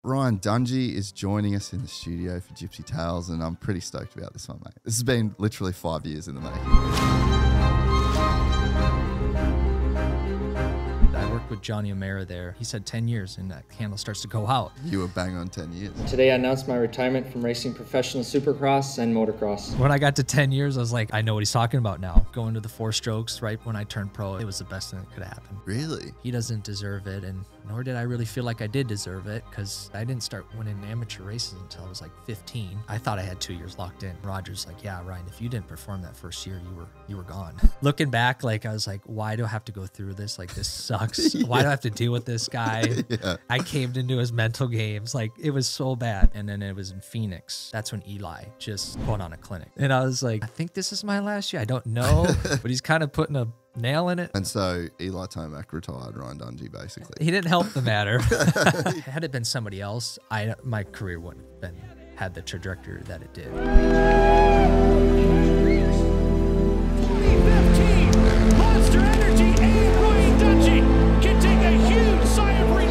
Ryan Dungey is joining us in the studio for Gypsy Tales, and I'm pretty stoked about this one, mate. This has been literally 5 years in the making. I worked with Johnny O'Mara there. He said 10 years, and that candle starts to go out. You were bang on 10 years. Today I announced my retirement from racing professional supercross and motocross. When I got to 10 years, I was like, I know what he's talking about now. Going to the 4 strokes right when I turned pro, it was the best thing that could happen. Really? He doesn't deserve it, and nor did I really feel like I did deserve it, because I didn't start winning amateur races until I was like 15. I thought I had 2 years locked in. Roger's like, yeah, Ryan, if you didn't perform that first year, you were gone. Looking back, like, I was like, why do I have to go through this? Like, this sucks. Yeah. Why do I have to deal with this guy? Yeah. I caved into his mental games. Like, it was so bad. And then it was in Phoenix. That's when Eli just put on a clinic. And I was like, I think this is my last year. I don't know, but he's kind of putting a nail in it. And so Eli Tomac retired Ryan Dungey, basically. He didn't help the matter. Had it been somebody else, my career wouldn't have had the trajectory that it did. 2015, Monster Energy and Ryan Dungey can take a huge sigh of relief.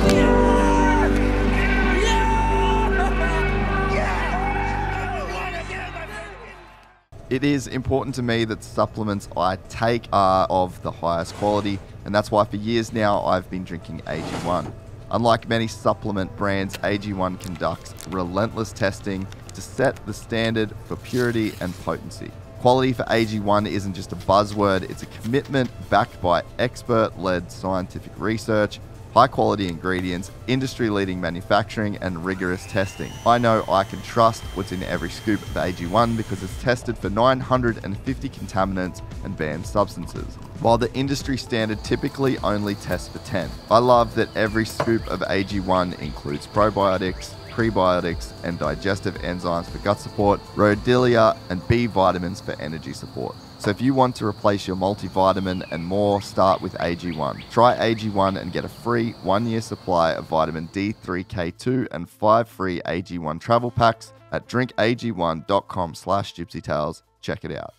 It is important to me that supplements I take are of the highest quality, and that's why for years now I've been drinking AG1. Unlike many supplement brands, AG1 conducts relentless testing to set the standard for purity and potency. Quality for AG1 isn't just a buzzword, it's a commitment backed by expert-led scientific research, high-quality ingredients, industry-leading manufacturing, and rigorous testing. I know I can trust what's in every scoop of AG1 because it's tested for 950 contaminants and banned substances, while the industry standard typically only tests for 10. I love that every scoop of AG1 includes probiotics, prebiotics, and digestive enzymes for gut support, rhodiola, and B vitamins for energy support. So if you want to replace your multivitamin and more, start with AG1. Try AG1 and get a free 1-year supply of vitamin D3K2 and 5 free AG1 travel packs at drinkag1.com/gypsytales. Check it out.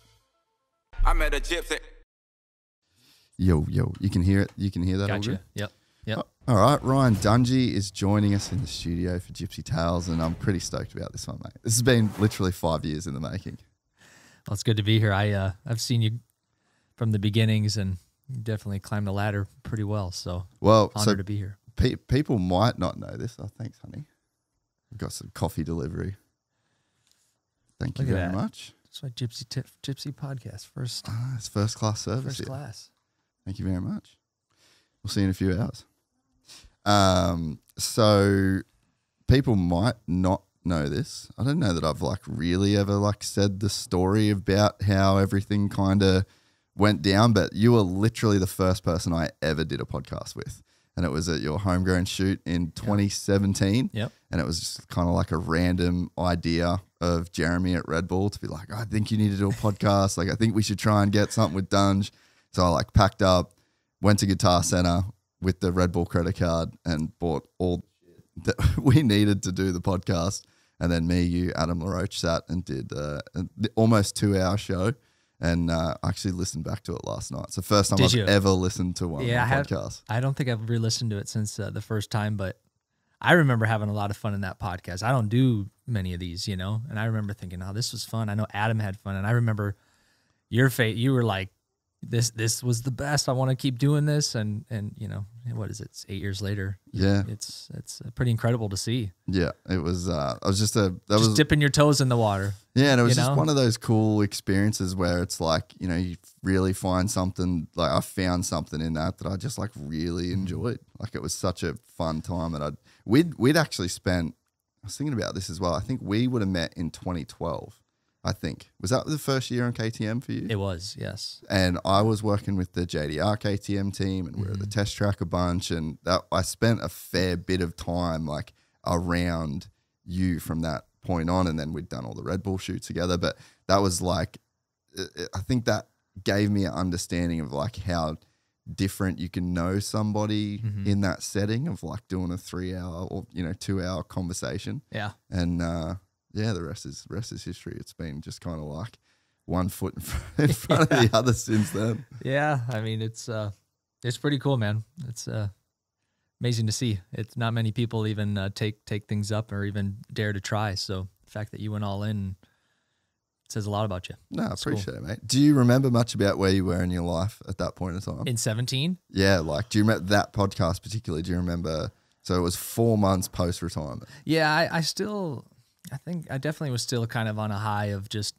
I met a gypsy. Yo, you can hear it? You can hear that? Gotcha. All good? Yep. All right, Ryan Dungey is joining us in the studio for Gypsy Tales, and I'm pretty stoked about this one, mate. This has been literally 5 years in the making. Well, it's good to be here. I've seen you from the beginnings, and you definitely climbed the ladder pretty well. So, honored to be here. People might not know this. Oh, thanks, honey. We've got some coffee delivery. Thank you very much. That's my Gypsy podcast. It's first class service. First class. Thank you very much. We'll see you in a few hours. So people might not know this. I don't know that I've really ever said the story about how everything kind of went down, but you were literally the first person I ever did a podcast with. And it was at your homegrown shoot in 2017. Yep. And it was just kind of like a random idea of Jeremy at Red Bull to be like, I think you need to do a podcast. I think we should try and get something with Dunge. So I packed up, went to Guitar Center with the Red Bull credit card and bought all that we needed to do the podcast. And then me, you, Adam LaRoche sat and did an almost 2-hour show. And I actually listened back to it last night. It's the first time I've ever listened to one podcast. I don't think I've re-listened to it since the first time, but I remember having a lot of fun in that podcast. I don't do many of these, and I remember thinking, oh, this was fun. I know Adam had fun. And I remember your face, you were like, this was the best. I want to keep doing this. And what is it? It's 8 years later. Yeah. It's pretty incredible to see. Yeah. It was, I was just dipping your toes in the water. Yeah. And it was just one of those cool experiences where it's you really find something, I found something in that I just really enjoyed. It was such a fun time. And we'd actually spent, I was thinking about this as well. I think we would have met in 2012. I think. Was that the first year on KTM for you? It was, yes. And I was working with the JDR KTM team, and we were at the test track a bunch, and I spent a fair bit of time around you from that point on, and then we'd done all the Red Bull shoots together. But that was I think that gave me an understanding of how different you can know somebody in that setting of doing a 3-hour or 2-hour conversation. Yeah. And yeah, the rest is history. It's been just kind of one foot in front of the other since then. Yeah, I mean it's pretty cool, man. It's amazing to see. It's not many people even take things up or even dare to try. So the fact that you went all in says a lot about you. No, I appreciate it, mate. Do you remember much about where you were in your life at that point in time? In 17? Yeah, like, do you remember that podcast particularly? Do you remember? So it was 4 months post-retirement. Yeah, I think I definitely was still kind of on a high of just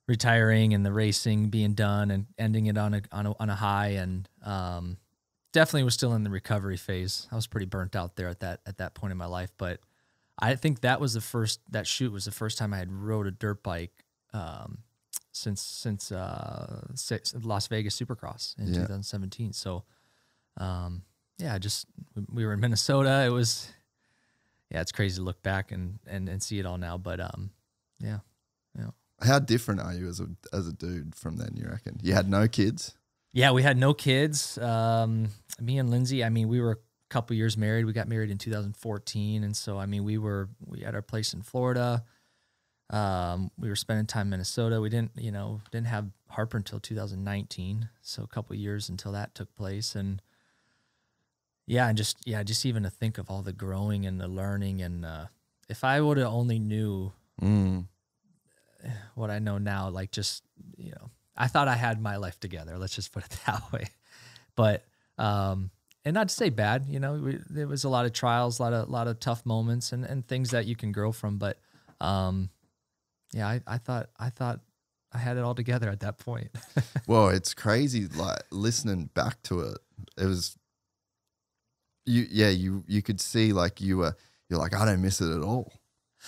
retiring and the racing being done and ending it on a high, and definitely was still in the recovery phase. I was pretty burnt out there at that point in my life, but I think that shoot was the first time I had rode a dirt bike since Las Vegas Supercross in 2017. So, we were in Minnesota. It was, it's crazy to look back and see it all now. But yeah. How different are you as a dude from then? You reckon you had no kids? Yeah, we had no kids. Me and Lindsay, I mean, we were a couple years married. We got married in 2014. And so, I mean, we had our place in Florida. We were spending time in Minnesota. We didn't have Harper until 2019. So a couple years until that took place. And just even to think of all the growing and the learning. And if I would have only knew what I know now, like just, I thought I had my life together. Let's just put it that way. But, and not to say bad, there was a lot of trials, a lot of tough moments and things that you can grow from. But, I thought I had it all together at that point. Well, it's crazy. Like listening back to it, it was, you could see like you're like, I don't miss it at all.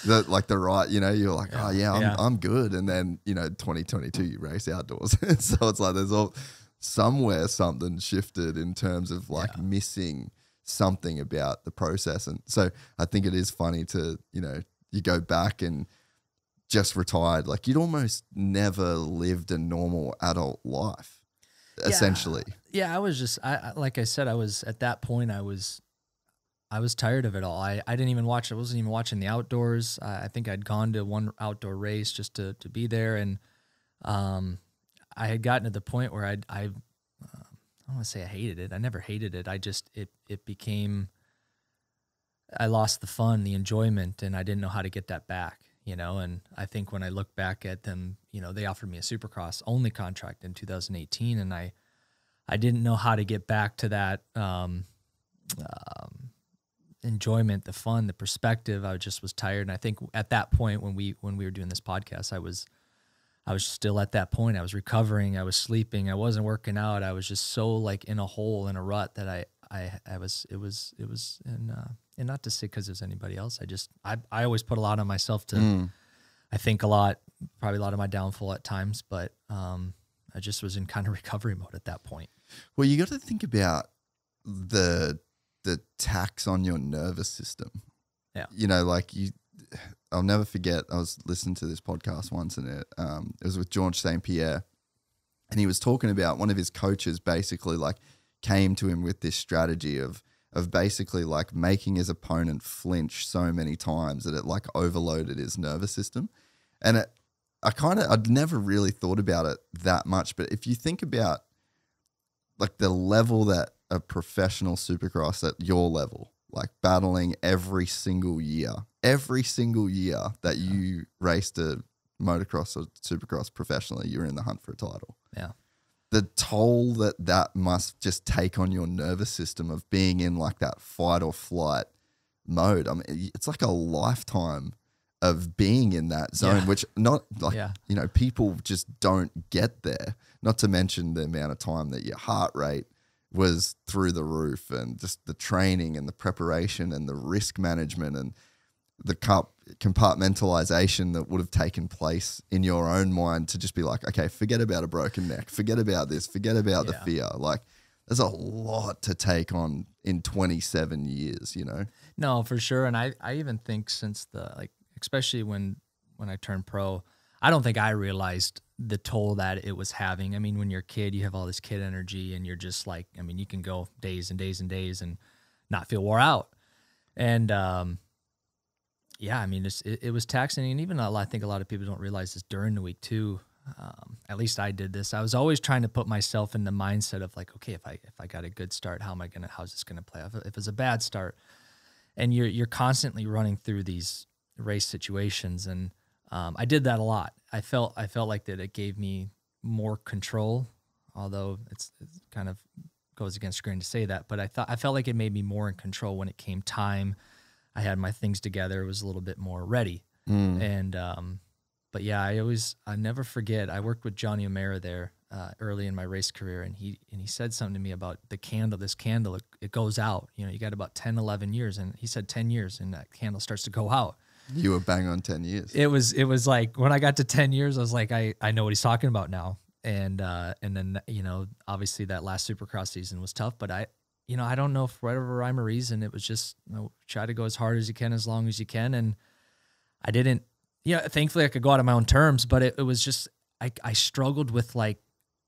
You're like, I'm good. And then, 2022, you race outdoors. So it's like, there's somewhere something shifted in terms of like missing something about the process. And so I think it is funny to, you go back and just retired, like you'd almost never lived a normal adult life, essentially. Yeah. I was just, like I said, I was at that point, I was tired of it all. I didn't even watch. I wasn't even watching the outdoors. I think I'd gone to one outdoor race just to be there, and I had gotten to the point where I don't want to say I hated it. I never hated it. It became, I lost the fun, the enjoyment, and I didn't know how to get that back. And I think when I look back at them, they offered me a Supercross only contract in 2018, and I didn't know how to get back to that. Enjoyment, the fun, the perspective. I just was tired. And I think at that point when we were doing this podcast, I was still at that point. I was recovering. I was sleeping. I wasn't working out. I was just so like in a hole, in a rut that and not to say because there's anybody else. I always put a lot on myself to, I think a lot, probably a lot of my downfall at times, but I just was in kind of recovery mode at that point. Well, you got to think about the tax on your nervous system. Yeah. I'll never forget, I was listening to this podcast once and it was with George St. Pierre, and he was talking about one of his coaches basically like came to him with this strategy of basically like making his opponent flinch so many times that it like overloaded his nervous system. And I'd never really thought about it that much, but if you think about like the level that a professional supercross at your level, like battling every single year that you raced a motocross or supercross professionally, you're in the hunt for a title. Yeah. The toll that must just take on your nervous system of being in like that fight or flight mode. I mean, it's like a lifetime of being in that zone, which not like, people just don't get there. Not to mention the amount of time that your heart rate was through the roof, and just the training and the preparation and the risk management and the compartmentalization that would have taken place in your own mind to just be like, okay, forget about a broken neck, forget about this, forget about the fear. Like there's a lot to take on in 27 years, No, for sure. And I even think since especially when I turned pro, I don't think I realized the toll that it was having. I mean, when you're a kid, you have all this kid energy and you're just like, I mean, you can go days and days and days and not feel wore out. And, I mean, it was taxing. And even I think a lot of people don't realize this during the week too. at least I did this. I was always trying to put myself in the mindset of like, okay, if I got a good start, how's this gonna play? If it's a bad start, and you're constantly running through these race situations, and I did that a lot. I felt like that it gave me more control, although it's kind of goes against the grain to say that, but I felt like it made me more in control when it came time. I had my things together. It was a little bit more ready. And, but yeah, I never forget. I worked with Johnny O'Mara there, early in my race career. And he said something to me about this candle, it goes out, you got about 10, 11 years. And he said 10 years and that candle starts to go out. You were bang on 10 years. It was like, when I got to 10 years, I was like, I know what he's talking about now. And then, obviously that last Supercross season was tough, but I don't know, for whatever rhyme or reason, it was just, try to go as hard as you can, as long as you can. And I didn't, thankfully I could go out on my own terms, but it was just, I struggled with like,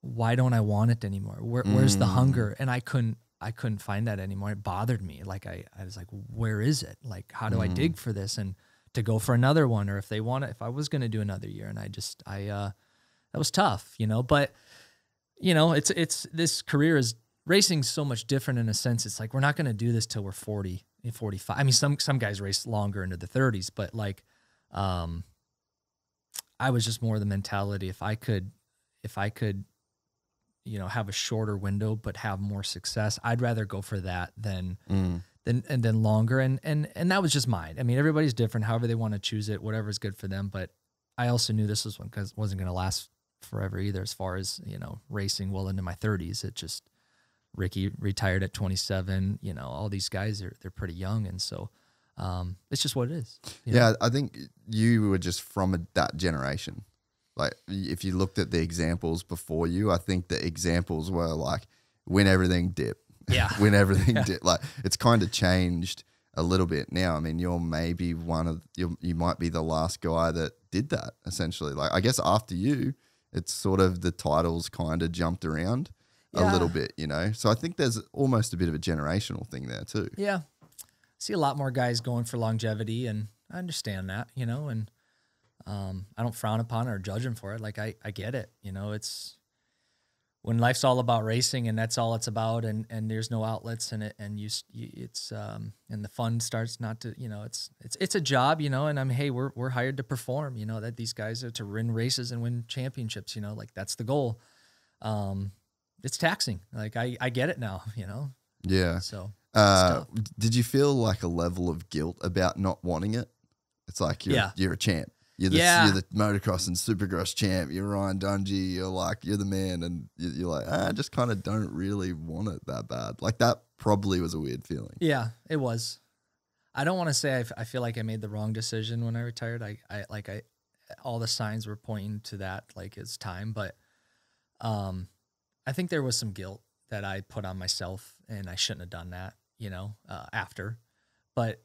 why don't I want it anymore? Where's the hunger? And I couldn't find that anymore. It bothered me. Like I was like, where is it? Like, how do I dig for this? And to go for another one, or if I was going to do another year. And that was tough, but it's this career is racing so much different in a sense. It's like, we're not going to do this till we're 40, 45. I mean, some guys race longer into the 30s, but like, I was just more the mentality. If I could, have a shorter window, but have more success, I'd rather go for that than longer. And that was just mine. I mean, everybody's different, however they want to choose it, whatever's good for them. But I also knew this was one, because it wasn't going to last forever either, as far as, racing well into my 30s. It just, Ricky retired at 27, all these guys they're pretty young. And so, it's just what it is. Yeah. I think you were just from that generation. Like, if you looked at the examples before you, I think the examples were like, win everything, dip. Yeah. Win everything, dip. Like, it's kind of changed a little bit now. I mean, you're maybe you might be the last guy that did that, essentially. Like, I guess after you, it's sort of the titles kind of jumped around a little bit, So I think there's almost a bit of a generational thing there too. Yeah. See a lot more guys going for longevity, and I understand that, and I don't frown upon it or judge them for it. Like, I get it. It's when life's all about racing and that's all it's about, and there's no outlets in it, and it's and the fun starts not to, it's a job, and hey, we're hired to perform, that these guys are to win races and win championships, like that's the goal. It's taxing. Like, I get it now, Yeah. So did you feel like a level of guilt about not wanting it? It's like you're a champ. You're the motocross and supercross champ. You're Ryan Dungey. You're the man, and you're like, I just kind of don't really want it that bad. Like, that probably was a weird feeling. Yeah, it was. I don't want to say I feel like I made the wrong decision when I retired. I all the signs were pointing to that, like, it's time. But I think there was some guilt that I put on myself, and I shouldn't have done that, after. But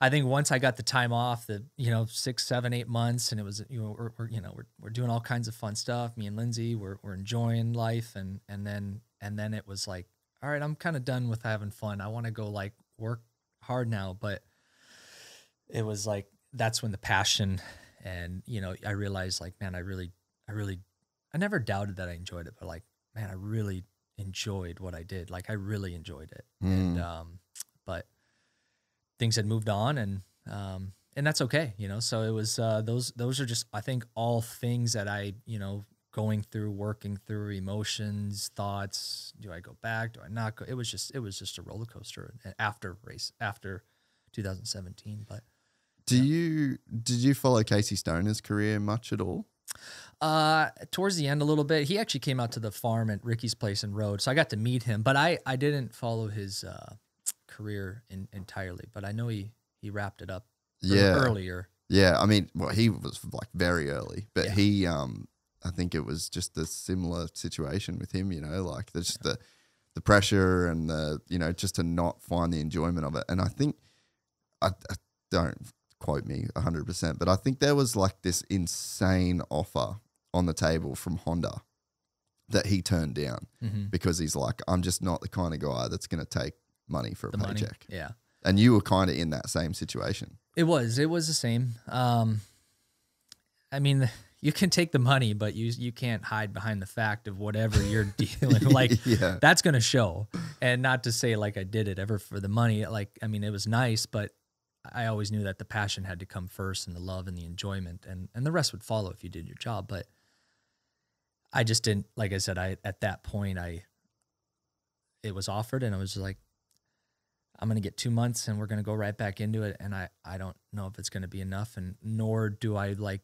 I think once I got the time off, 6, 7, 8 months, and it was, we're doing all kinds of fun stuff. Me and Lindsay, we're enjoying life, and then it was like, all right, I'm kind of done with having fun. I want to go like work hard now. But it was like, that's when the passion, and I realized, like, man, I never doubted that I enjoyed it, but like, man, I really enjoyed what I did. Like, I really enjoyed it, and but things had moved on, and that's okay, So it was those are just, I think, all things that I going through, working through, emotions, thoughts. Do I go back? Do I not go? It was just a roller coaster after 2017. But did you follow Casey Stoner's career much at all? Towards the end a little bit. He actually came out to the farm at Ricky's place and rode, so I got to meet him. But I didn't follow his career entirely, but I know he wrapped it up earlier. Yeah, I mean, well, he was like very early, but he I think it was just a similar situation with him, like there's just the pressure and the just to not find the enjoyment of it. And I think I don't quote me 100%, but I think there was like this insane offer on the table from Honda that he turned down because he's like, I'm just not the kind of guy that's going to take money for a paycheck. Money. Yeah. And you were kind of in that same situation. It was the same. I mean, you can take the money, but you can't hide behind the fact of whatever you're dealing. Like that's going to show. And not to say like I did it ever for the money. Like, I mean, it was nice, but I always knew that the passion had to come first and the love and the enjoyment and the rest would follow if you did your job. But I just didn't, like I said, at that point, it was offered and I was just like, I'm going to get 2 months and we're going to go right back into it. And I don't know if it's going to be enough. And nor do I like,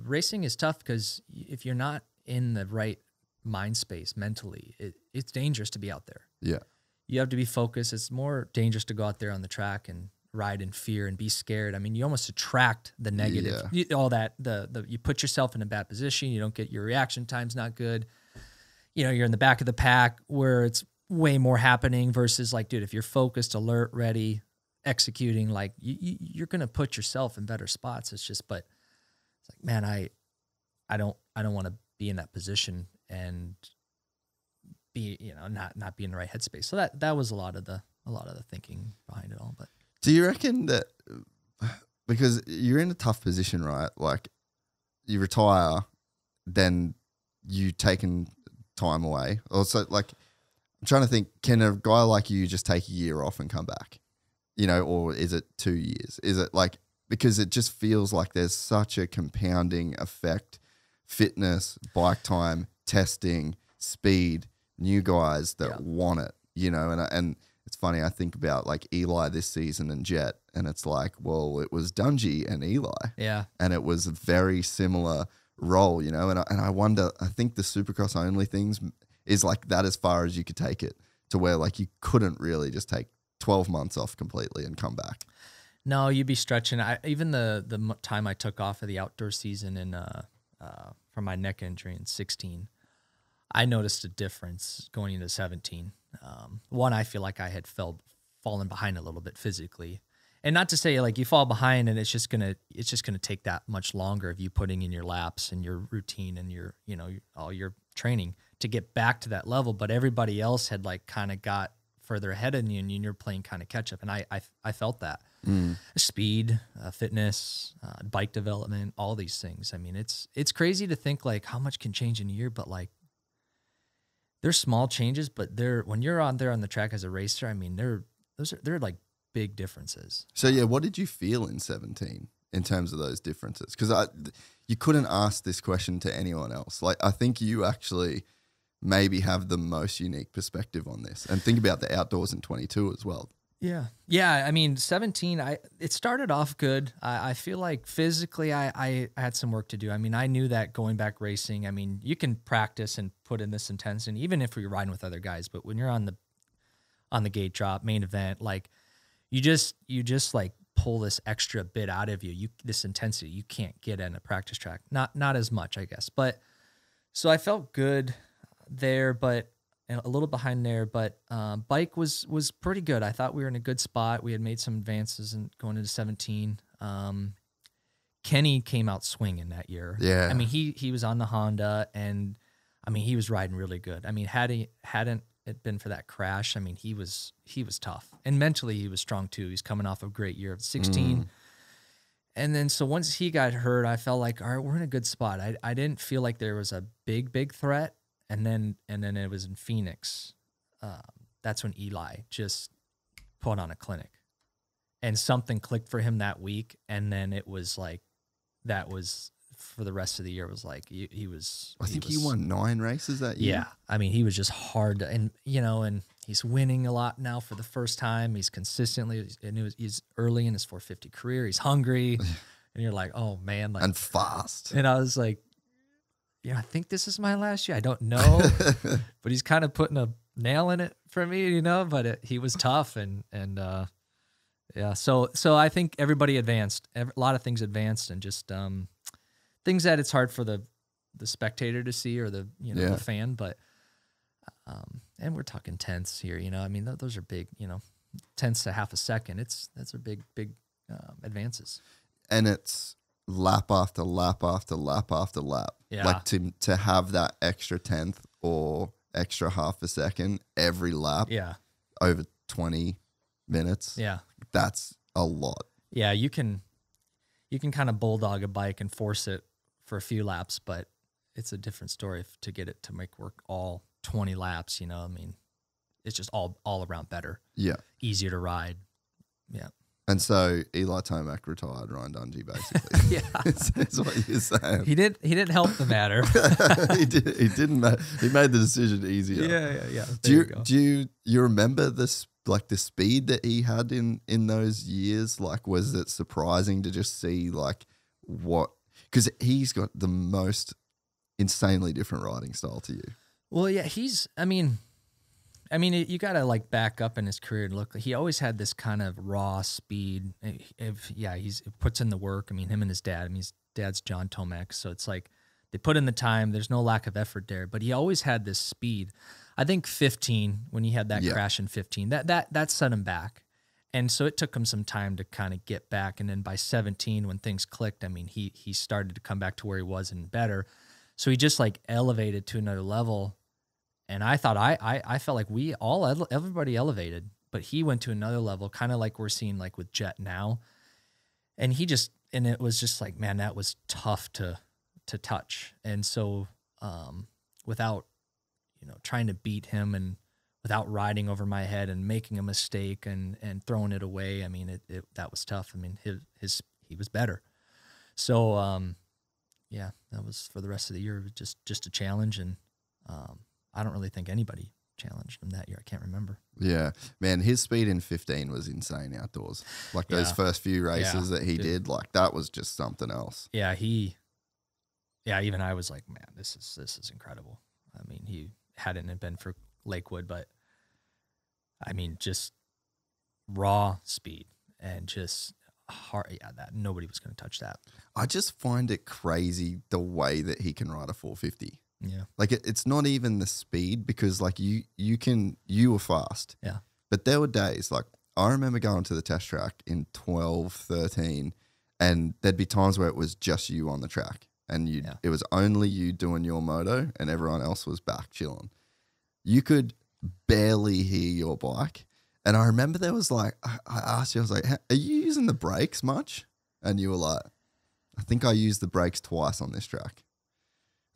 racing is tough because if you're not in the right mind space mentally, it's dangerous to be out there. Yeah. You have to be focused. It's more dangerous to go out there on the track and ride in fear and be scared. I mean, you almost attract the negative, all that, you put yourself in a bad position. You don't get your reaction time's not good. You're in the back of the pack where it's way more happening versus like, dude, if you're focused, alert, ready, executing, like you're going to put yourself in better spots. It's just, but it's like, man, I don't want to be in that position and be, not be in the right headspace. So that was a lot of the thinking behind it all. But do you reckon that because you're in a tough position, right? Like you retire, then you taken time away. Also, like I'm trying to think, can a guy like you just take a year off and come back? Or is it 2 years? Is it like, because it just feels like there's such a compounding effect, fitness, bike time, testing, speed, new guys that want it, and it's funny, I think about like Eli this season and Jet, and it's like, well, it was Dungey and Eli. Yeah. And it was a very similar role, and I wonder, I think the Supercross only things is like that as far as you could take it to where like you couldn't really just take 12 months off completely and come back. No, you'd be stretching. Even the time I took off of the outdoor season from my neck injury in 16, I noticed a difference going into 17. One, I feel like I had fallen behind a little bit physically, and not to say like you fall behind and it's just gonna take that much longer of you putting in your laps and your routine and your all your training to get back to that level. But everybody else had like kind of got further ahead of you, and you're playing kind of catch up. And I felt that speed, fitness, bike development, all these things. I mean, it's crazy to think like how much can change in a year, but like they're small changes, but when you're on there on the track as a racer, I mean, they're like big differences. So yeah, what did you feel in 17 in terms of those differences? Because you couldn't ask this question to anyone else. Like I think you actually maybe have the most unique perspective on this, and think about the outdoors in 22 as well. Yeah. I mean, 17, it started off good. I feel like physically I had some work to do. I mean, I knew that going back racing, I mean, you can practice and put in this intensity, even if you're riding with other guys, but when you're on the gate drop, main event, like you just like pull this extra bit out of you, this intensity you can't get in a practice track. Not as much, I guess. But so I felt good there, but and a little behind there, but bike was pretty good. I thought we were in a good spot. We had made some advances and going into 17. Kenny came out swinging that year. Yeah. I mean, he was on the Honda, and I mean, he was riding really good. I mean, hadn't it been for that crash, I mean, he was tough, and mentally he was strong too. He's coming off a great year of 16. And then so once he got hurt, I felt like, all right, we're in a good spot. I didn't feel like there was a big threat. And then it was in Phoenix. That's when Eli just put on a clinic, and something clicked for him that week. And then it was like, that was for the rest of the year. It was like he was. I think he won 9 races that year. Yeah, I mean, he was just hard, and he's winning a lot now for the first time. He's consistently, and he's early in his 450 career. He's hungry, and you're like, oh man, like, and fast. And I was like, yeah, I think this is my last year. I don't know, but he's kind of putting a nail in it for me, but he was tough and yeah. So I think everybody advanced, a lot of things advanced, and just things that it's hard for the spectator to see, or the fan, but and we're talking tenths here, I mean, those are big, tenths to half a second. That's a big advances. And it's lap after lap after lap after lap. Yeah. Like to have that extra tenth or extra half a second every lap. Yeah. Over 20 minutes. Yeah. That's a lot. Yeah, you can kind of bulldog a bike and force for a few laps, but it's a different story to get it to make work all 20 laps. You know, I mean, it's just all around better. Yeah. Easier to ride. Yeah. And so Eli Tomac retired Ryan Dungey, basically. Yeah. That's what you're saying. He didn't help the matter. He didn't. He made the decision easier. Yeah. Do you remember this, like the speed that he had in those years? Like, was it surprising to just see like what? Because he's got the most insanely different riding style to you. Well, yeah, I mean, you got to like back up in his career and look. He always had this kind of raw speed. He puts in the work. I mean, him and his dad. I mean, his dad's John Tomac, so it's like they put in the time. There's no lack of effort there, but he always had this speed. I think 15, when he had that crash in 15, that set him back, and so it took him some time to kind of get back. And then by 17, when things clicked, I mean, he started to come back to where he was and better. So he just like elevated to another level. And I thought I felt like everybody elevated, but he went to another level, kind of like we're seeing like with Jet now. And it was just like, man, that was tough to touch. And so without, trying to beat him and without riding over my head and making a mistake and throwing it away, I mean, that was tough. I mean, he was better. So yeah, that was for the rest of the year, just a challenge. And I don't really think anybody challenged him that year. I can't remember. Yeah, man, his speed in 15 was insane outdoors. Like those first few races that he did, like that was just something else. Yeah, even I was like, man, this is incredible. I mean, he hadn't been for Lakewood, but I mean, just raw speed and just hard. Yeah, that nobody was going to touch that. I just find it crazy the way that he can ride a 450. Yeah. Like it's not even the speed, because like you were fast. Yeah. But there were days, like I remember going to the test track in 12, 13, and there'd be times where it was just you on the track and it was only you doing your moto and everyone else was back chilling. You could barely hear your bike. And I remember there was like, I asked you, I was like, are you using the brakes much? And you were like, I think I used the brakes twice on this track.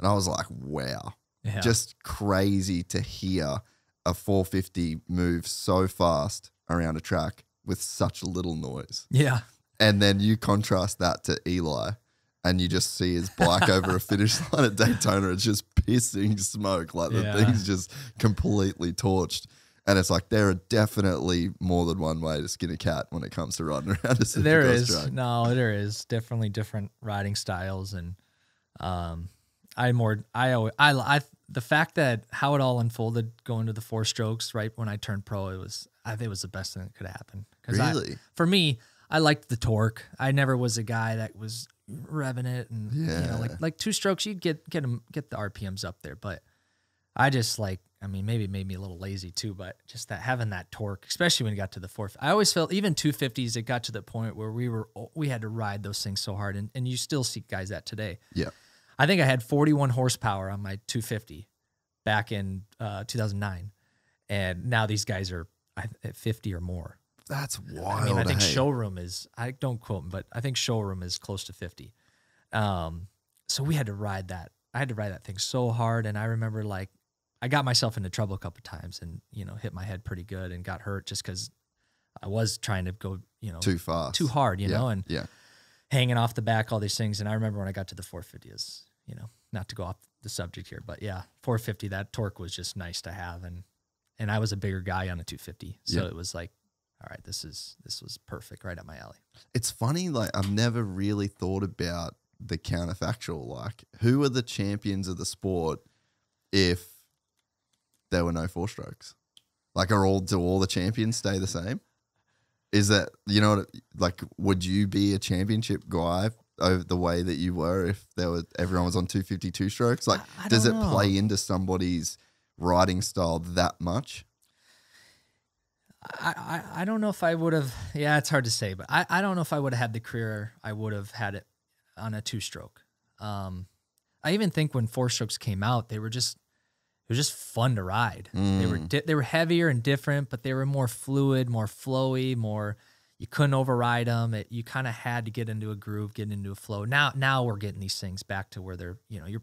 And I was like, wow, just crazy to hear a 450 move so fast around a track with such little noise. Yeah. And then you contrast that to Eli and you just see his bike over a finish line at Daytona. It's just pissing smoke. Like the thing's just completely torched. And it's like there are definitely more than one way to skin a cat when it comes to riding around a Supercross track. No, there is definitely different riding styles. And the fact that how it all unfolded going to the 4 strokes right when I turned pro, I think it was the best thing that could happen. Really? For me, I liked the torque. I never was a guy that was revving it, and like 2 strokes, you'd get the RPMs up there. But I just maybe it made me a little lazy too. But just that having that torque, especially when you got to the 4th, I always felt even 250s. It got to the point where we had to ride those things so hard, and you still see guys that today. Yeah. I think I had 41 horsepower on my 250 back in 2009, and now these guys are at 50 or more. That's wild. I mean, I think showroom is, I don't quote him, but I think showroom is close to 50. So we had to ride that. I had to ride that thing so hard, and I remember like I got myself into trouble a couple of times and, hit my head pretty good and got hurt just because I was trying to go, too fast, too hard, and yeah. Hanging off the back, all these things. And I remember when I got to the 450 is, not to go off the subject here, but yeah, 450, that torque was just nice to have. And I was a bigger guy on a 250. So it was like, all right, this was perfect, right up my alley. It's funny, like I've never really thought about the counterfactual. Like, who are the champions of the sport if there were no 4-strokes? Like, do all the champions stay the same? Is that, like, would you be a championship guy over the way that you were if everyone was on 252 strokes? Like, does it play into somebody's riding style that much? I don't know if I would have. Yeah, it's hard to say, but I don't know if I would have had the career I would have had it on a 2-stroke. I even think when 4-strokes came out, it was just fun to ride. They were heavier and different, but they were more fluid, more flowy, more. you couldn't override them. You kind of had to get into a groove, get into a flow. Now we're getting these things back to where they're, the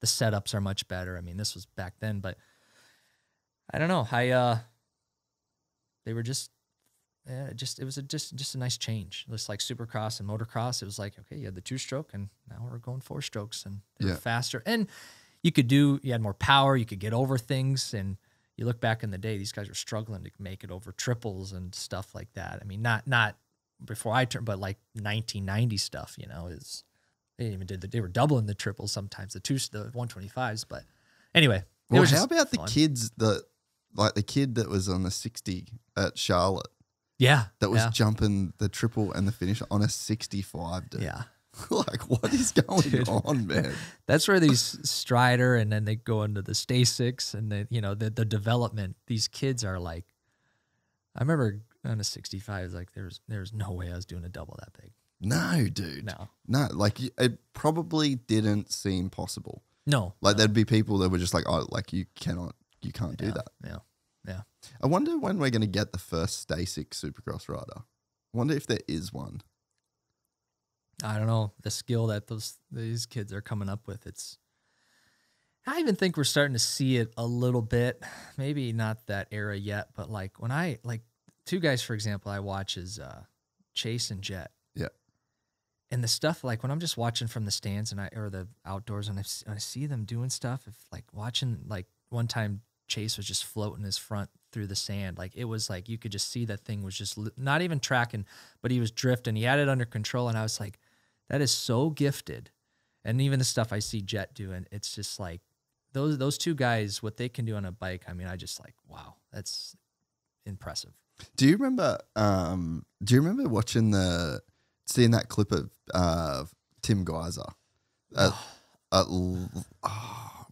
setups are much better. I mean, this was back then, but I don't know. They were just it was just a nice change. Just like Supercross and Motocross, it was like, okay, you had the 2-stroke, and now we're going 4 strokes, and they're faster. And you had more power, you could get over things, and you look back in the day, these guys were struggling to make it over triples and stuff like that. I mean, not before I turned, but like 1990 stuff, they were doubling the triples sometimes, the 125s. But anyway, well, how about the kids like the kid that was on the 60 at Charlotte? Yeah. That was jumping the triple and the finish on a 65, dude. Yeah. Like, what is going on, man? That's where these Strider, and then they go into the Stasics, and the development. These kids are like, I remember on a 65, like there's no way I was doing a double that big. No, dude. No. Like, it probably didn't seem possible. No. Like, there'd be people that were just like, oh, like you can't do that. Yeah. Yeah. I wonder when we're going to get the first Stasic Supercross rider. I wonder if there is one. I don't know, the skill that these kids are coming up with. I even think we're starting to see it a little bit. Maybe not that era yet, but like when two guys, for example, I watch is Chase and Jet. Yeah. And the stuff, like when I'm just watching from the stands or the outdoors, and I see them doing stuff, if like watching, like one time Chase was just floating his front through the sand. Like it was like, you could just see that thing was just not even tracking, but he was drifting. He had it under control. And I was like, that is so gifted. And even the stuff I see Jet doing, it's just like those two guys, what they can do on a bike. I mean, I just like, wow, that's impressive. Do you remember seeing that clip of Tim Geiser?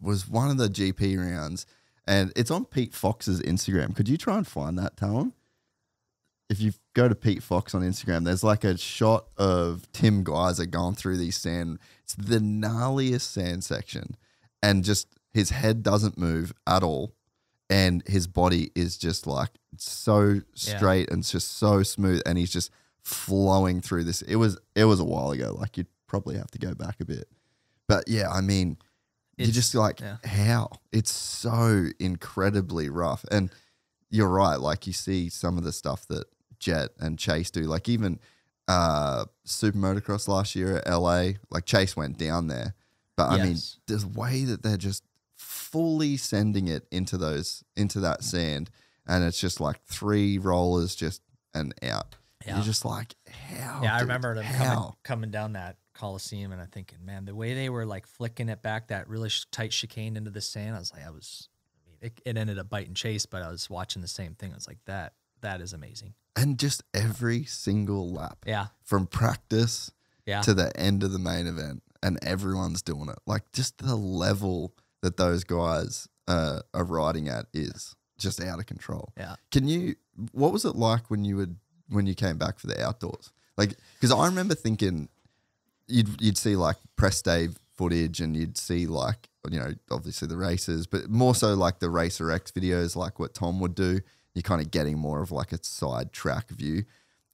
Was one of the GP rounds, and it's on Pete Fox's Instagram. Could you try and find that, Talon? If you go to Pete Fox on Instagram, there's like a shot of Tim Geiser going through these sand. It's the gnarliest sand section, and just his head doesn't move at all, and his body is just like so straight and it's just so smooth, and he's just flowing through this. It was a while ago. Like, you'd probably have to go back a bit, but yeah, I mean, you're just like, how? It's so incredibly rough, and you're right. Like, you see some of the stuff that Jet and Chase do, like even Super Motocross last year at LA, like Chase went down there, but I mean, there's a way that they're just fully sending it into that sand, and it's just like 3 rollers just and out. You're just like, how? Yeah, I remember them coming down that Coliseum, and I'm thinking, man, the way they were like flicking it back, that really tight chicane into the sand, I was like, it ended up biting Chase, but I was watching the same thing. I was like, that is amazing. And just every single lap. Yeah. From practice to the end of the main event, and everyone's doing it. Like, just the level that those guys are riding at is just out of control. Yeah. What was it like when you came back for the outdoors? Like, because I remember thinking you'd see like press day footage, and you'd see like, obviously the races, but more so like the Racer X videos, like what Tom would do. You're kind of getting more of like a side track view,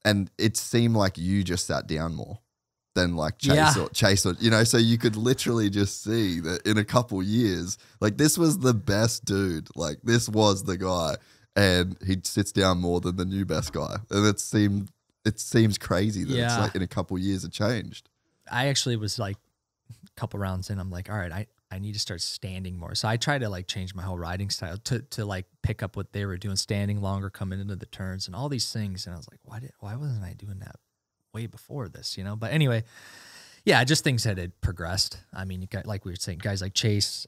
and it seemed like you just sat down more than like Chase or so you could literally just see that in a couple years, like, this was the best dude, like this was the guy, and he sits down more than the new best guy, and it seems crazy that it's like in a couple years it changed. I actually was like a couple rounds in, I'm like, all right, I need to start standing more. So I tried to like change my whole riding style to like pick up what they were doing, standing longer, coming into the turns and all these things. And I was like, why wasn't I doing that way before this, But anyway, yeah, just things had progressed. I mean, you got, like we were saying, guys like Chase,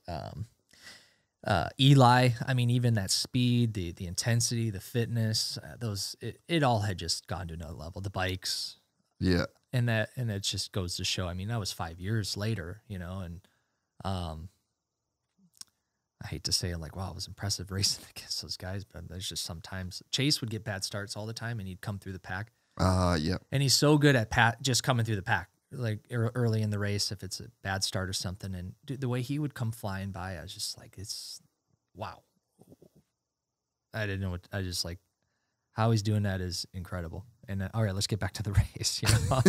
Eli, I mean, even that speed, the intensity, the fitness, it all had just gone to another level. The bikes. Yeah. And it just goes to show, I mean, that was 5 years later, and I hate to say it, like, wow, it was impressive racing against those guys, but there's just sometimes Chase would get bad starts all the time, and he'd come through the pack. Yeah. And he's so good at just coming through the pack, like early in the race, if it's a bad start or something. And the way he would come flying by, I was just like, it's wow. I didn't know I just like, how he's doing that is incredible. And all right, let's get back to the race. You know?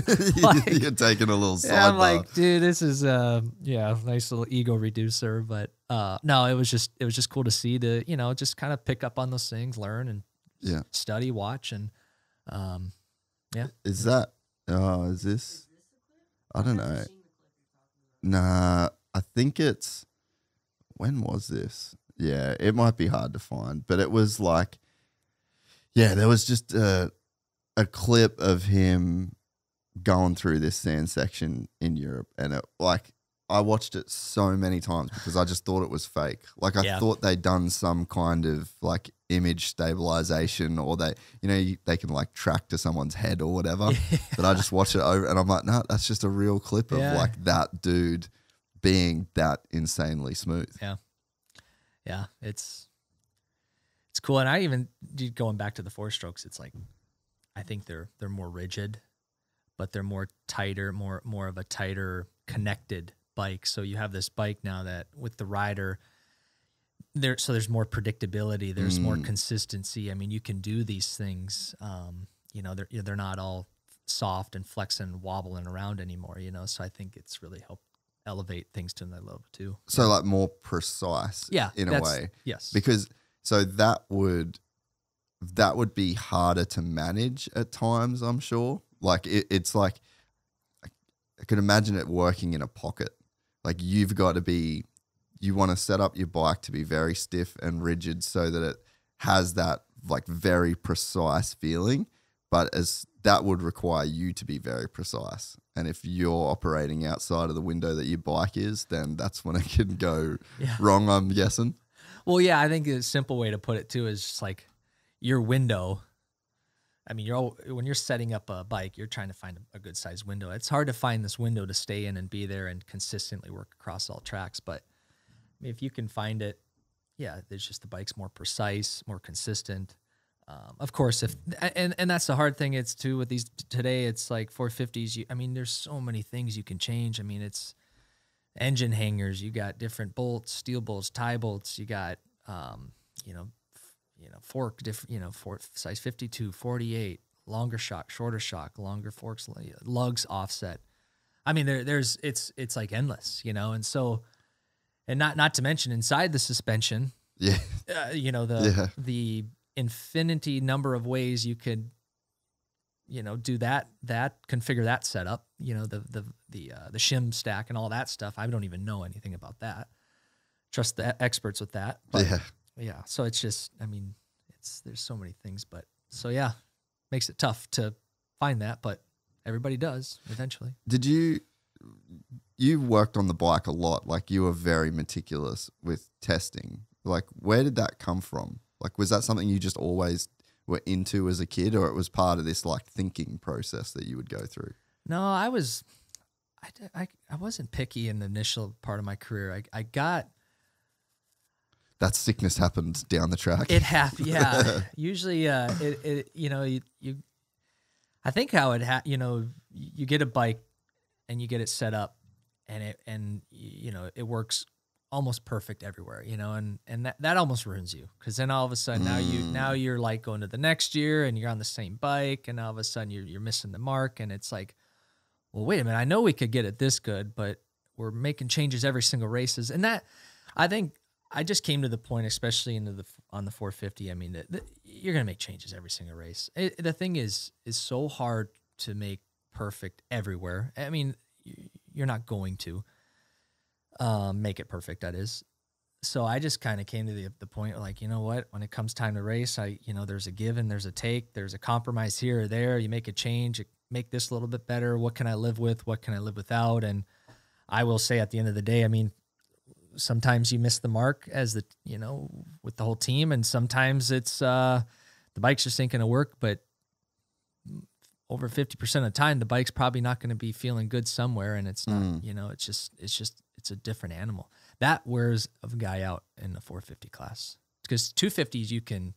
Like, You're taking a little sidebar. yeah, I'm like, dude, this is nice little ego reducer. But no, it was just cool to see just kind of pick up on those things, learn and study, watch, and Is that? Is this? I don't know. Nah, I think it's. When was this? Yeah, it might be hard to find, but it was like, there was just a clip of him going through this sand section in Europe, and I watched it so many times because I just thought it was fake. Like I thought they'd done some kind of like image stabilization, or they can like track to someone's head or whatever. But I just watched it over, and I'm like, no, that's just a real clip of like that dude being that insanely smooth. Yeah, it's cool. And I even going back to the 4-strokes, it's like I think they're more rigid, but they're more tighter, more of a tighter connected bike. So you have this bike now that with the rider there's more predictability, there's more consistency. I mean, you can do these things. They're not all soft and flexing and wobbling around anymore, So I think it's really helped elevate things to another level too. So like more precise in a way. Yes. Because so that would be harder to manage at times, I'm sure. Like it's like I could imagine it working in a pocket. Like you want to set up your bike to be very stiff and rigid so that it has that like very precise feeling, but as that would require you to be very precise. And if you're operating outside of the window that your bike is, then that's when it can go wrong, I'm guessing. Well, yeah, I think a simple way to put it too is just like your window. I mean, when you're setting up a bike, you're trying to find a good sized window. It's hard to find this window to stay in and be there and consistently work across all tracks. But I mean, if you can find it, there's just the bike's more precise, more consistent. Of course, and that's the hard thing. It's too with these today. It's like 450s. There's so many things you can change. I mean, it's engine hangers. You got different bolts, steel bolts, tie bolts. You got fork different. Size 52, 48, longer shock, shorter shock, longer forks, lugs offset. I mean, it's like endless, And so, and not to mention inside the suspension. Yeah. The infinity number of ways you could, do that configure that setup, the shim stack and all that stuff. I don't even know anything about that. Trust the experts with that. But so it's just, there's so many things, but so makes it tough to find that, but everybody does eventually. Did you worked on the bike a lot? Like you were very meticulous with testing. Like where did that come from? Like, was that something you just always were into as a kid, or it was part of this like thinking process that you would go through? No, I wasn't picky in the initial part of my career. I got that sickness happened down the track. It happened, yeah. Usually, I think how you get a bike and you get it set up, and it works almost perfect everywhere, and that almost ruins you, because then all of a sudden now you're like going to the next year and you're on the same bike, and all of a sudden you're missing the mark, and it's like, well, wait a minute, I know we could get it this good, but we're making changes every single races, and that I think I just came to the point, especially on the 450. I mean, you're gonna make changes every single race. The thing is so hard to make perfect everywhere. I mean, you're not going to. Make it perfect, that is. So I just kind of came to the point like, you know what, when it comes time to race, there's a give and there's a take, there's a compromise here or there. You make a change, make this a little bit better. What can I live with? What can I live without? And I will say at the end of the day, sometimes you miss the mark with the whole team, and sometimes it's the bike's just ain't going to work, but over 50% of the time, the bike's probably not going to be feeling good somewhere, and it's not, it's a different animal. That wears a guy out in the 450 class, because 250s you can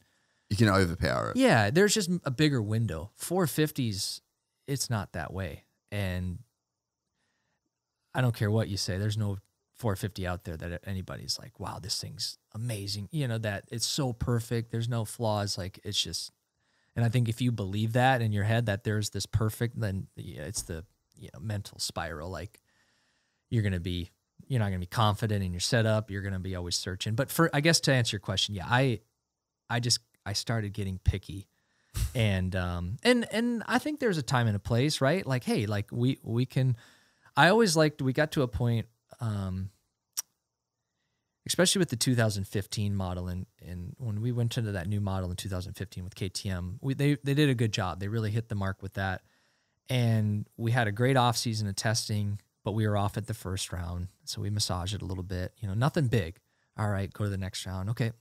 overpower it. Yeah, there's just a bigger window. 450s, it's not that way, and I don't care what you say. There's no 450 out there that anybody's like, wow, this thing's amazing. That it's so perfect. There's no flaws. Like it's just, And I think if you believe that in your head that there's this perfect, then it's the mental spiral. Like you're not going to be confident in your setup. You're going to be always searching. But I guess to answer your question, yeah, I started getting picky. And I think there's a time and a place, right? Like, hey, like we got to a point, especially with the 2015 model, and when we went into that new model in 2015 with KTM, they did a good job. They really hit the mark with that, and we had a great off season of testing, but we were off at the first round, so we massaged it a little bit. Nothing big. All right, go to the next round. Okay,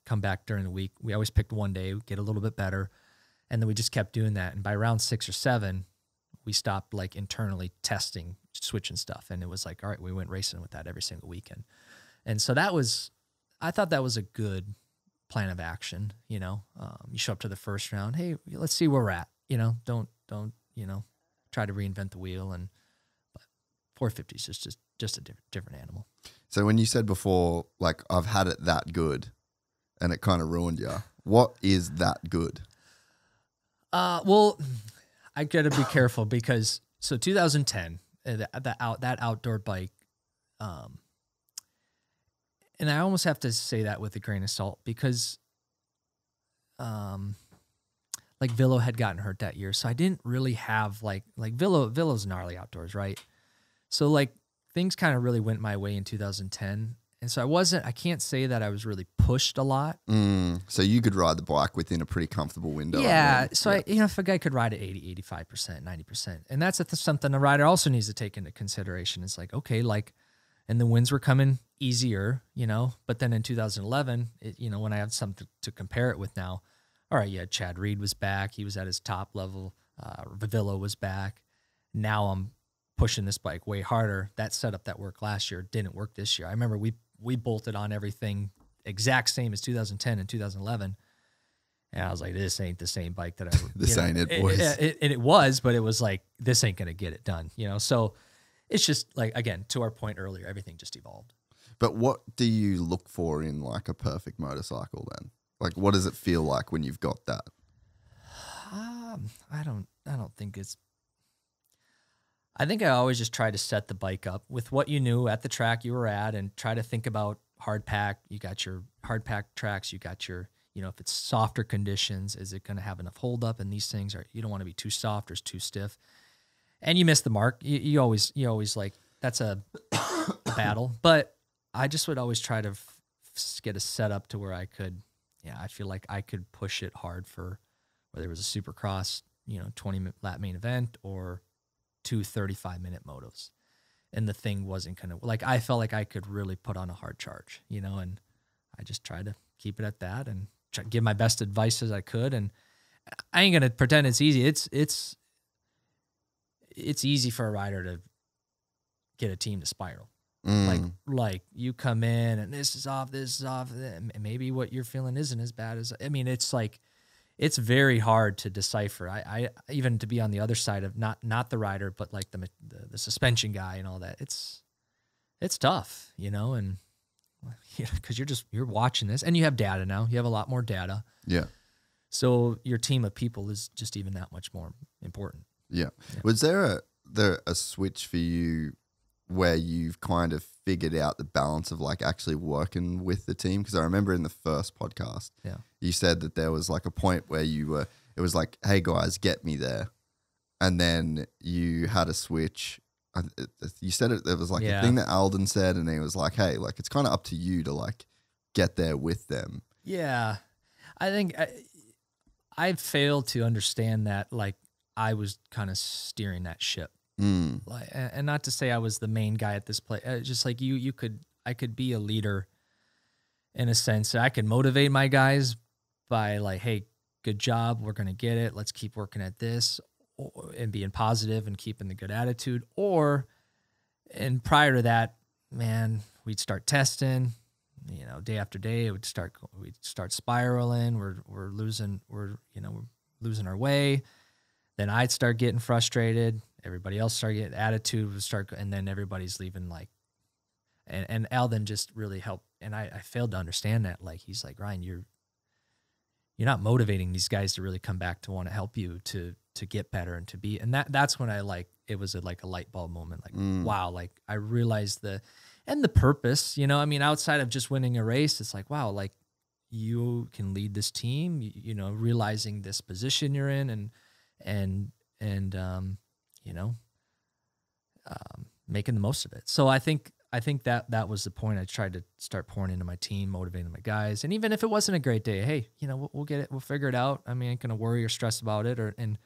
come back during the week. We always picked one day, get a little bit better, and then we just kept doing that. And by round 6 or 7, we stopped like internally testing, switching stuff, and it was like, all right, we went racing with that every single weekend. And so I thought that was a good plan of action. You show up to the first round. Hey, let's see where we're at. Don't try to reinvent the wheel. But 450 is just a different animal. So when you said before, like I've had it that good, and it kind of ruined you. What is that good? Well, I got to be careful because 2010, that outdoor bike. And I almost have to say that with a grain of salt because, like Villo had gotten hurt that year, so I didn't really have like Villo's gnarly outdoors, right? So like things kind of really went my way in 2010, and so I can't say that I was really pushed a lot. So you could ride the bike within a pretty comfortable window. Yeah. So if a guy could ride at 80, 85%, 90%, and that's something a rider also needs to take into consideration. It's like, okay, like, and the wins were coming easier, but then in 2011, when I have something to compare it with now, all right, yeah, Chad Reed was back. He was at his top level. Villo was back. Now I'm pushing this bike way harder. That setup that worked last year didn't work this year. I remember we bolted on everything exact same as 2010 and 2011. And I was like, this ain't the same bike that I This ain't it, boys. And it was, but it was like, this ain't going to get it done, So it's just like, again, to our point earlier, everything just evolved. But what do you look for in like a perfect motorcycle then? Like, what does it feel like when you've got that? I don't think it's, I think I always just try to set the bike up with what you knew at the track you were at and try to think about hard pack. You got your hard pack tracks. You got your, if it's softer conditions, is it going to have enough hold up? And these things you don't want to be too soft or too stiff. And you miss the mark. You always like, that's a battle. But I just would always try to get a setup to where I could, I feel like I could push it hard for whether it was a Supercross, 20 lap main event or 2 35-minute motos. And the thing wasn't kind of like, I felt like I could really put on a hard charge, and I just tried to keep it at that and try to give my best advice as I could. And I ain't going to pretend it's easy. It's easy for a rider to get a team to spiral. Like you come in and this is off, and maybe what you're feeling isn't as bad as, it's like, it's very hard to decipher. I even to be on the other side of not the rider, but like the suspension guy and all that. It's tough, and because you're watching this and you have data now. You have a lot more data. Yeah. So your team of people is just even that much more important. Yeah. Was there a switch for you where you've kind of figured out the balance of like actually working with the team? Because I remember in the first podcast, you said that there was like a point where it was like, hey guys, get me there. And then you had a switch. You said there was like a thing that Alden said, and he was like, hey, like it's kind of up to you to like get there with them. Yeah. I think I failed to understand that like I was kind of steering that ship. Like, and not to say I was the main guy at this place. Just like I could be a leader in a sense that I could motivate my guys by like, hey, good job, we're gonna get it. Let's keep working at this, and being positive and keeping the good attitude. And prior to that, man, we'd start testing. Day after day, we'd start spiraling. We're losing our way. Then I'd start getting frustrated. Everybody else started getting attitude, and then everybody's leaving like, and Alden just really helped. And I failed to understand that. Like, he's like, Ryan, you're not motivating these guys to really come back to want to help you to get better and to be, and that's when it was like a light bulb moment. Like, wow, like I realized the purpose, you know, I mean, outside of just winning a race, it's like, wow, like you can lead this team, you know, realizing this position you're in and you know, making the most of it. So I think that was the point. I tried to start pouring into my team, motivating my guys. And even if it wasn't a great day, hey, you know, we'll get it. We'll figure it out. I mean, I ain't going to worry or stress about it. And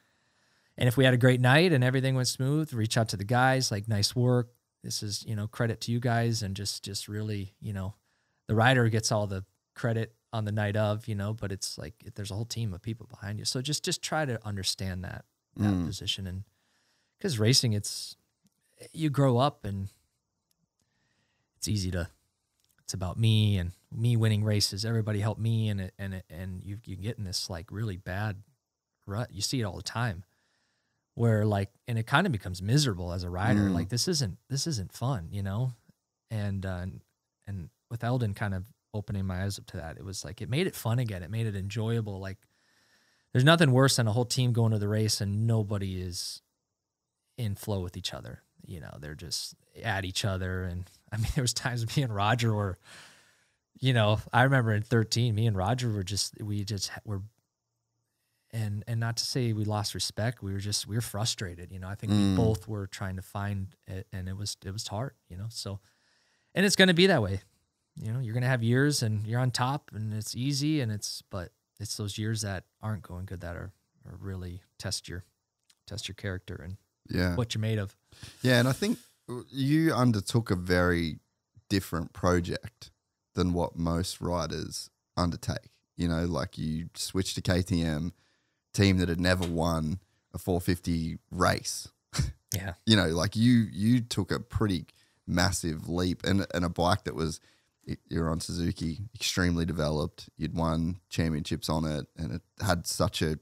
if we had a great night and everything went smooth, reach out to the guys, like, nice work. This is, you know, credit to you guys. And just really, you know, the rider gets all the credit on the night of, you know, but it's like, there's a whole team of people behind you. So just try to understand that position. And because racing, you grow up and it's easy it's about me and me winning races. Everybody help me. And you get in this like really bad rut. You see it all the time where like, and it kind of becomes miserable as a rider. Like this isn't fun, you know? And with Eldon kind of opening my eyes up to that, it was like, it made it fun again. It made it enjoyable. Like there's nothing worse than a whole team going to the race and nobody is in flow with each other. You know, they're just at each other. And I mean, there was times me and Roger were, you know, I remember in 13, me and Roger were and not to say we lost respect. We were frustrated. You know, I think we both were trying to find it, and it was hard, you know? So, and it's going to be that way. You know, you're going to have years and you're on top and it's easy but it's those years that aren't going good that are really test your character and what you're made of. Yeah. And I think you undertook a very different project than what most riders undertake. You know, like you switched to KTM, team that had never won a 450 race. Yeah. You know, like you took a pretty massive leap and a bike that was, you're on Suzuki, extremely developed. You'd won championships on it and it had such a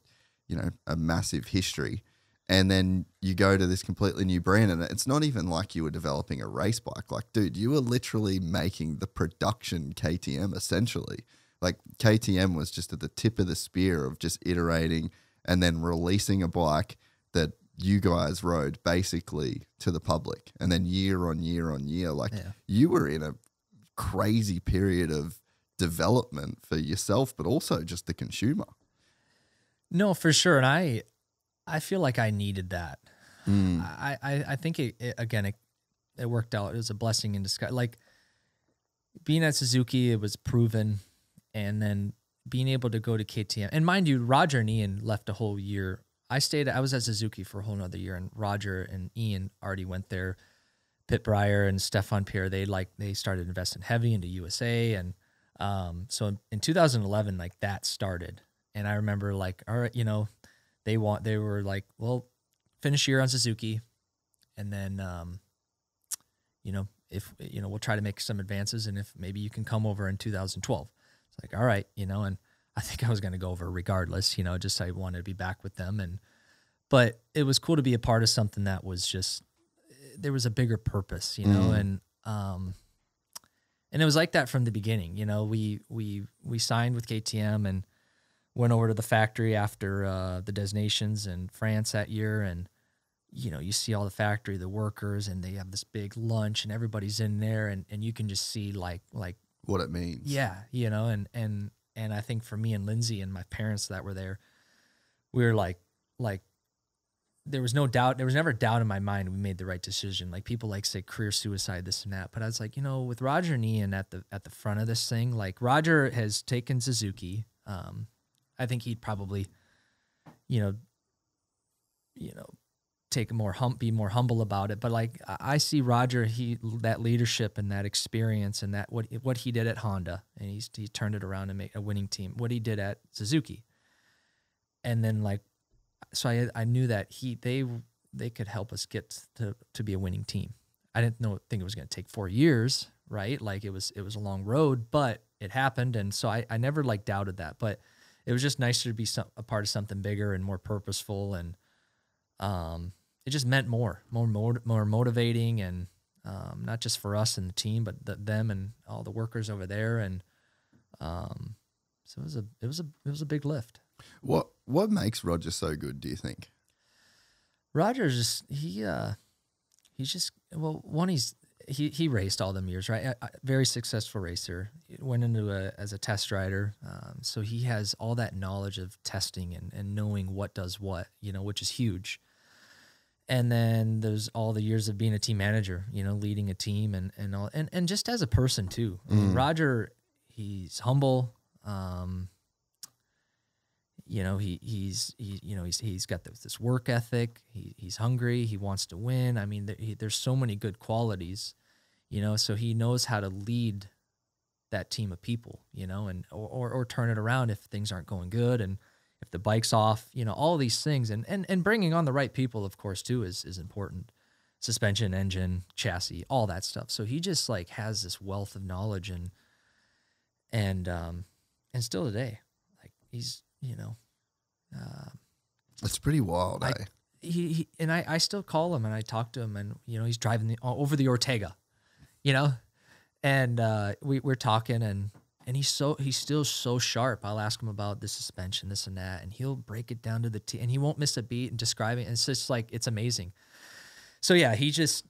massive history. And then you go to this completely new brand and it's not even like you were developing a race bike. Like, dude, you were literally making the production KTM essentially. Like KTM was just at the tip of the spear of just iterating and then releasing a bike that you guys rode basically to the public. And then year on year on year, like you were in a crazy period of development for yourself, but also just the consumer. No, for sure. And I feel like I needed that. I think it worked out. It was a blessing in disguise. Like being at Suzuki, it was proven. And then being able to go to KTM. And mind you, Roger and Ian left a whole year. I was at Suzuki for a whole nother year, and Roger and Ian already went there. Pitt Breyer and Stefan Pierre, they started investing heavy into USA. And so in 2011, like that started. And I remember like, all right, you know, they were like, well, finish year on Suzuki. And then, you know, if, you know, we'll try to make some advances. And if maybe you can come over in 2012. It's like, all right, you know, and I think I was going to go over regardless, you know, just I wanted to be back with them. But it was cool to be a part of something that was just, there was a bigger purpose, you know, and it was like that from the beginning. You know, we signed with KTM and went over to the factory after the Designations in France that year. And, you know, you see all the factory, the workers, and they have this big lunch and everybody's in there and you can just see like what it means. Yeah. You know, and I think for me and Lindsay and my parents that were there, we were like, there was no doubt. There was never doubt in my mind we made the right decision. Like people like say career suicide, this and that. But I was like, you know, with Roger and Ian at the front of this thing, like Roger has taken Suzuki. I think he'd probably, you know, take be more humble about it. But like I see Roger, that leadership and that experience and that what he did at Honda, and he turned it around and made a winning team. What he did at Suzuki, and then like. So I knew that they could help us get to be a winning team. I didn't think it was going to take 4 years, right? Like it was a long road, but it happened. And so I never like doubted that, but it was just nicer to be a part of something bigger and more purposeful. And it just meant more motivating and not just for us and the team, but them and all the workers over there. And So it was a big lift. What makes Roger so good, do you think? Roger's just he's just, well, one, he raced all them years, right? Very successful racer. Went into as a test rider, so he has all that knowledge of testing and knowing what does what, which is huge. And then there's all the years of being a team manager, leading a team and all, and just as a person too. I mean, Roger, he's humble. He's got this work ethic. He's hungry. He wants to win. I mean, there's so many good qualities, so he knows how to lead that team of people, and or turn it around if things aren't going good, and if the bike's off, all these things, and bringing on the right people, of course, too, is important. Suspension, engine, chassis, all that stuff. So he just like has this wealth of knowledge, and still today, like he's, it's pretty wild. I still call him and I talk to him, and he's driving over the Ortega, and we're talking, and he's still so sharp. I'll ask him about the suspension, this and that, and he'll break it down to the T, and he won't miss a beat and describe it. And it's just like, it's amazing. So yeah, he just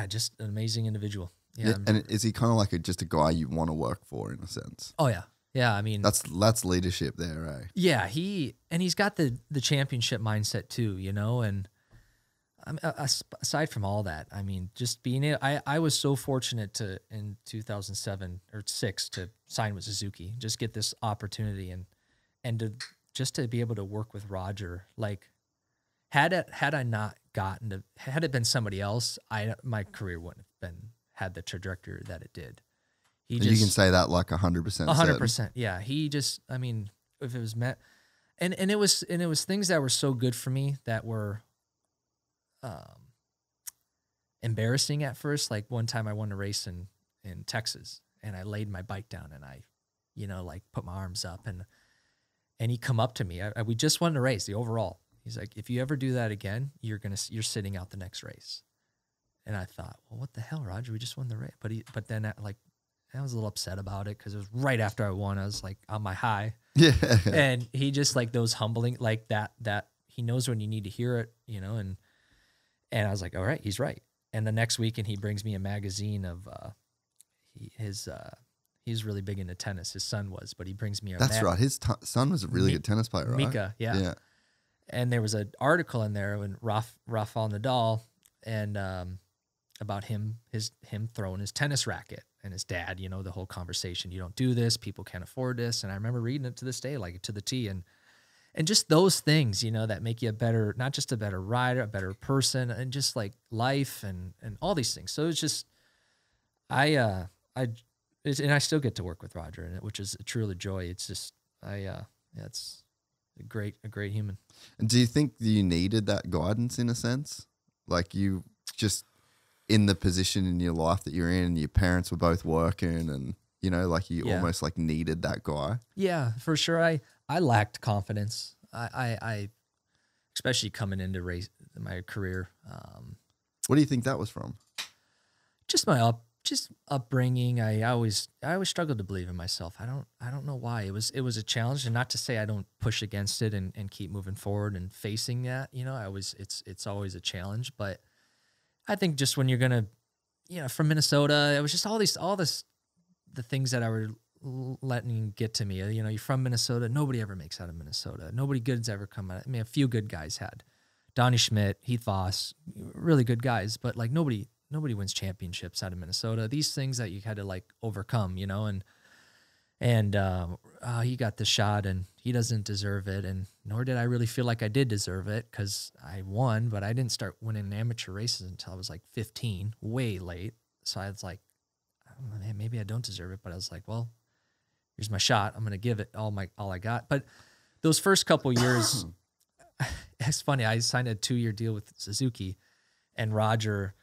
just an amazing individual. Yeah. And is he kind of like just a guy you want to work for in a sense? Oh yeah. Yeah. I mean, that's leadership there, eh? Yeah. He's got the championship mindset too, and aside from all that, I mean, just being I was so fortunate to, in 2007 or 6, to sign with Suzuki, just get this opportunity and to be able to work with Roger. Like, had I not had it been somebody else, my career wouldn't have had the trajectory that it did. You can say that like 100%. 100%. Yeah. He just, I mean, if it was met, and it was things that were so good for me that were embarrassing at first. Like one time I won a race in Texas, and I laid my bike down, and I, like put my arms up, and he come up to me. We just won the race, the overall. He's like, if you ever do that again, you're sitting out the next race. And I thought, well, what the hell, Roger? We just won the race. But then I was a little upset about it because it was right after I won. I was like on my high. Yeah. And he just like those humbling, like that he knows when you need to hear it, and I was like, all right, he's right. And the next weekend he brings me a magazine of he's really big into tennis. His son was, but he brings me That's right. His son was a really good tennis player, right? Mika, yeah. And there was an article in there when Rafael Nadal, and about him throwing his tennis racket, and his dad, the whole conversation. You don't do this. People can't afford this. And I remember reading it to this day, like to the T, and just those things, that make you a better, not just a better rider, a better person, and just like life and all these things. So it's just, and I still get to work with Roger in it, which is a truly joy. It's just, it's a great human. And do you think you needed that guidance in a sense? Like you just in the position in your life that you're in, and your parents were both working, and like you almost like needed that guy. Yeah, for sure. I lacked confidence. I especially coming into my career. What do you think that was from? Just my upbringing. I always struggled to believe in myself. I don't know why. It was a challenge, and not to say I don't push against it and keep moving forward and facing that. It's always a challenge, but I think just when you're gonna, from Minnesota, it was just the things that I were letting get to me. You're from Minnesota. Nobody ever makes out of Minnesota. Nobody good's ever come out. I mean, a few good guys had. Donnie Schmidt, Heath Voss, really good guys, but like nobody wins championships out of Minnesota. These things that you had to like overcome, and he got the shot, and he doesn't deserve it, and nor did I really feel like I did deserve it, because I won, but I didn't start winning amateur races until I was like 15, way late. So I was like, oh, man, maybe I don't deserve it, but I was like, well, here's my shot. I'm gonna give it all I got. But those first couple years, it's funny. I signed a 2-year deal with Suzuki, and Roger.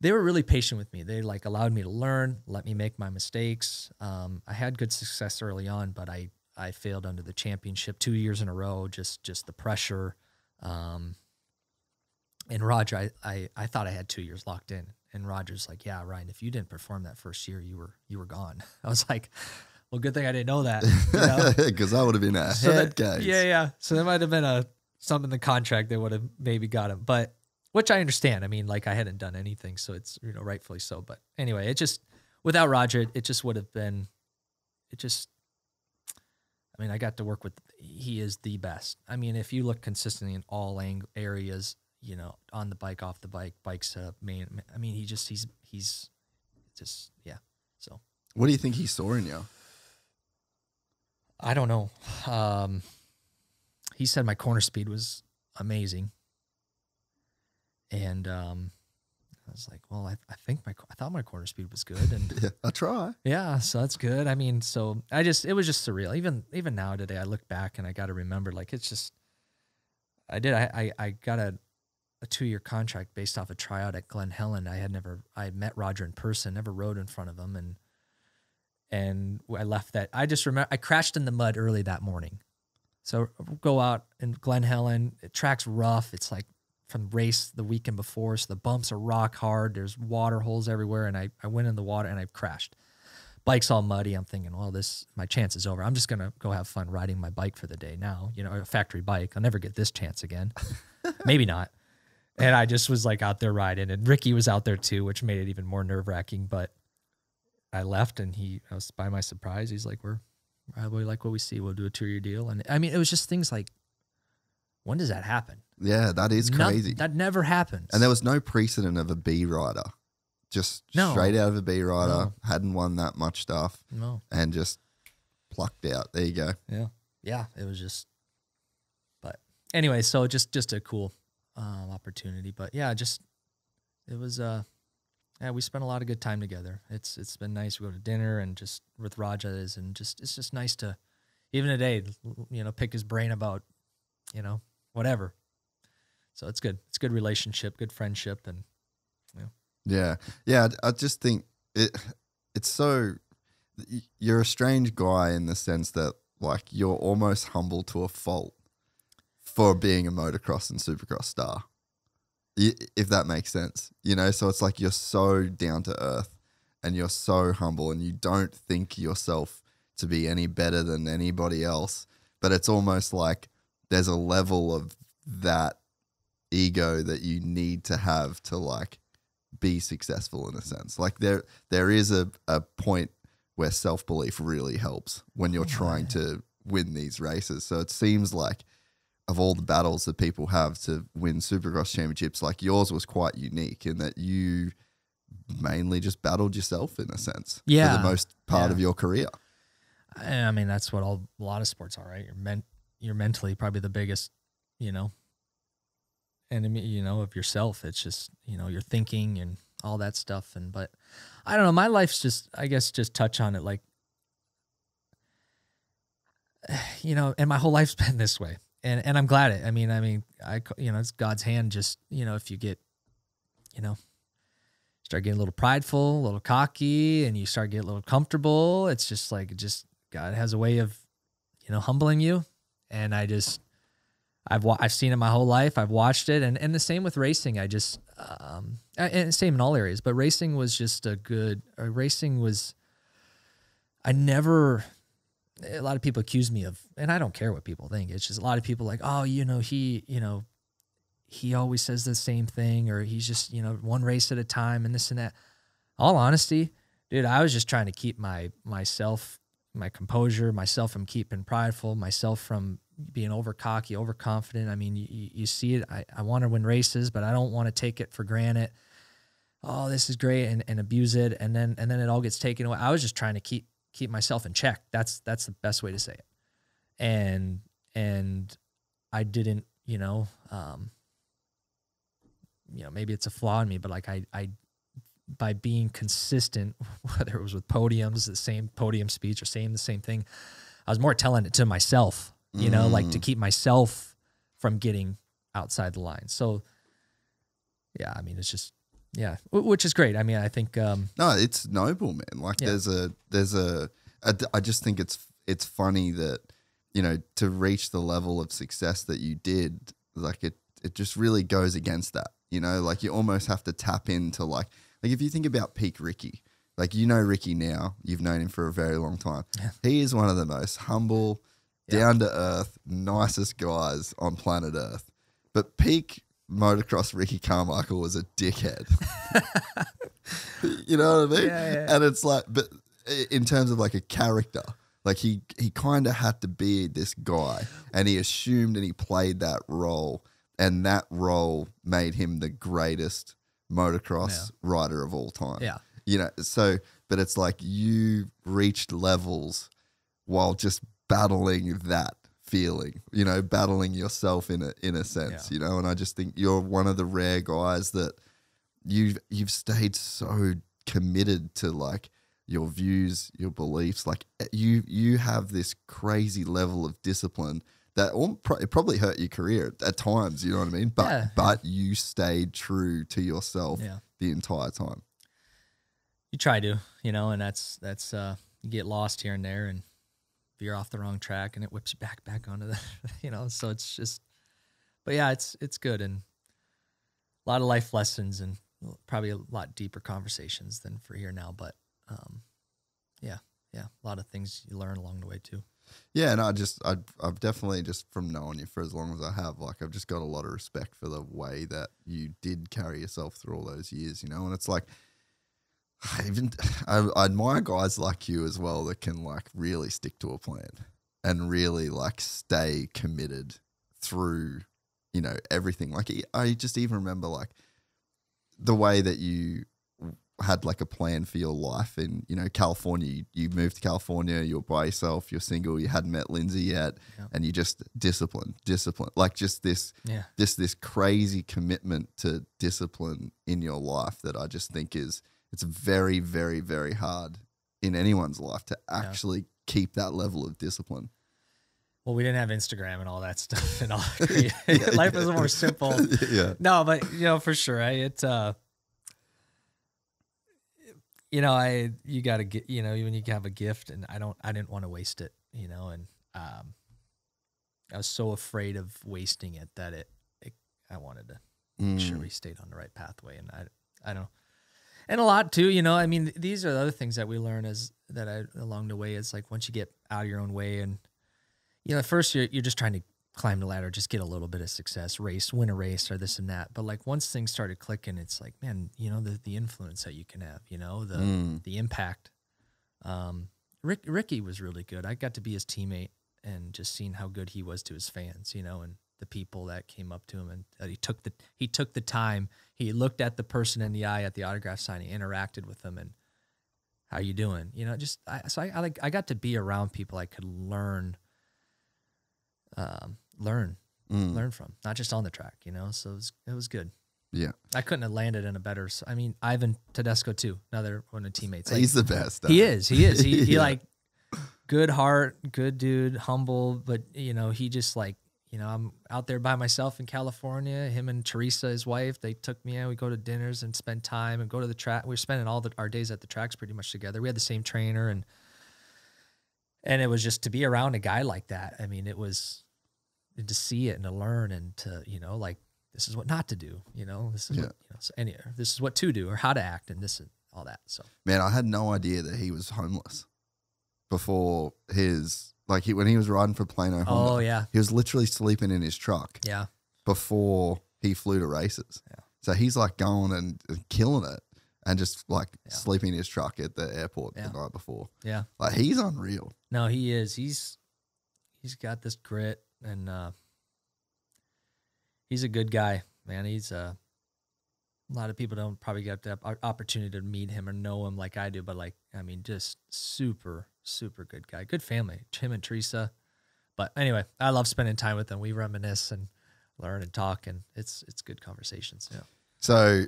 They were really patient with me. They like allowed me to learn, let me make my mistakes. I had good success early on, but I failed under the championship 2 years in a row. Just the pressure. And Roger, I thought I had 2 years locked in, and Roger's like, yeah, Ryan, if you didn't perform that first year, you were gone. I was like, Well, good thing I didn't know that. You know? Because that would have been a head case. Yeah. So there might have been something in the contract that would have maybe got him, but which I understand. I mean, like I hadn't done anything, so it's, you know, rightfully so. But anyway, it just, without Roger, it just would have been, I mean, I got to work with, he is the best. I mean, if you look consistently in all areas, you know, on the bike, off the bike, bike setup, I mean, he's just, yeah. So what do you think he saw in you? I don't know. He said my corner speed was amazing. And I was like, well, I thought my corner speed was good, and Yeah, I try. yeah, so that's good. I mean, so it was just surreal. Even now today, I look back and I got to remember, like, it's just, I got a 2-year contract based off a tryout at Glen Helen. I had met Roger in person, never rode in front of him, and I left that. I just remember I crashed in the mud early that morning. So go out in Glen Helen, track's rough. It's like from race the weekend before, so the bumps are rock hard. There's water holes everywhere, and I went in the water and I crashed. Bike's all muddy. I'm thinking, well, my chance is over. I'm just gonna go have fun riding my bike for the day now. You know, a factory bike. I'll never get this chance again. Maybe not. And I just was like out there riding, and Ricky was out there too, which made it even more nerve-wracking. But I left, and I was by my surprise. He's like, I really like what we see. We'll do a 2-year deal. And I mean, it was just things like, when does that happen? Yeah, that is crazy. That never happens. And there was no precedent of a B rider. Just straight out of a B rider, hadn't won that much stuff. No. And just plucked out. There you go. Yeah. Yeah, it was just, but anyway, so just a cool opportunity. But yeah, it was, we spent a lot of good time together. It's been nice. We go to dinner and just with Rajas, and it's just nice to, even today, you know, pick his brain about, you know, whatever. So it's good. It's good relationship, good friendship, and Yeah. I just think it's so, you're a strange guy in the sense that, like, you're almost humble to a fault for being a motocross and supercross star, if that makes sense, you know? So it's like you're so down to earth and you're so humble, and you don't think yourself to be any better than anybody else, but it's almost like there's a level of that ego that you need to have to, like, be successful in a sense. Like there is a point where self-belief really helps when you're trying to win these races. So it seems like of all the battles that people have to win Supercross championships, like yours was quite unique in that you mainly just battled yourself in a sense for the most part of your career. I mean, that's what a lot of sports are, right? You're mentally probably the biggest, you know, enemy, you know, of yourself. It's just, you know, your thinking and all that stuff. But I don't know, my life's just, I guess, just touch on it, like, you know, and my whole life's been this way, and I'm glad it. I mean, you know, it's God's hand. Just, you know, if you get, you know, start getting a little prideful, a little cocky, and you start getting a little comfortable, it's just like, God has a way of, you know, humbling you. And I've seen it my whole life. I've watched it, and the same with racing. I just and same in all areas, but racing was just a lot of people accuse me of, and I don't care what people think. It's just a lot of people like, oh, you know, he always says the same thing, or he's just, you know, one race at a time and this and that. All honesty, dude, I was just trying to keep my composure, myself from keeping prideful, myself from being over cocky, overconfident. I mean, you see it. I want to win races, but I don't want to take it for granted. Oh, this is great, and abuse it, and then it all gets taken away. I was just trying to keep myself in check. That's the best way to say it. And I didn't, you know, maybe it's a flaw in me, but like I by being consistent, whether it was with podiums, the same podium speech, or saying the same thing, I was more telling it to myself, you know, like to keep myself from getting outside the line. So, yeah, I mean, it's just, yeah, which is great. I mean, I think no, it's noble, man. Like I just think it's funny that, you know, to reach the level of success that you did, like it just really goes against that, you know, like you almost have to tap into like if you think about peak Ricky, Like, you know Ricky now. You've known him for a very long time. Yeah. He is one of the most humble, down-to-earth, nicest guys on planet Earth. But peak motocross Ricky Carmichael was a dickhead. You know what I mean? Yeah. And it's like, but in terms of like a character, like he kind of had to be this guy, and he assumed and he played that role, and that role made him the greatest motocross rider of all time. Yeah. You know, so, but it's like you reached levels while just battling that feeling, you know, battling yourself in a sense, you know, and I just think you're one of the rare guys that you've stayed so committed to like your views, your beliefs. Like you have this crazy level of discipline that it probably hurt your career at times, you know what I mean? But you stayed true to yourself the entire time. You try to, you know, and that's you get lost here and there and veer off the wrong track, and it whips you back onto the, you know. So it's just, but yeah, it's good, and a lot of life lessons, and probably a lot deeper conversations than for here now. But yeah, a lot of things you learn along the way too. Yeah, and I've definitely, just from knowing you for as long as I have, like I've just got a lot of respect for the way that you did carry yourself through all those years, you know. And it's like, I admire guys like you as well that can like really stick to a plan and really like stay committed through, you know, everything. Like I just even remember like the way that you had like a plan for your life in, you know, California. You moved to California, you were by yourself, you're single, you hadn't met Lindsay yet, and you just discipline, like just this crazy commitment to discipline in your life that I just think it's very, very, very hard in anyone's life to actually keep that level of discipline. Well, we didn't have Instagram and all that stuff and all. Life was more simple. No, but you know, for sure, you know, you got to get, you know, when you have a gift, and I didn't want to waste it, you know, and I was so afraid of wasting it that I wanted to make sure we stayed on the right pathway, and I don't. And a lot too, you know, I mean, these are the other things that we learn along the way. Is like, once you get out of your own way, and, you know, at first you're just trying to climb the ladder, just get a little bit of success, win a race or this and that. But like, once things started clicking, it's like, man, you know, the influence that you can have, you know, the impact. Ricky was really good. I got to be his teammate, and just seeing how good he was to his fans, you know, and the people that came up to him, and that he took the time. He looked at the person in the eye at the autograph signing, interacted with them, and how you doing? You know, just I got to be around people I could learn from, not just on the track, you know. So it was good. Yeah, I couldn't have landed in a better. I mean, Ivan Tedesco too, another one of the teammates. Like, he's the best. He is. He like, good heart, good dude, humble, but you know, he just like, you know, I'm out there by myself in California. Him and Teresa, his wife, they took me out. We go to dinners and spend time and go to the track. We were spending all our days at the tracks pretty much together. We had the same trainer, and it was just to be around a guy like that. I mean, it was to see it and to learn, and to, you know, like, this is what not to do. You know, this is what, you know, so this is what to do, or how to act, and this and all that. So, man, I had no idea that he was homeless before his. Like, when he was riding for Plano Honda, he was literally sleeping in his truck before he flew to races. Yeah. So he's like going and killing it, and just like sleeping in his truck at the airport the night before. Yeah. Like, he's unreal. No, he is. He's got this grit, and he's a good guy, man. He's a lot of people don't probably get the opportunity to meet him or know him like I do, but like, I mean, just super, super good guy, good family, him and Teresa. But anyway, I love spending time with them. We reminisce and learn and talk, and it's good conversations. Yeah. So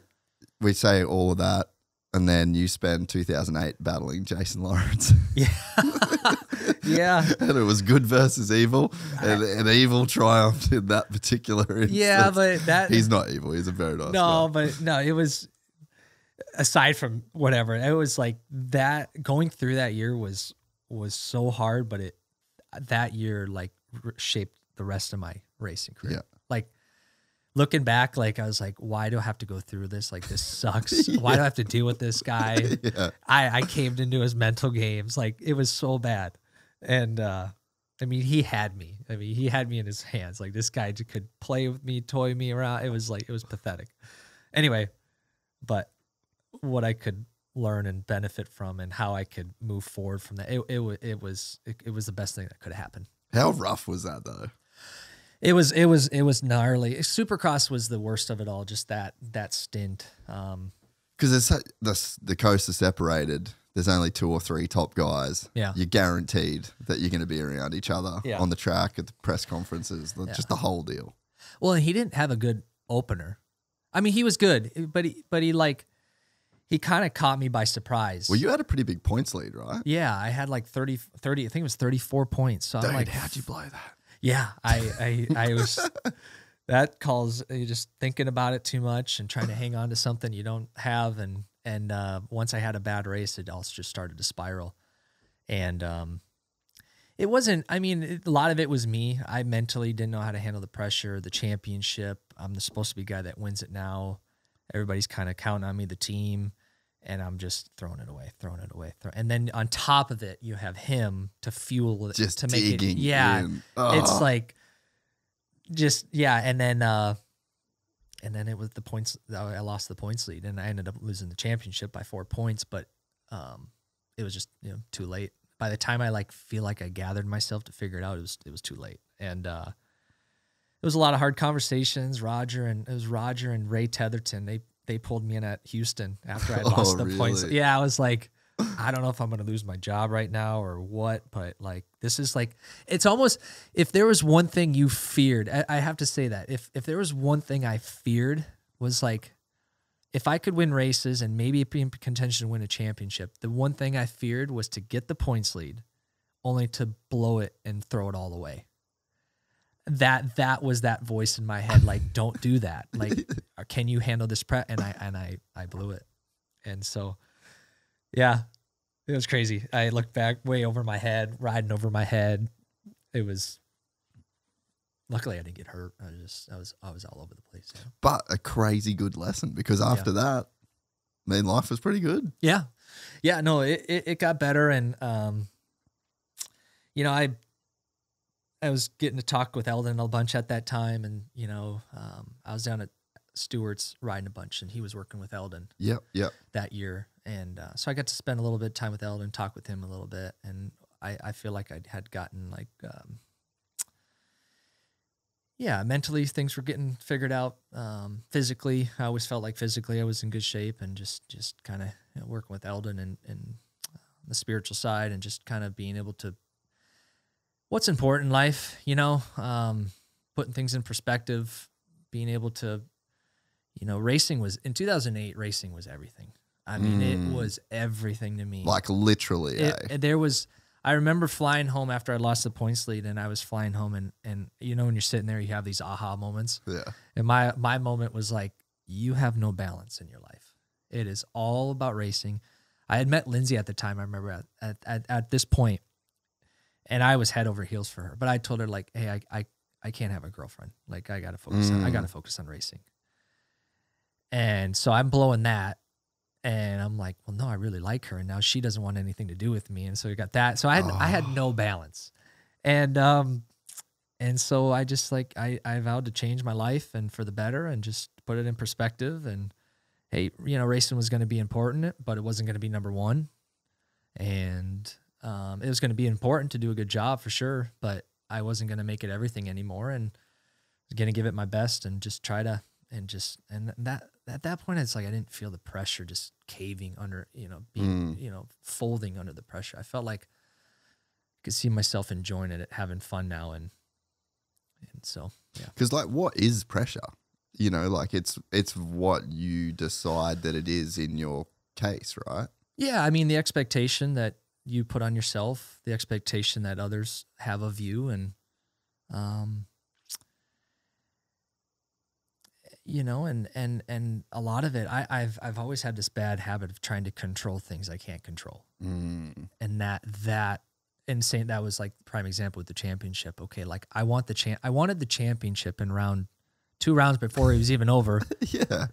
we say all of that, and then you spend 2008 battling Jason Lawrence. Yeah. Yeah. And it was good versus evil, and evil triumphed in that particular instance. Yeah, but he's not evil. He's a very nice guy. It was, aside from whatever, it was like that, going through that year was so hard, but that year like shaped the rest of my racing career. Yeah. Like, looking back, like I was like, why do I have to go through this? Like this sucks. Why do I have to deal with this guy? Yeah. I caved into his mental games. Like it was so bad. And I mean, he had me. I mean, he had me in his hands. Like this guy could play with me, toy me around. It was pathetic. Anyway, but what I could learn and benefit from and how I could move forward from that, it was the best thing that could have happened. How rough was that though? It was gnarly. Supercross was the worst of it all. Just that stint. Because the coast is separated. There's only 2 or 3 top guys. Yeah. You're guaranteed that you're going to be around each other Yeah. on the track, at the press conferences, just the whole deal. Well, and he didn't have a good opener. I mean, he was good, but he kind of caught me by surprise. Well, you had a pretty big points lead, right? Yeah, I had like 30, I think it was 34 points. So Dude, I'm like, how'd you blow that? yeah, I was, that calls you just thinking about it too much and trying to hang on to something you don't have. And once I had a bad race, it also just started to spiral. And it wasn't, I mean, a lot of it was me. I mentally didn't know how to handle the pressure, the championship. I'm supposed to be a guy that wins it now. Everybody's kind of counting on me, the team, and I'm just throwing it away. And then on top of it, you have him to fuel it, Just to make it. digging Yeah, in. it's like, just yeah. And then it was the points. I lost the points lead, and I ended up losing the championship by 4 points. But it was just too late. By the time I feel like I gathered myself to figure it out, it was too late. And it was a lot of hard conversations. Roger and Ray Tetherton, they pulled me in at Houston after I lost the points. Really? Yeah, I was like, I don't know if I'm going to lose my job right now or what, but this is it's almost, if there was one thing you feared, I have to say that if there was one thing I feared was if I could win races and maybe be in contention to win a championship, the one thing I feared was to get the points lead only to blow it and throw it all away. That was that voice in my head, don't do that. Can you handle this prep? And I blew it. And so, yeah, it was crazy. I looked back way over my head, riding over my head. It was, luckily I didn't get hurt. I was all over the place. Yeah. But a crazy good lesson, because after that, life was pretty good. Yeah. Yeah, no, it got better. And, I was getting to talk with Eldon a bunch at that time, and I was down at Stewart's riding a bunch, and he was working with Eldon. Yep. That year, and so I got to spend a little bit of time with Eldon, talk with him a little bit, and I feel like I had gotten mentally things were getting figured out. Physically, I always felt like physically I was in good shape, and just kind of working with Eldon and the spiritual side, and just kind of being able to. What's important in life, putting things in perspective, being able to, racing was, in 2008, racing was everything. I mean, it was everything to me. Like literally, I remember flying home after I lost the points lead, and I was flying home, and when you're sitting there, you have these aha moments. Yeah. And my moment was you have no balance in your life. It is all about racing. I had met Lindsay at the time, I remember at this point. And I was head over heels for her, but I told her hey, I can't have a girlfriend. I gotta focus on racing. And so I'm blowing that, and I'm like, well, no, I really like her, and now she doesn't want anything to do with me, and so we got that. So I had no balance, and so I just I vowed to change my life and for the better, and just put it in perspective. And hey, racing was going to be important, but it wasn't going to be number one, and. It was going to be important to do a good job for sure, but I wasn't going to make it everything anymore, and I was going to give it my best and just try to, and that at that point, it's I didn't feel the pressure just caving under, being, folding under the pressure. I felt like I could see myself enjoying it, having fun now. And so, yeah. Because what is pressure? It's what you decide that it is in your case, right? Yeah. I mean, the expectation that you put on yourself, the expectation that others have of you, and and a lot of it, I've always had this bad habit of trying to control things I can't control, and that was prime example with the championship. Okay, I wanted the championship in round 2 rounds before he was even over. Yeah.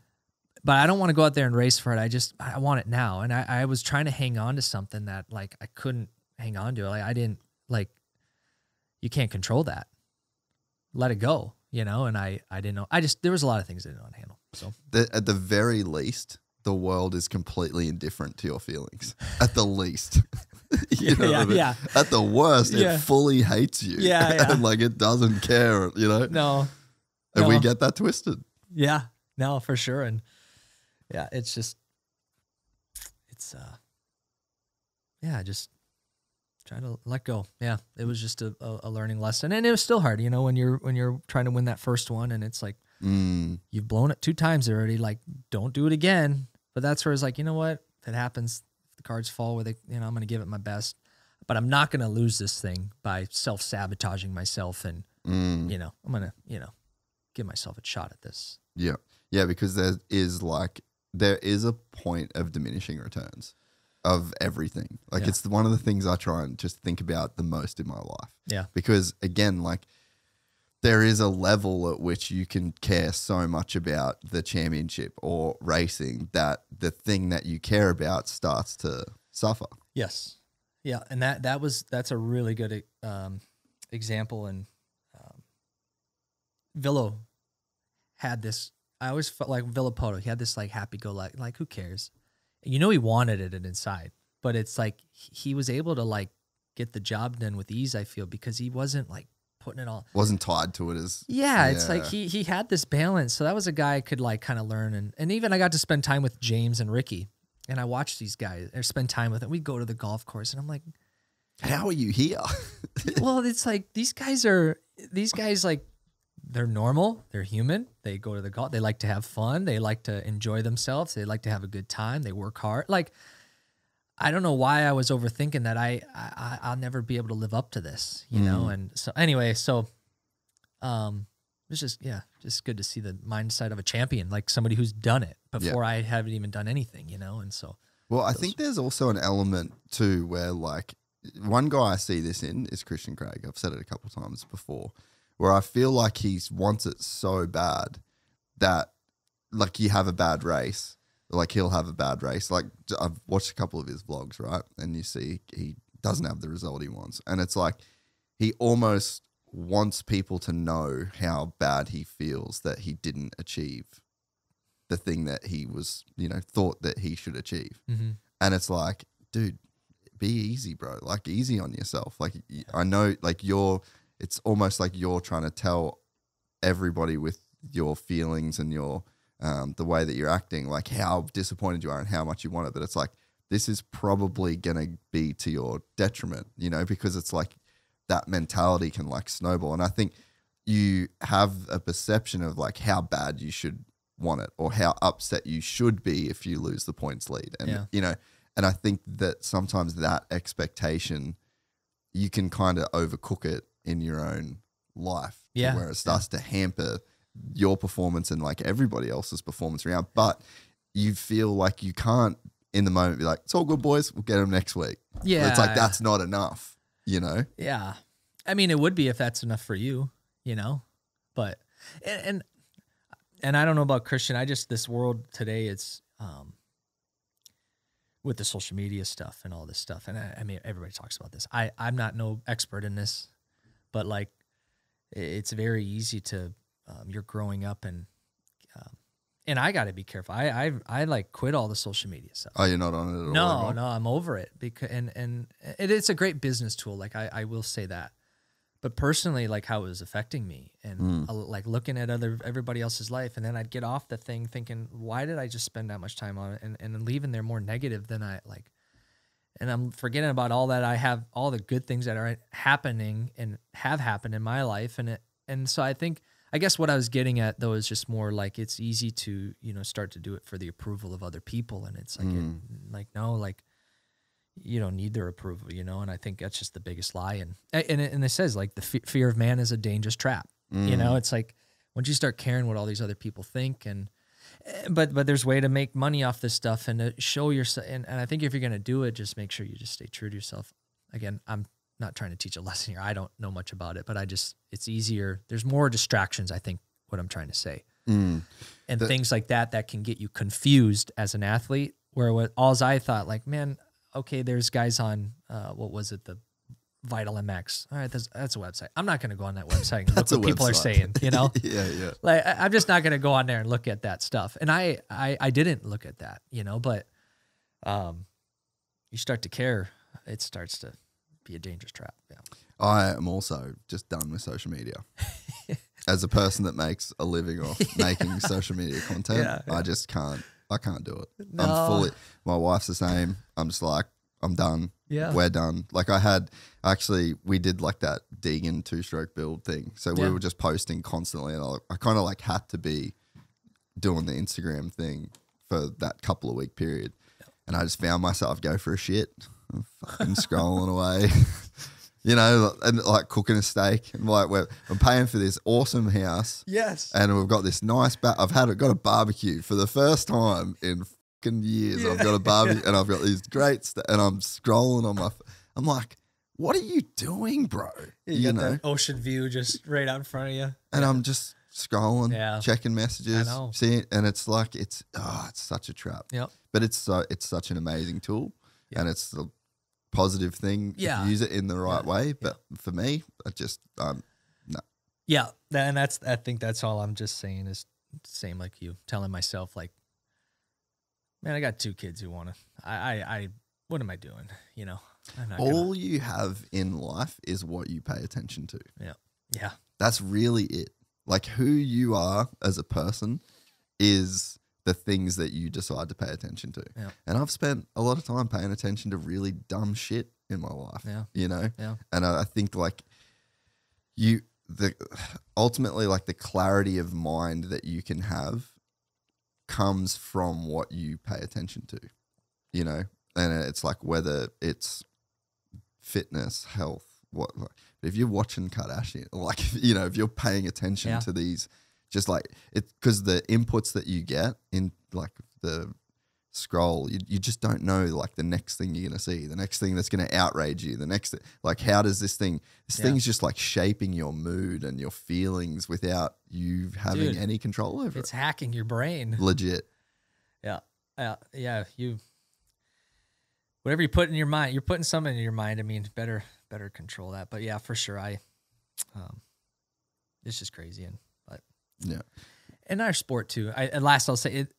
But I don't want to go out there and race for it. I want it now. And I was trying to hang on to something that like I couldn't hang on to. Like I didn't like, you can't control that. Let it go, you know? And I didn't know. There was a lot of things I didn't know how to handle. So At the very least, the world is completely indifferent to your feelings. At the least. You know what I mean? yeah. At the worst, Yeah. it fully hates you. Yeah. And like it doesn't care, you know? No. And we get that twisted. Yeah, no, for sure. And yeah, it's just try to let go. Yeah, it was just a learning lesson, and it was still hard, you know, when you're trying to win that first one, and it's like you've blown it 2 times already. Like, don't do it again. But that's where it's like, you know what, if it happens, if the cards fall where they, you know, I'm going to give it my best, but I'm not going to lose this thing by self-sabotaging myself, and you know, I'm going to, you know, give myself a shot at this. Yeah. Yeah, because there is a point of diminishing returns of everything. Like it's one of the things I try and just think about the most in my life. Yeah. Because again, like there is a level at which you can care so much about the championship or racing that the thing that you care about starts to suffer. Yes. Yeah. And that's a really good example. And Villo had this, I always felt like Villopoto, he had this like happy-go-lucky, like who cares? You know, he wanted it inside, but it's like he was able to like get the job done with ease, I feel, because he wasn't like putting it all. Wasn't tied to it as. Yeah, it's like he had this balance. So that was a guy I could like kind of learn. And even I got to spend time with James and Ricky, and I watched these guys or spend time with them. We'd go to the golf course, and I'm like, how are you here? well, it's like these guys like, they're normal. They're human. They go to the golf. They like to have fun. They like to enjoy themselves. They like to have a good time. They work hard. Like, I don't know why I was overthinking that. I'll never be able to live up to this, you know? And so anyway, it was just good to see the mindset of a champion, like somebody who's done it before I haven't even done anything, you know? And so. Well, I think there's also an element too, where like one guy I see this in is Christian Craig. I've said it a couple of times before. Where I feel like he wants it so bad that, like, you have a bad race, like he'll have a bad race. Like I've watched a couple of his vlogs, right? And you see he doesn't have the result he wants. And it's like he almost wants people to know how bad he feels that he didn't achieve the thing that he was, you know, thought that he should achieve. Mm-hmm. And it's like, dude, be easy, bro. Like easy on yourself. Like I know like it's almost like you're trying to tell everybody with your feelings and your the way that you're acting, like how disappointed you are and how much you want it. But it's like, this is probably going to be to your detriment, you know, because it's like that mentality can like snowball. And I think you have a perception of like how bad you should want it or how upset you should be if you lose the points lead. And, you know, and I think that sometimes that expectation, you can kind of overcook it in your own life to where it starts to hamper your performance and like everybody else's performance around. But you feel like you can't in the moment be like, it's all good, boys, we'll get them next week. Yeah. But it's like, that's not enough, you know? Yeah. I mean, it would be if that's enough for you, you know, but, and I don't know about Christian. This world today, it's, with the social media stuff and all this stuff. And I mean, everybody talks about this. I'm not no expert in this, but like, it's very easy to, you're growing up and I got to be careful. I like quit all the social media stuff. Oh, you're not on it at all? No, I'm over it because, and it's a great business tool. Like I will say that, but personally, like how it was affecting me and like looking at everybody else's life. And then I'd get off the thing thinking, why did I just spend that much time on it? And leaving there more negative than I like. And I'm forgetting about all that I have, all the good things that are happening and have happened in my life. And so I guess what I was getting at though is just more like it's easy to, you know, start to do it for the approval of other people. And it's like, no, like you don't need their approval, you know? And I think that's just the biggest lie. And it says like the fear of man is a dangerous trap. You know, it's like once you start caring what all these other people think but there's a way to make money off this stuff and to show yourself. And I think if you're going to do it, just make sure you just stay true to yourself. Again, I'm not trying to teach a lesson here. I don't know much about it, but it's easier. There's more distractions, I think, what I'm trying to say. Mm. And things like that can get you confused as an athlete, where what alls I thought, like, man, okay, there's guys on, what was it, the Vital MX. All right, that's a website. I'm not going to go on that website and look what people are saying, you know? Yeah. Like, I'm just not going to go on there and look at that stuff. And I didn't look at that, you know, but you start to care, it starts to be a dangerous trap. Yeah. I am also just done with social media. As a person that makes a living off making social media content, I just can't. I can't do it. No. I'm fully. My wife's the same. I'm just like, I'm done. Yeah. We're done. Like we did like that Deegan 2-stroke build thing. So we were just posting constantly, and I kind of like had to be doing the Instagram thing for that couple of week period. And I just found myself go for a shit, I'm fucking scrolling away. You know, and like cooking a steak, and like I'm paying for this awesome house. Yes. And we've got this nice got a barbecue for the first time in fucking years. I've got a barbecue and I've got these great and I'm scrolling on I'm like, what are you doing, bro? You know, that ocean view just right out in front of you. And I'm just scrolling, checking messages, seeing, and it's like it's such a trap. Yep. But it's such an amazing tool, and it's the positive thing if you use it in the right way. But for me, I just no. Yeah, and I think that's all I'm just saying is same like you, telling myself like, man, I got 2 kids who want to. I what am I doing? You know, all you have in life is what you pay attention to. Yeah. That's really it. Like who you are as a person is the things that you decide to pay attention to. Yeah. And I've spent a lot of time paying attention to really dumb shit in my life. Yeah. You know? Yeah. And I think like ultimately like the clarity of mind that you can have comes from what you pay attention to, you know? And it's like whether it's fitness, health, if you're watching Kardashian, like, you know, if you're paying attention to these, just like it, because the inputs that you get in like the scroll, you just don't know like the next thing you're going to see, the next thing that's going to outrage you, the next, like, how does this thing's just like shaping your mood and your feelings without you having any control over it. It's hacking your brain. Legit. Yeah. Yeah. Whatever you put in your mind, you're putting something in your mind. I mean, better control that. But yeah, for sure. It's just crazy. And our sport too. At last I'll say it.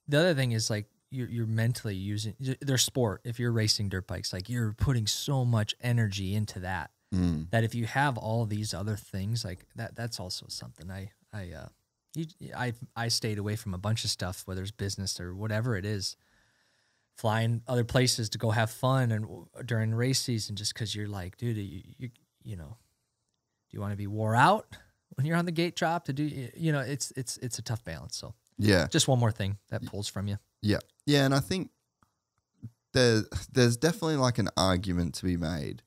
The other thing is like you're mentally using their sport. If you're racing dirt bikes, like you're putting so much energy into that, that if you have all these other things like that's also something I stayed away from a bunch of stuff, whether it's business or whatever it is. Flying other places to go have fun and during race season, just because you're like, dude, you know, do you want to be wore out when you're on the gate drop to do, you know, it's a tough balance. So yeah, just one more thing that pulls from you. Yeah. And I think there's definitely like an argument to be made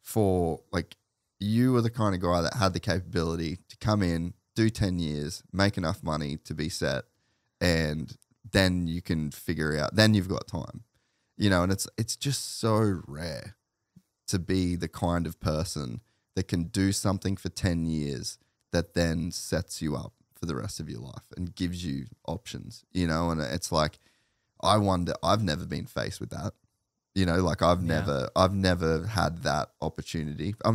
for like you were the kind of guy that had the capability to come in, do 10 years, make enough money to be set, and then you can figure out, then you've got time, you know, and it's just so rare to be the kind of person that can do something for 10 years that then sets you up for the rest of your life and gives you options, you know, and it's like, I wonder, I've never been faced with that, you know, like I've never had that opportunity. I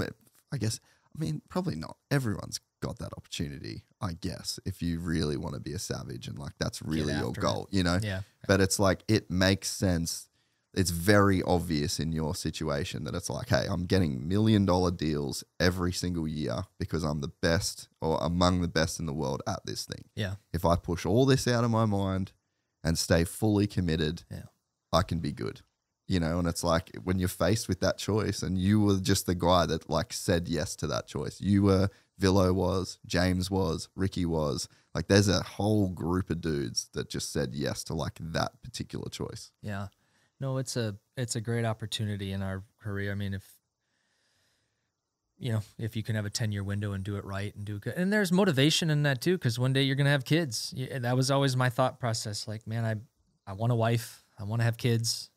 mean, probably not. Everyone's got that opportunity, I guess, if you really want to be a savage and like that's really your goal, you know? Yeah. But it's like, it makes sense. It's very obvious in your situation that it's like, hey, I'm getting $1 million deals every single year because I'm the best or among the best in the world at this thing. Yeah. If I push all this out of my mind and stay fully committed, I can be good. You know, and it's like when you're faced with that choice and you were just the guy that like said yes to that choice. You were, Villo was, James was, Ricky was. Like there's a whole group of dudes that just said yes to like that particular choice. Yeah. No, it's a great opportunity in our career. I mean, if you can have a 10-year window and do it right and do it good. And there's motivation in that too, because one day you're going to have kids. That was always my thought process. Like, man, I want a wife. I want to have kids.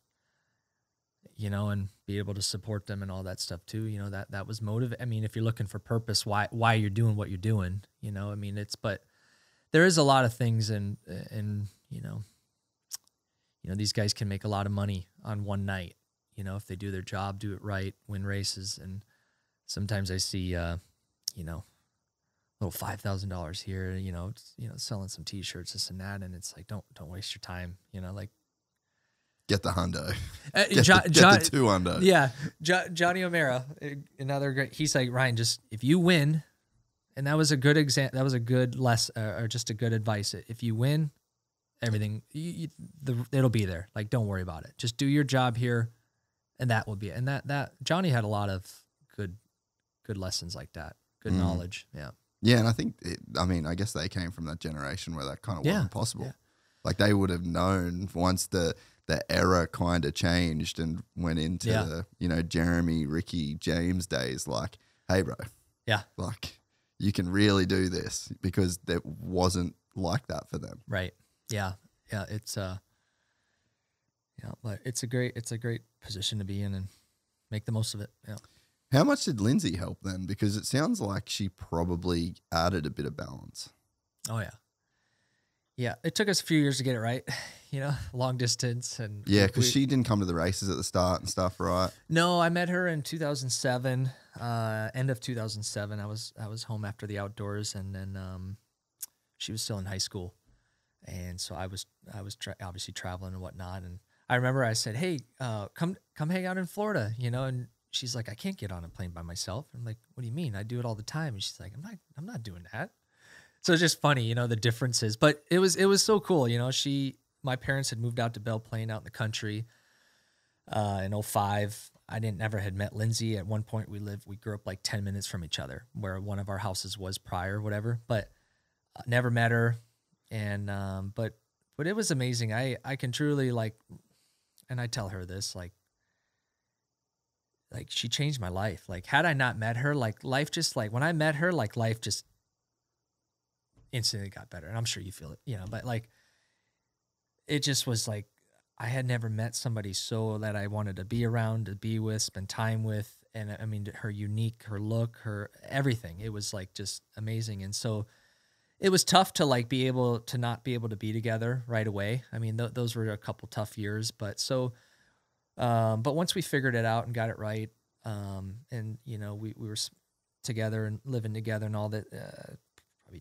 You know, and be able to support them and all that stuff too. You know, that was motive. I mean, if you're looking for purpose, why you're doing what you're doing, you know, I mean, but there is a lot of things, and these guys can make a lot of money on one night, if they do their job, do it right, win races. And sometimes I see, little $5,000 here, selling some T-shirts, this and that, and it's like, don't waste your time, like. Get the hundo. Get the 2 hundo. Yeah, Johnny O'Mara, another great. He's like, Ryan, just if you win, and that was a good example. That was a good lesson, or just a good advice. If you win, everything it'll be there. Like, don't worry about it. Just do your job here, and that will be it. And that Johnny had a lot of good lessons like that. Good knowledge. Yeah. Yeah, and I think I guess they came from that generation where that kind of wasn't possible. Yeah. Like, they would have known once the era kind of changed and went into the, Jeremy, Ricky, James days, like, hey, bro. Yeah. Like, you can really do this, because that wasn't like that for them. Right. Yeah. Yeah. It's, but it's a great position to be in and make the most of it. Yeah. How much did Lindsay help then? Because it sounds like she probably added a bit of balance. Oh, yeah. Yeah, it took us a few years to get it right, long distance. And yeah, because she didn't come to the races at the start and stuff, right? No, I met her in 2007, end of 2007. I was home after the outdoors, and then she was still in high school, and so I was obviously traveling and whatnot. And I remember I said, "Hey, come hang out in Florida," and she's like, "I can't get on a plane by myself." I'm like, "What do you mean? I do it all the time." And she's like, "I'm not doing that." So it's just funny, the differences, but it was so cool. My parents had moved out to Belle Plaine out in the country, in 2005. I never had met Lindsay. At one point we grew up like 10 minutes from each other, where one of our houses was prior, whatever, but never met her. And, but it was amazing. I can truly and I tell her this, like she changed my life. Like, had I not met her, life just when I met her, life just instantly got better. And I'm sure you feel it, but it just was like, I had never met somebody so that I wanted to be around, to be with, spend time with. And I mean, her look, her everything, it was just amazing. And so it was tough to not be able to be together right away. I mean, those were a couple tough years, but once we figured it out and got it right, and we were together and living together and all that,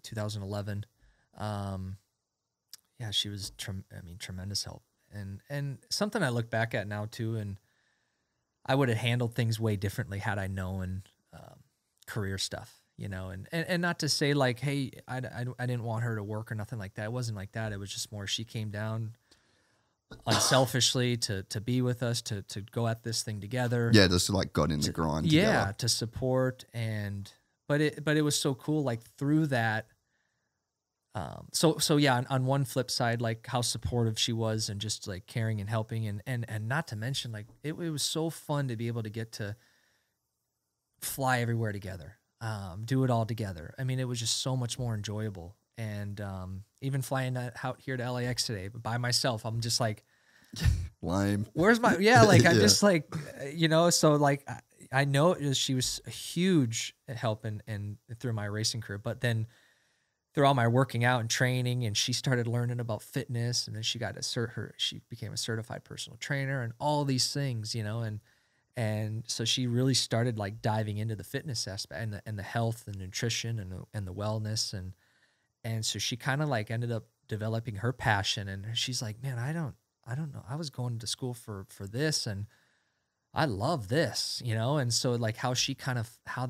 2011. Yeah, she was tremendous help, and something I look back at now too, and I would have handled things way differently had I known career stuff, and not to say hey, I didn't want her to work or nothing like that. It wasn't like that. It was just more, she came down unselfishly to be with us, to go at this thing together. Yeah, just got in the grind together. Yeah, to support. But it was so cool, through that. So yeah, on one flip side, how supportive she was, and just caring and helping, and not to mention it was so fun to be able to get to fly everywhere together, do it all together. I mean, it was just so much more enjoyable. And even flying out here to LAX today, but by myself, I'm just lame. Where's my I'm just so I know she was a huge help and through my racing career, but then through all my working out and training, and she started learning about fitness, and then she got she became a certified personal trainer and all these things, and so she really started diving into the fitness aspect and the health and nutrition and the wellness, and so she kind of ended up developing her passion, and she's like, man, I don't know. I was going to school for this, and I love this, and so how she how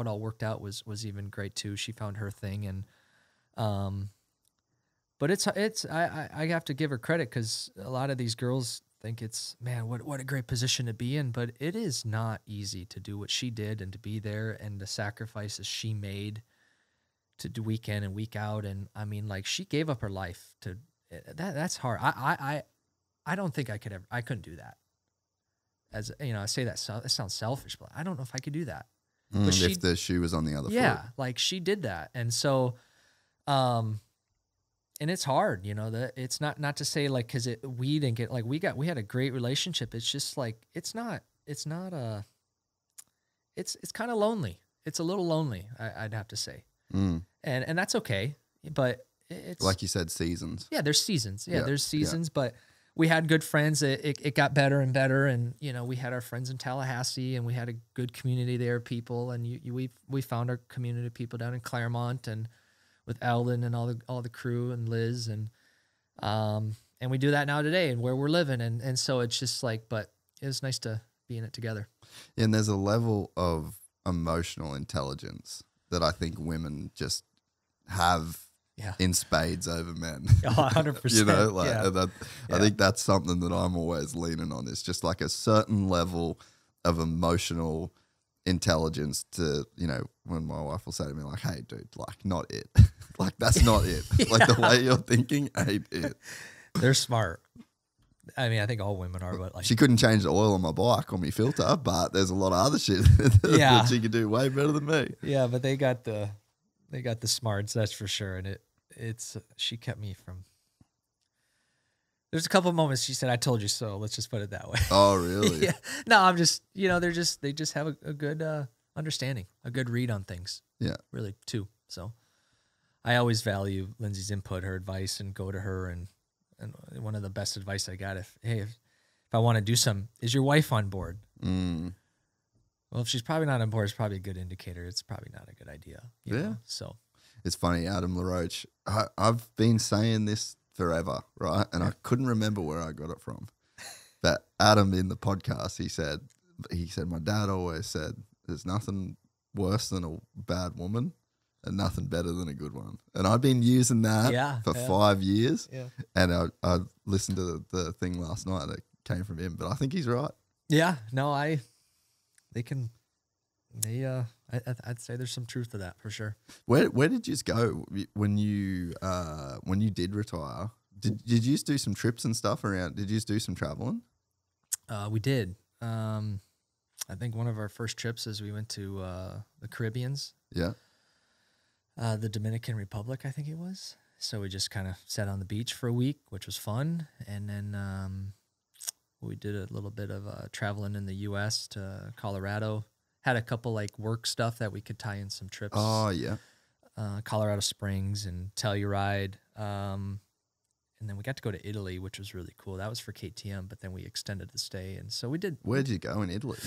it all worked out was even great too. She found her thing, and but I have to give her credit, because a lot of these girls think it's, man, what a great position to be in, but it is not easy to do what she did and to be there, and the sacrifices she made to do week in and week out. And I mean, she gave up her life to that's hard. I don't think I couldn't do that. As I say that sounds selfish, but I don't know if I could do that. But if the shoe was on the other foot. She did that. And so, and it's hard, that it's not to say cause we didn't get, we had a great relationship. It's just it's kind of lonely. It's a little lonely, I'd have to say. And that's okay. but it's Like you said, seasons. yeah, there's seasons. Yeah, Yeah, there's seasons, but we had good friends. It got better and better, and we had our friends in Tallahassee, and we had a good community there, of people, and we found our community of people down in Claremont, and with Eldon and all the crew and Liz, and we do that now today, and where we're living, and so it's just like, but it was nice to be in it together. And there's a level of emotional intelligence that I think women just have in spades over men. 100%. And I think that's something that I'm always leaning on. It's just like a certain level of emotional intelligence to, when my wife will say to me like, hey dude, like not it. Like that's not it. Like the way you're thinking ain't it. They're smart. I mean, I think all women are, but like she couldn't change the oil on my bike or my filter, but there's a lot of other shit that she could do way better than me. Yeah, but they got the smarts, that's for sure. And it's she kept me from. There's a couple of moments she said, "I told you so." Let's just put it that way. Oh, really? Yeah. No, I'm just they just have a good understanding, a good read on things. Yeah, really too. So I always value Lindsay's input, her advice, and go to her. And one of the best advice I got, if I want to do some, is your wife on board? Well, if she's probably not on board, it's probably a good indicator. It's probably not a good idea. You know? So it's funny, Adam LaRoche. I've been saying this forever, right? And I couldn't remember where I got it from. But Adam in the podcast, he said, my dad always said, there's nothing worse than a bad woman and nothing better than a good one. And I've been using that for 5 years. Yeah. And I listened to the thing last night that came from him, but I think he's right. Yeah. No, I'd say there's some truth to that for sure. Where did you go when you did retire? Did you just do some trips and stuff around? Did you just do some traveling? We did. I think one of our first trips is we went to the Caribbeans. Yeah. The Dominican Republic, I think it was. So we just kind of sat on the beach for a week, which was fun. And then we did a little bit of traveling in the U.S. to Colorado. Had a couple like work stuff that we could tie in some trips. Oh, yeah. Colorado Springs and Telluride. And then we got to go to Italy, which was really cool. That was for KTM, but then we extended the stay. And so we did. Where'd you go in Italy?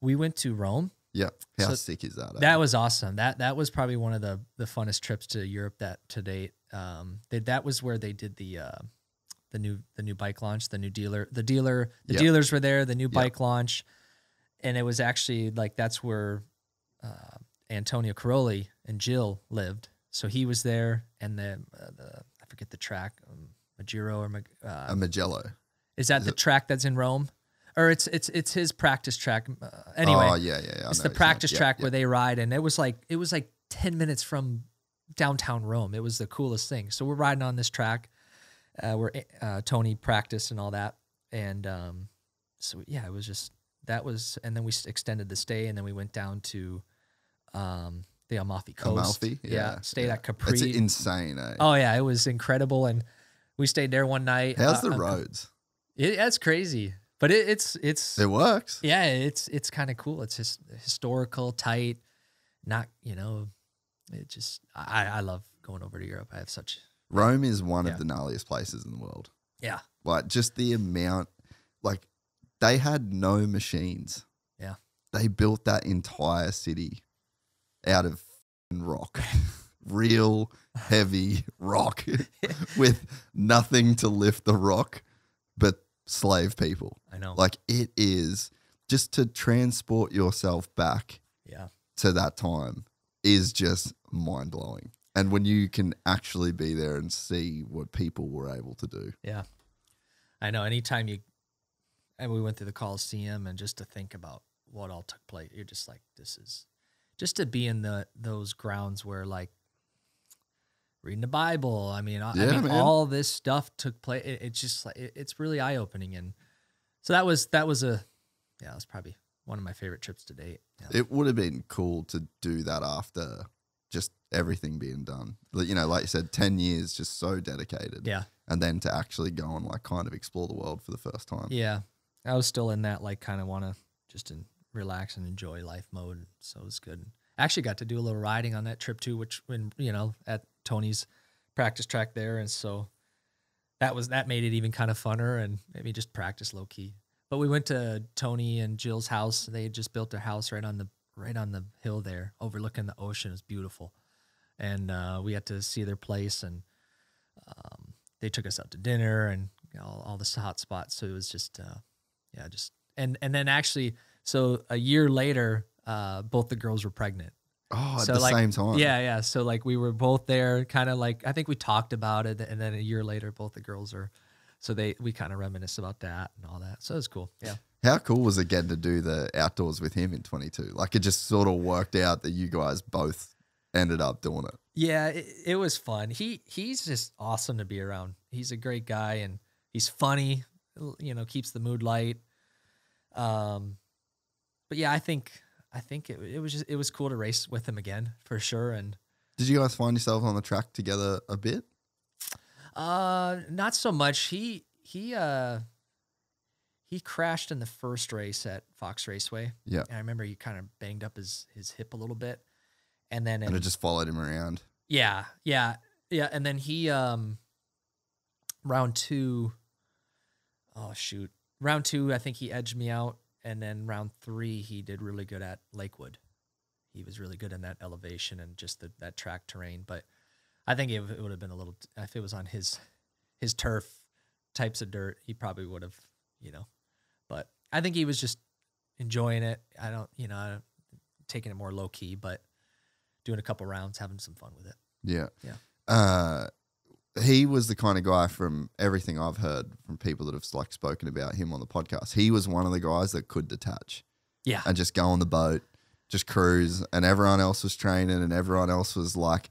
We went to Rome. Yeah. How sick is that? That was awesome. That was probably one of the funnest trips to Europe to date. That was where they did the new bike launch, the dealers were there, the new bike launch. And it was actually like, that's where Antonio Cairoli and Jill lived. So he was there, and I forget the track, Magiro or Magello. Is the track that's in Rome? Or it's his practice track. Anyway, oh yeah. It's the practice track where they ride, and it was like 10 minutes from downtown Rome. It was the coolest thing. So we're riding on this track where Tony practiced and all that, and so yeah, it was just and then we extended the stay, and then we went down to the Amalfi Coast. Amalfi, yeah. Stayed at Capri. It's insane, eh? Oh yeah, it was incredible, and we stayed there one night. How's the roads? That's crazy. But it works. Yeah, it's kind of cool. It's just historical, tight, not, it just, I love going over to Europe. I have such. Rome is one of the gnarliest places in the world. Yeah. Like just the amount, like they had no machines. Yeah. They built that entire city out of rock, real heavy rock with nothing to lift the rock but slave people. I know. Like it is just to transport yourself back to that time is just mind blowing. And when you can actually be there and see what people were able to do. Yeah. I know. Anytime we went through the Coliseum, and just to think about what all took place, you're just like, this is just to be in those grounds where like reading the Bible. I mean, all this stuff took place. It's just like, it's really eye opening. And so that was probably one of my favorite trips to date. Yeah. It would have been cool to do that after just everything being done. Like you said, 10 years, just so dedicated. Yeah. And then to actually go and like kind of explore the world for the first time. Yeah. I was still in that, like, kind of want to just relax and enjoy life mode. So it was good. I actually got to do a little riding on that trip too, which when, at Tony's practice track there, and so that made it even kind of funner, and maybe just practice low key. But we went to Tony and Jill's house. They had just built their house right on the hill there, overlooking the ocean. It was beautiful, and we had to see their place, and they took us out to dinner and all the hot spots. So it was just and then actually, so a year later, both the girls were pregnant. Oh, at so the like, same time. Yeah. So like we were both there, kind of like, I think we talked about it, and then a year later, both the girls are. So we kind of reminisce about that and all that. So it was cool. Yeah. How cool was it getting to do the outdoors with him in 22? Like, it just sort of worked out that you guys both ended up doing it. Yeah, it was fun. He's just awesome to be around. He's a great guy, and he's funny, keeps the mood light. But yeah, I think it was cool to race with him again for sure. And did you guys find yourselves on the track together a bit? Not so much. He crashed in the first race at Fox Raceway. Yeah. And I remember he kind of banged up his hip a little bit. And then it just followed him around. Yeah. And then he round two, I think he edged me out. And then round 3, he did really good at Lakewood. He was really good in that elevation and just that track terrain. But I think it would have been a little, if it was on his turf types of dirt, he probably would have, But I think he was just enjoying it. I don't, taking it more low key, but doing a couple rounds, having some fun with it. Yeah. Yeah. He was the kind of guy, from everything I've heard from people that have spoken about him on the podcast, he was one of the guys that could detach. Yeah. And just go on the boat, just cruise, and everyone else was training, and everyone else was like,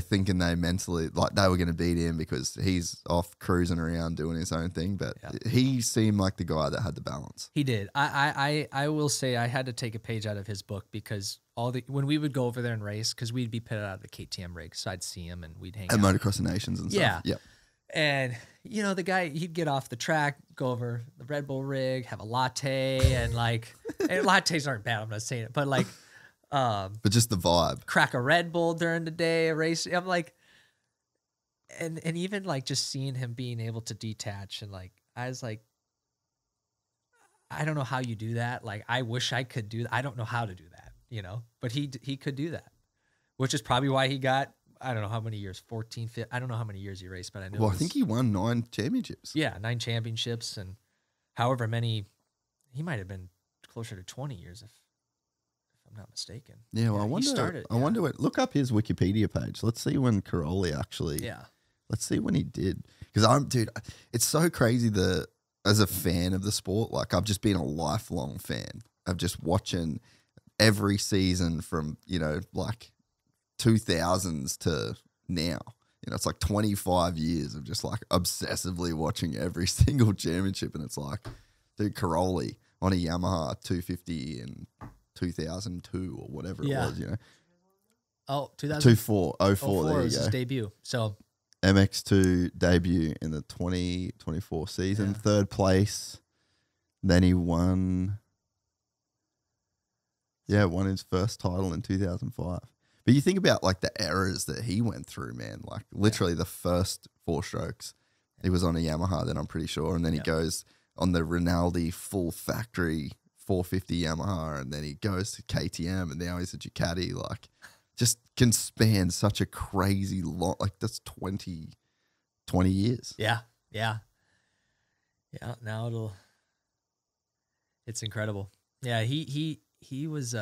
thinking they mentally, like they were going to beat him because he's off cruising around doing his own thing. But he seemed like the guy that had the balance. He did. I will say I had to take a page out of his book, because when we would go over there and race, because we'd be pitted out of the KTM rig, so I'd see him and we'd hang out. And Motocross and Nations and stuff. Yeah. And, the guy, he'd get off the track, go over the Red Bull rig, have a latte, and and lattes aren't bad, I'm not saying it, but but just the vibe. Crack a Red Bull during the day, a race. I'm like, and even just seeing him being able to detach, and I was like, I don't know how you do that. I wish I could do that. I don't know how to do that, but he could do that, which is probably why he got, I don't know how many years, 14, 15, I don't know how many years he raced, but I know. Well, I think he won 9 championships. Yeah, 9 championships, and however many, he might have been closer to 20 years if I'm not mistaken. Yeah, well, I wonder what, look up his Wikipedia page. Let's see when Cairoli actually. Yeah. Let's see when he did. Because it's so crazy as a fan of the sport, I've just been a lifelong fan of just watching every season from, 2000s to now. It's 25 years of just obsessively watching every single championship. And it's dude, Cairoli on a Yamaha 250 and 2002 or whatever it was, Oh, 2004. 04, there you was go. his debut. So MX2 debut in the 2024 season, 3rd place. Then he won his first title in 2005. But you think about the eras that he went through, man. Literally the first 4 strokes, he was on a Yamaha, then I'm pretty sure, and then he goes on the Rinaldi full factory 450 Yamaha, and then he goes to KTM, and now he's a Ducati. Just can span such a crazy long, that's 20 years. Yeah. Now it's incredible. Yeah, he was.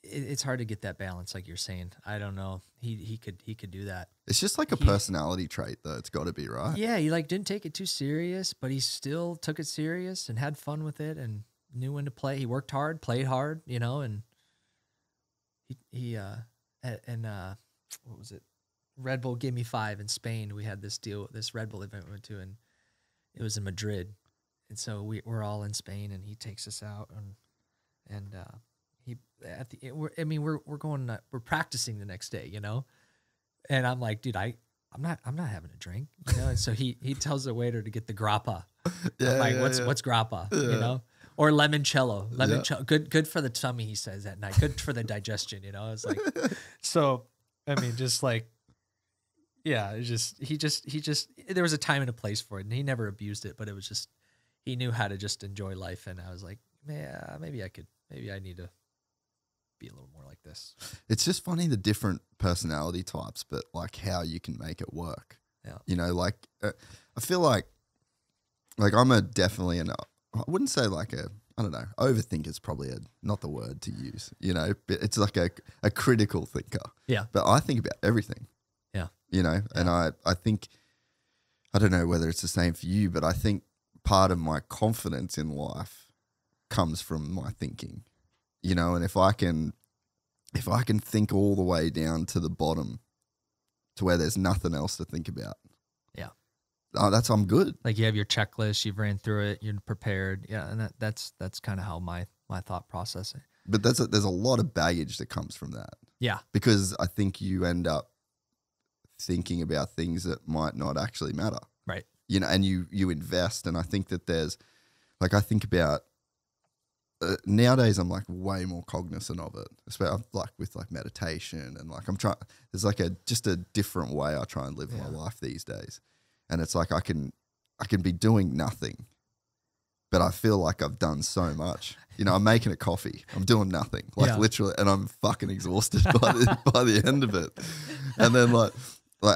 It's hard to get that balance, like you're saying. I don't know. He could do that. It's just a personality trait, though. It's got to be, right? Yeah, he didn't take it too serious, but he still took it serious and had fun with it and knew when to play. He worked hard, played hard, and he what was it? Red Bull Give Me 5 in Spain. We had this Red Bull event we went to, and it was in Madrid. And so we're all in Spain, and he takes us out, and we're practicing the next day, and I'm like, dude, I'm not having a drink, And so he tells the waiter to get the grappa. What's grappa, or limoncello, good for the tummy, he says at night, good for the digestion, It's so I mean, just like, yeah, he just, there was a time and a place for it, and he never abused it, but it was just, he knew how to just enjoy life. And I was like, yeah, maybe I need to be a little more like this. It's just funny the different personality types, but like how you can make it work. Yeah. You know, like I feel like I'm definitely I wouldn't say like I don't know, overthink is probably not the word to use, you know, but it's like a critical thinker. Yeah. But I think about everything. Yeah. You know, and I think, I don't know whether it's the same for you, but I think part of my confidence in life comes from my thinking, you know, and if I can think all the way down to the bottom to where there's nothing else to think about. Yeah. I'm good. Like you have your checklist, you've ran through it, you're prepared. Yeah. And that's kind of how my thought process. But there's a lot of baggage that comes from that. Yeah. Because I think you end up thinking about things that might not actually matter. Right. You know, and you invest. And I think that there's, like, I think about, nowadays I'm like way more cognizant of it, especially like with like meditation and like there's like just a different way I try and live my life these days. And it's like I can be doing nothing, but I feel like I've done so much. You know, I'm making a coffee, I'm doing nothing, like literally, and I'm fucking exhausted by the end of it. And then like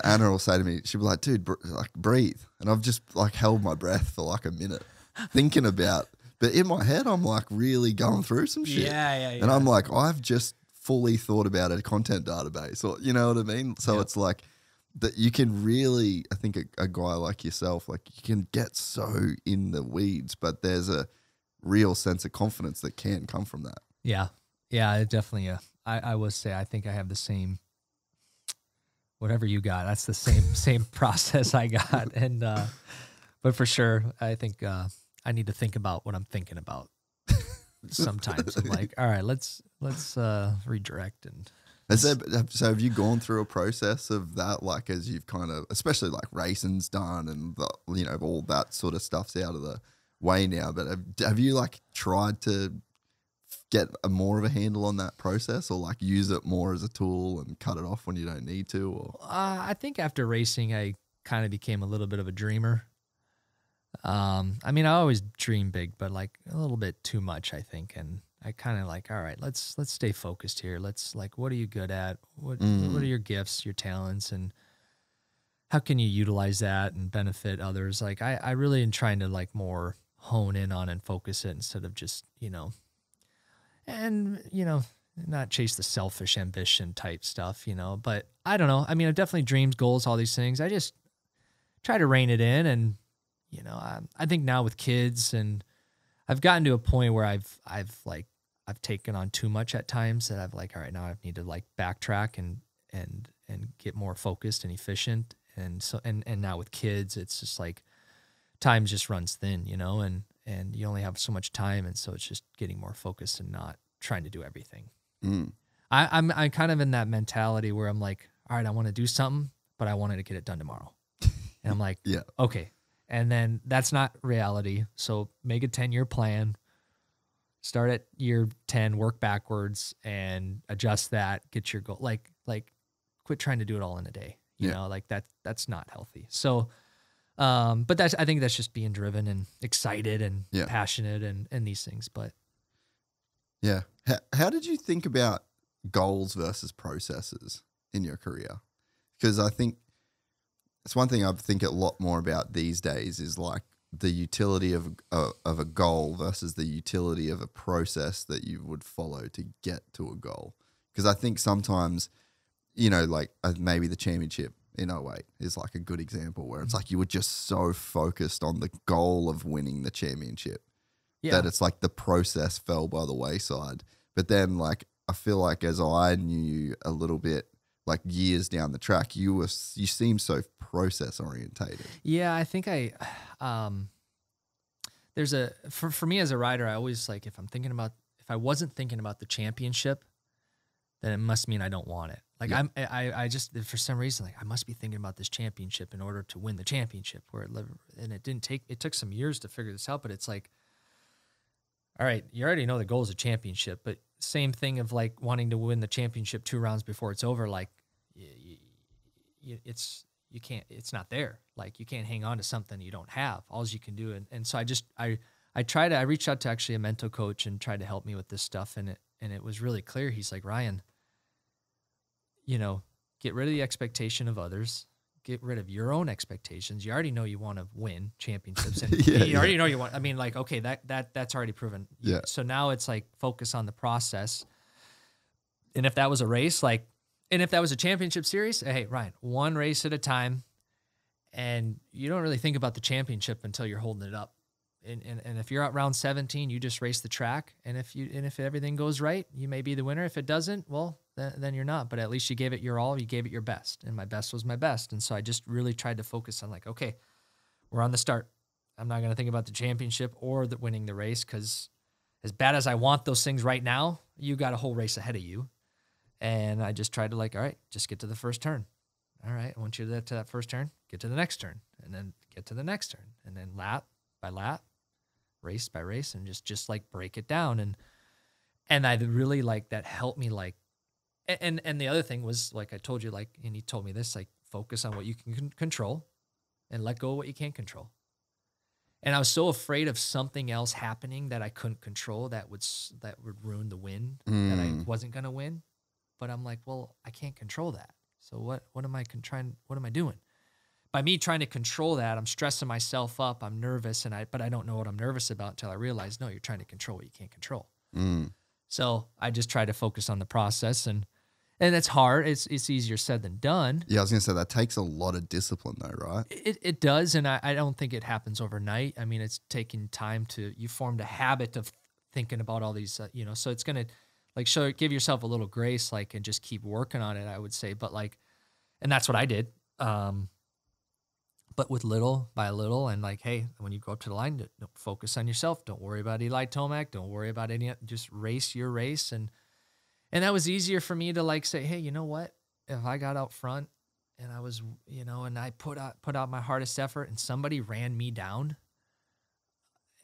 Anna will say to me, she'll be like, dude, like breathe. And I've just like held my breath for like a minute thinking about. But in my head, I'm like really going through some shit. Yeah. And I'm like, I've just fully thought about a content database, or you know what I mean? So it's like that you can really, I think a guy like yourself, like you can get so in the weeds, but there's a real sense of confidence that can come from that. Yeah. Yeah, it definitely. I would say, I think I have the same, whatever you got, that's the same process I got. And, but for sure, I think, I need to think about what I'm thinking about. Sometimes I'm like, all right, let's redirect. And so have you gone through a process of that, like as you've kind of, especially like racing's done and you know all that sort of stuff's out of the way now, but have you like tried to get more of a handle on that process, or like use it more as a tool and cut it off when you don't need to? Or I think after racing, I kind of became a little bit of a dreamer. I mean, I always dream big, but like a little bit too much, I think. And I kind of like, all right, let's stay focused here. Let's like, what are you good at? What are your gifts, your talents, and how can you utilize that and benefit others? Like I really am trying to like more hone in on and focus it instead of just, you know, and, you know, not chase the selfish ambition type stuff, you know, but I don't know. I mean, I've definitely dreams, goals, all these things. I just try to rein it in. And, you know, I think now with kids, and I've gotten to a point where I've taken on too much at times, that I've like, all right, now I need to like backtrack and get more focused and efficient. And so, and now with kids, it's just like time just runs thin, you know, and you only have so much time. And so it's just getting more focused and not trying to do everything. I'm kind of in that mentality where I'm like, all right, I want to do something, but I wanted to get it done tomorrow. And I'm like, yeah, okay. And then that's not reality. So make a 10-year plan, start at year 10, work backwards and adjust that, get your goal. Like quit trying to do it all in a day, you know, like that's not healthy. So, but I think that's just being driven and excited and passionate and these things. But yeah. How did you think about goals versus processes in your career? Because I think it's one thing I think a lot more about these days is like the utility of a goal versus the utility of a process that you would follow to get to a goal. Because I think sometimes, you know, like maybe the championship in 08 is like a good example where it's like you were just so focused on the goal of winning the championship that it's like the process fell by the wayside. But then like I feel like as I knew you a little bit, like years down the track, you seem so process orientated. Yeah, I think there's for me as a rider, I always like, if I wasn't thinking about the championship, then it must mean I don't want it. Like I just, for some reason, like I must be thinking about this championship in order to win the championship, and it took some years to figure this out, but it's like, all right, you already know the goal is a championship, but same thing of like wanting to win the championship 2 rounds before it's over. Like it's not there. Like you can't hang on to something you don't have. All you can do. And so I reached out to actually a mental coach and tried to help me with this stuff. And it was really clear. He's like, Ryan, get rid of the expectation of others, get rid of your own expectations. You already know you want to win championships and you already know you want, I mean, like, okay, that's already proven. Yeah. So now it's like focus on the process. And if that was a race, and if that was a championship series, hey, Ryan, one race at a time. And you don't really think about the championship until you're holding it up. And if you're at round 17, you just race the track. And if everything goes right, you may be the winner. If it doesn't, well, then you're not. But at least you gave it your all. You gave it your best. And my best was my best. And so I just really tried to focus on like, okay, we're on the start. I'm not going to think about the championship or winning the race, because as bad as I want those things right now, you got a whole race ahead of you. And I just tried to like, all right, just get to the first turn. All right, I want you to get to that first turn, get to the next turn, and then get to the next turn. And then lap by lap, race by race, and just like break it down. And I really like that helped me like, and the other thing was like I told you, like, and he told me this, like focus on what you can control and let go of what you can't control. And I was so afraid of something else happening that I couldn't control that would ruin the win, that I wasn't going to win. But I'm like, well, I can't control that. So what am I doing? By me trying to control that, I'm stressing myself up. I'm nervous, but I don't know what I'm nervous about until I realize, no, you're trying to control what you can't control. So I just try to focus on the process, and it's hard. It's easier said than done. Yeah, I was gonna say that takes a lot of discipline, though, right? It does, and I don't think it happens overnight. I mean, it's taking time you formed a habit of thinking about all these, So it's gonna like give yourself a little grace, like, and just keep working on it, I would say. But like, and that's what I did. But with little by little, and like, hey, when you go up to the line, don't focus on yourself. Don't worry about Eli Tomac. Don't worry about just race your race. And that was easier for me to like say, hey, you know what? If I got out front and I was, and I put out my hardest effort and somebody ran me down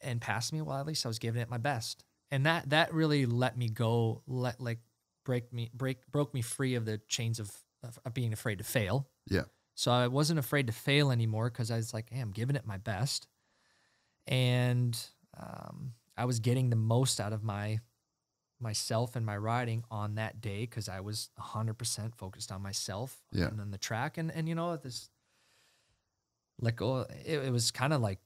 and passed me, well, at least I was giving it my best. And that really let me go, broke me free of the chains of being afraid to fail. Yeah. So I wasn't afraid to fail anymore, because I was like, hey, I'm giving it my best. And I was getting the most out of myself and my riding on that day, because I was 100% focused on myself and on the track. And this let go. It was kind of like,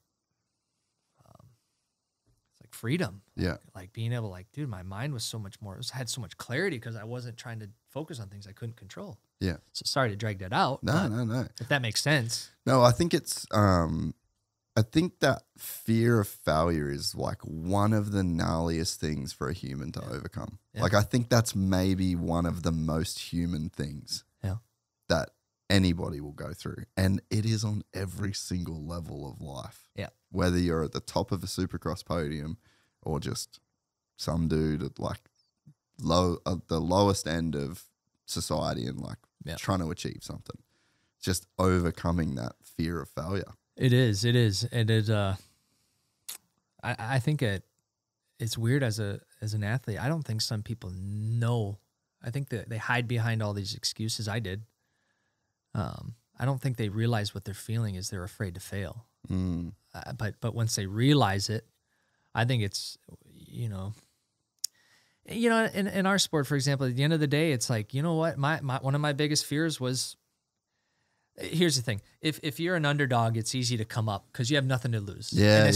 freedom. Yeah. Like being able, like, dude, my mind was so much more, had so much clarity because I wasn't trying to focus on things I couldn't control. Yeah. So sorry to drag that out. No. If that makes sense. No, I think it's, I think that fear of failure is like one of the gnarliest things for a human to overcome. Yeah. Like, I think that's maybe one of the most human things that anybody will go through. And it is on every single level of life. Yeah. Whether you're at the top of a Supercross podium or just some dude at like the lowest end of society and like trying to achieve something. Just overcoming that fear of failure. It is. And I think it's weird as an athlete. I don't think some people know. I think that they hide behind all these excuses. I did. I don't think they realize what they're feeling is they're afraid to fail. But once they realize it, I think it's, in our sport, for example, at the end of the day, it's like, you know what? My one of my biggest fears was, here's the thing. If you're an underdog, it's easy to come up because you have nothing to lose. I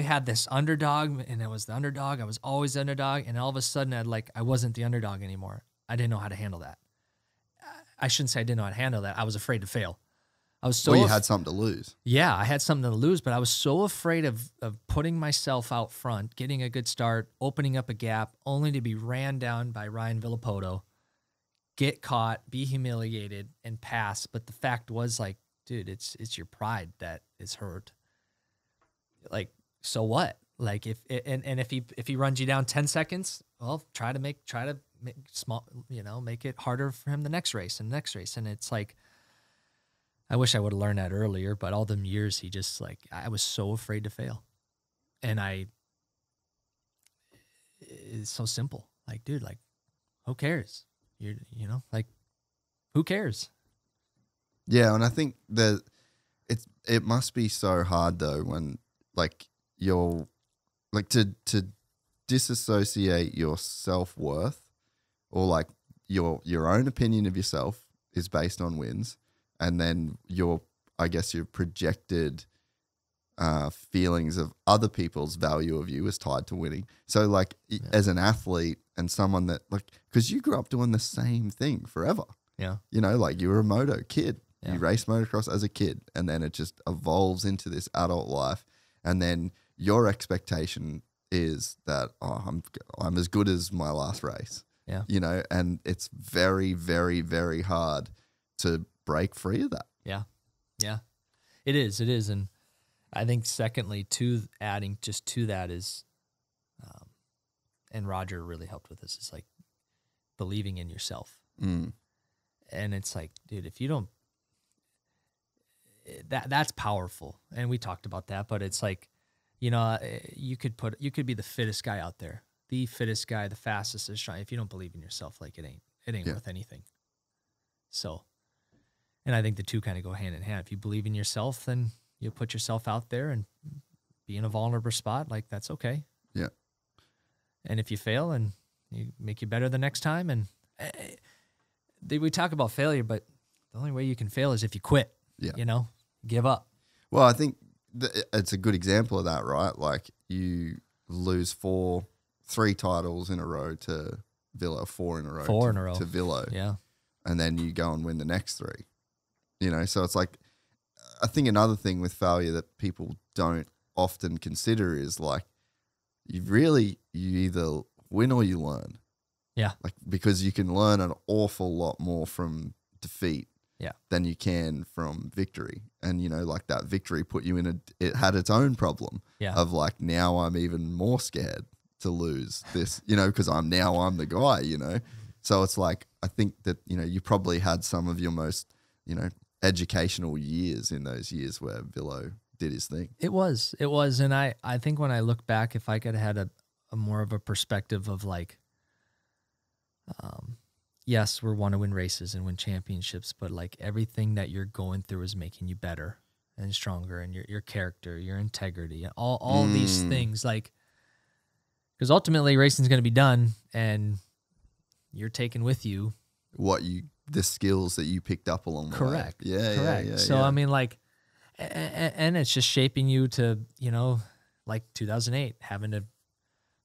had this underdog, and it was the underdog. I was always the underdog. And all of a sudden I wasn't the underdog anymore. I didn't know how to handle that. I shouldn't say I didn't know how to handle that. I was afraid to fail. I was so you had something to lose. Yeah, I had something to lose, but I was so afraid of putting myself out front, getting a good start, opening up a gap, only to be ran down by Ryan Villopoto, get caught, be humiliated, and pass. But the fact was, like, dude, it's your pride that is hurt. Like, so what? Like, if he runs you down 10 seconds, well, try to make small, make it harder for him the next race. And it's like, I wish I would have learned that earlier, but all them years, he just, like, I was so afraid to fail. And it's so simple. Like, dude, like, who cares? Like, who cares? Yeah, and I think that it must be so hard though when like you're like to disassociate your self-worth or like your own opinion of yourself is based on wins, and then your projected feelings of other people's value of you is tied to winning. So like as an athlete and someone that like, because you grew up doing the same thing forever. Yeah. You know, like you were a moto kid. Yeah. You raced motocross as a kid, and then it just evolves into this adult life. And then your expectation is that I'm as good as my last race. Yeah. You know, and it's very, very, very hard to break free of that. Yeah. Yeah. It is. And I think secondly, adding just to that is, and Roger really helped with this, is like believing in yourself. Mm. And it's like, dude, if you don't, that's powerful. And we talked about that, but it's like, you know, you could be the fittest guy out there, the fittest guy, the fastest, the strong. If you don't believe in yourself, like it ain't worth anything. So, and I think the two kind of go hand in hand. If you believe in yourself, then you put yourself out there and be in a vulnerable spot. Like that's okay. Yeah. And if you fail, and you make you better the next time. And we talk about failure, but the only way you can fail is if you quit. Yeah. You know, give up. Well, I think it's a good example of that, right? Like you lose 3 titles in a row to Villo, 4 in a row to Villo. Yeah. And then you go and win the next 3. You know, so it's like, I think another thing with failure that people don't often consider is like, you either win or you learn. Yeah. Like, because you can learn an awful lot more from defeat than you can from victory. And, you know, like that victory put you it had its own problem of like, now I'm even more scared to lose this, you know, because I'm the guy, you know. So it's like, I think that, you know, you probably had some of your most, you know, educational years in those years where Villo did his thing. It was. And I think when I look back, if I could have had a more of a perspective of like, yes, we want to win races and win championships, but like everything that you're going through is making you better and stronger, and your character, your integrity, and all these things, like, because ultimately racing's going to be done and you're taking with you the skills that you picked up along the way. Correct. Yeah. So, I mean, like, and it's just shaping you to, you know, like 2008, having to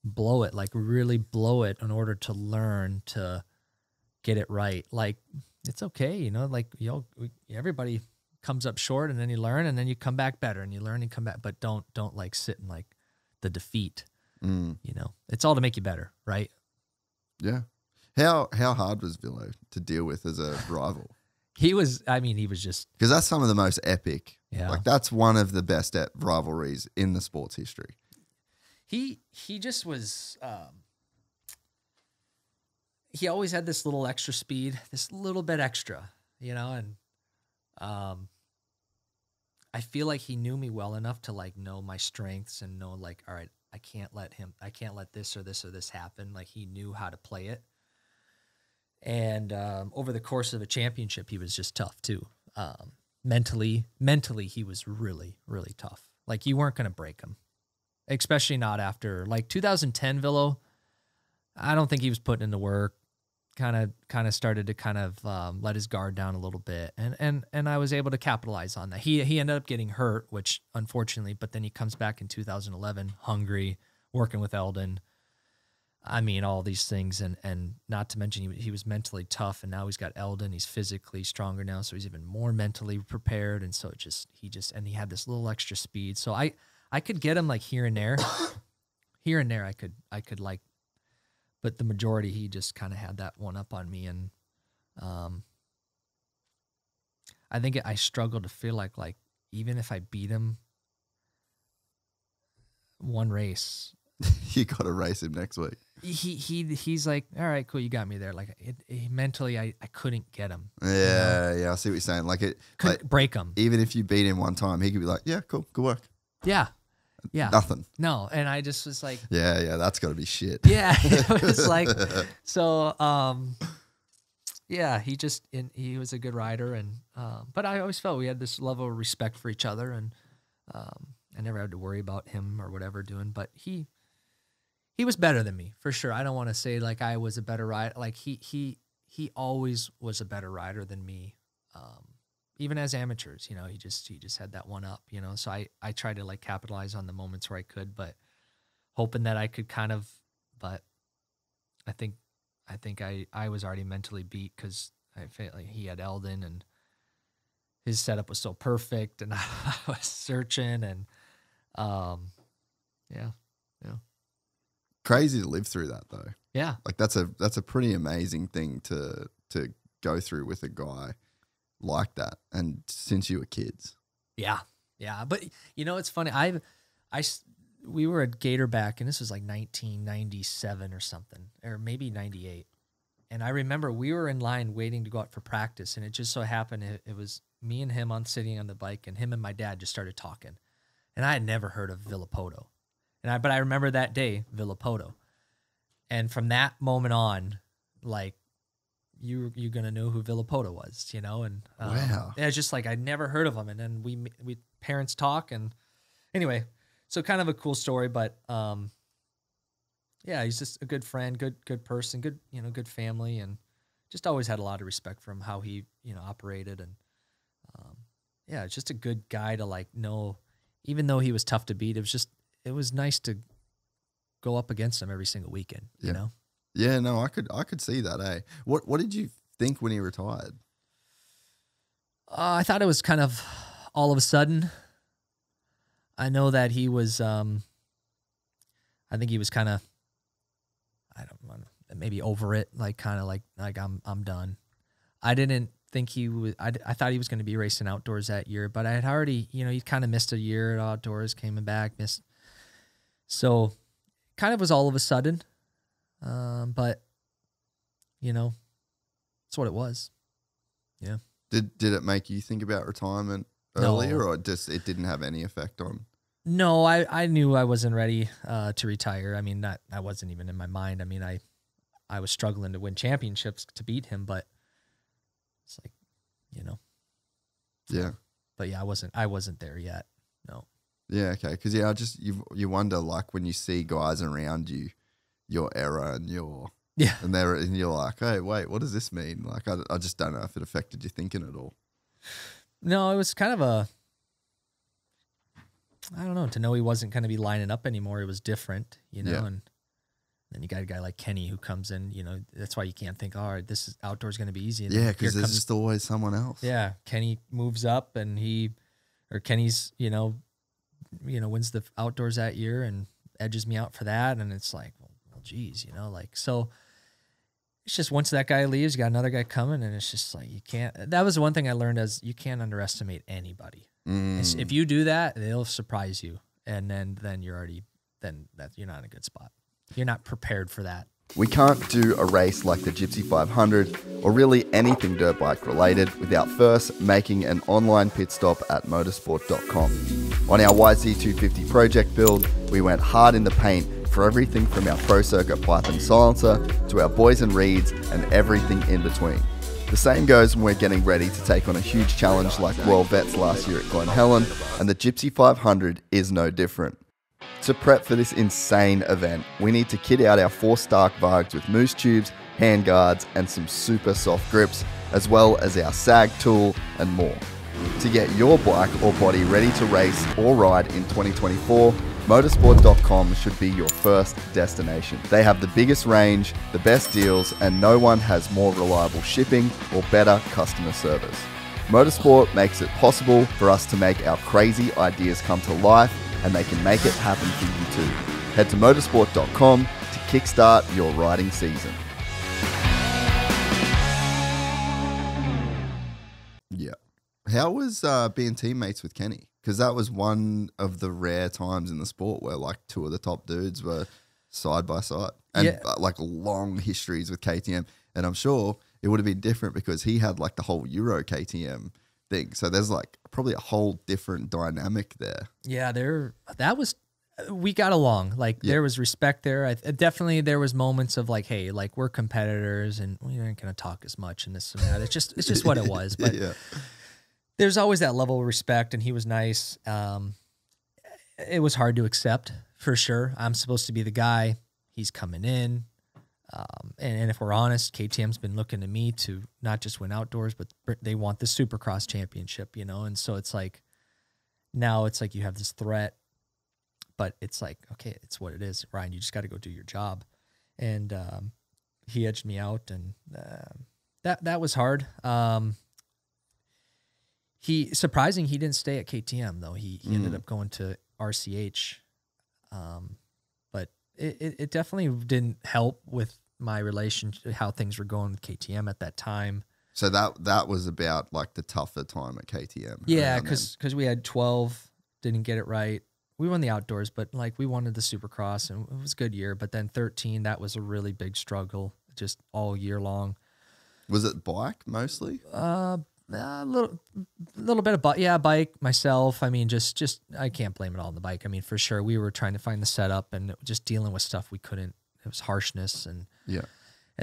blow it, like really blow it in order to learn to get it right. Like, it's okay, you know, like, everybody comes up short, and then you learn, and then you come back better, and you learn and come back, but don't like sit in like the defeat. You know, it's all to make you better, right? Yeah. How hard was Villo to deal with as a rival? He was just, because that's some of the most epic. Yeah. Like that's one of the best rivalries in the sports history. He just was, he always had this little extra speed, this little bit extra, you know, and I feel like he knew me well enough to like know my strengths and know like, all right, I can't let this or this happen. Like he knew how to play it. And over the course of a championship, he was just tough too. Mentally, he was really, really tough. Like you weren't going to break him, especially not after like 2010 Villo. I don't think he was putting in the work. Kind of started to let his guard down a little bit, and I was able to capitalize on that. He ended up getting hurt, which unfortunately, but then he comes back in 2011, hungry, working with Eldon. I mean, all these things, and not to mention he was mentally tough, and now he's got Eldon. He's physically stronger now, so he's even more mentally prepared, and so he had this little extra speed. So I could get him like here and there, I could like. But the majority, he just kind of had that one up on me. And I think I struggled to feel like even if I beat him one race. You got to race him next week. He's like, all right, cool, you got me there. Like mentally, I couldn't get him. Yeah, yeah, I see what you're saying. Like couldn't break him. Even if you beat him one time, he could be like, yeah, cool, good work. Yeah. Yeah. Nothing. No. And I just was like, yeah, that's got to be shit. Yeah. It was like, so, Yeah, he was a good rider, and but I always felt we had this level of respect for each other, and I never had to worry about him or whatever doing. But he was better than me for sure. I don't want to say like I was a better rider. Like he always was a better rider than me, even as amateurs. You know, he just had that one up. You know, so I tried to like capitalize on the moments where I could, but hoping that I could kind of. But I think I was already mentally beat because I felt like he had Eldon and his setup was so perfect, and I was searching, and yeah. Crazy to live through that though. Yeah, like that's a pretty amazing thing to go through with a guy like that, and since you were kids. Yeah. But you know, it's funny. We were at Gatorback, and this was like 1997 or something, or maybe 98. And I remember we were in line waiting to go out for practice, and it just so happened it was me and him sitting on the bike, and him and my dad just started talking. And I had never heard of Villopoto. But I remember that day, Villopoto. And from that moment on, like, you're going to know who Villopoto was, you know? And wow. It's just like I'd never heard of him. And then we parents talk, and anyway, so kind of a cool story, but yeah, he's just a good friend, good person, good family, and just always had a lot of respect for him, how he, operated, and yeah, it's just a good guy to like know, even though he was tough to beat. It was nice to go up against him every single weekend, you know? Yeah, no, I could see that, eh? What did you think when he retired? I thought it was kind of all of a sudden. I know that he was, I think he was kind of, I don't know, maybe over it, like kind of like I'm done. I didn't think he was, I thought he was going to be racing outdoors that year, but I had already, he kind of missed a year at outdoors, came back, missed. So kind of was all of a sudden, but, it's what it was. Yeah. Did it make you think about retirement earlier, or just it didn't have any effect on? No, I knew I wasn't ready to retire. I mean, I wasn't even in my mind. I mean, I was struggling to win championships to beat him, but it's like, Yeah. But yeah, I wasn't there yet. No. Yeah, okay. Because yeah, you wonder, like, when you see guys around you, your era and your and you're like, hey, wait, what does this mean? Like, I just don't know if it affected your thinking at all. No, it was kind of I don't know, to know he wasn't going to be lining up anymore. It was different, Yeah. and then you got a guy like Kenny who comes in, that's why you can't think, all right, this is outdoors going to be easy. And Yeah, because there's just always someone else. Yeah, Kenny moves up, and Kenny's, wins the outdoors that year and edges me out for that. And it's like, well, geez, so it's just once that guy leaves, you got another guy coming, and it's just like, that was the one thing I learned, as you can't underestimate anybody. If you do that, they'll surprise you. And then you're not in a good spot. You're not prepared for that. We can't do a race like the Gypsy 500 or really anything dirt bike related without first making an online pit stop at motosport.com. On our YZ250 project build, we went hard in the paint for everything from our Pro Circuit pipe and silencer to our boys and reeds and everything in between. The same goes when we're getting ready to take on a huge challenge like Royal Vets last year at Glen Helen, and the Gypsy 500 is no different. To prep for this insane event, we need to kit out our 4 Stark Vargs with moose tubes, hand guards, and some super soft grips, as well as our sag tool and more. To get your bike or body ready to race or ride in 2024, motosport.com should be your first destination. They have the biggest range, the best deals, and no one has more reliable shipping or better customer service. Motorsport makes it possible for us to make our crazy ideas come to life, and they can make it happen for you too. Head to motosport.com to kickstart your riding season. Yeah. How was being teammates with Kenny? Because that was one of the rare times in the sport where like 2 of the top dudes were side by side, and like long histories with KTM. And I'm sure it would have been different because he had like the whole Euro KTM thing. So there's like probably a whole different dynamic there. Yeah, that was we got along. Like there was respect there. Definitely there was moments of like, hey, like we're competitors and we aren't going to talk as much and this and that. It's just what it was. But there's always that level of respect, and he was nice. It was hard to accept for sure. I'm supposed to be the guy. He's coming in. And if we're honest, KTM's been looking to me to not just win outdoors, but they want the Supercross championship, you know? And so it's like, now it's like you have this threat, but it's like, okay, it's what it is. Ryan, you just got to go do your job. And he edged me out, and that was hard. He didn't stay at KTM though. He ended up going to RCH. But it definitely didn't help with my relationship, how things were going with KTM at that time. So that was about like the tougher time at KTM. Yeah, because we had 12, didn't get it right. We won the outdoors, but like we wanted the Supercross, and it was a good year. But then 13, that was a really big struggle, just all year long. Was it bike mostly? A little bit of bike myself. I mean, just I can't blame it all on the bike. I mean, for sure, we were trying to find the setup and just dealing with stuff we couldn't. It was harshness and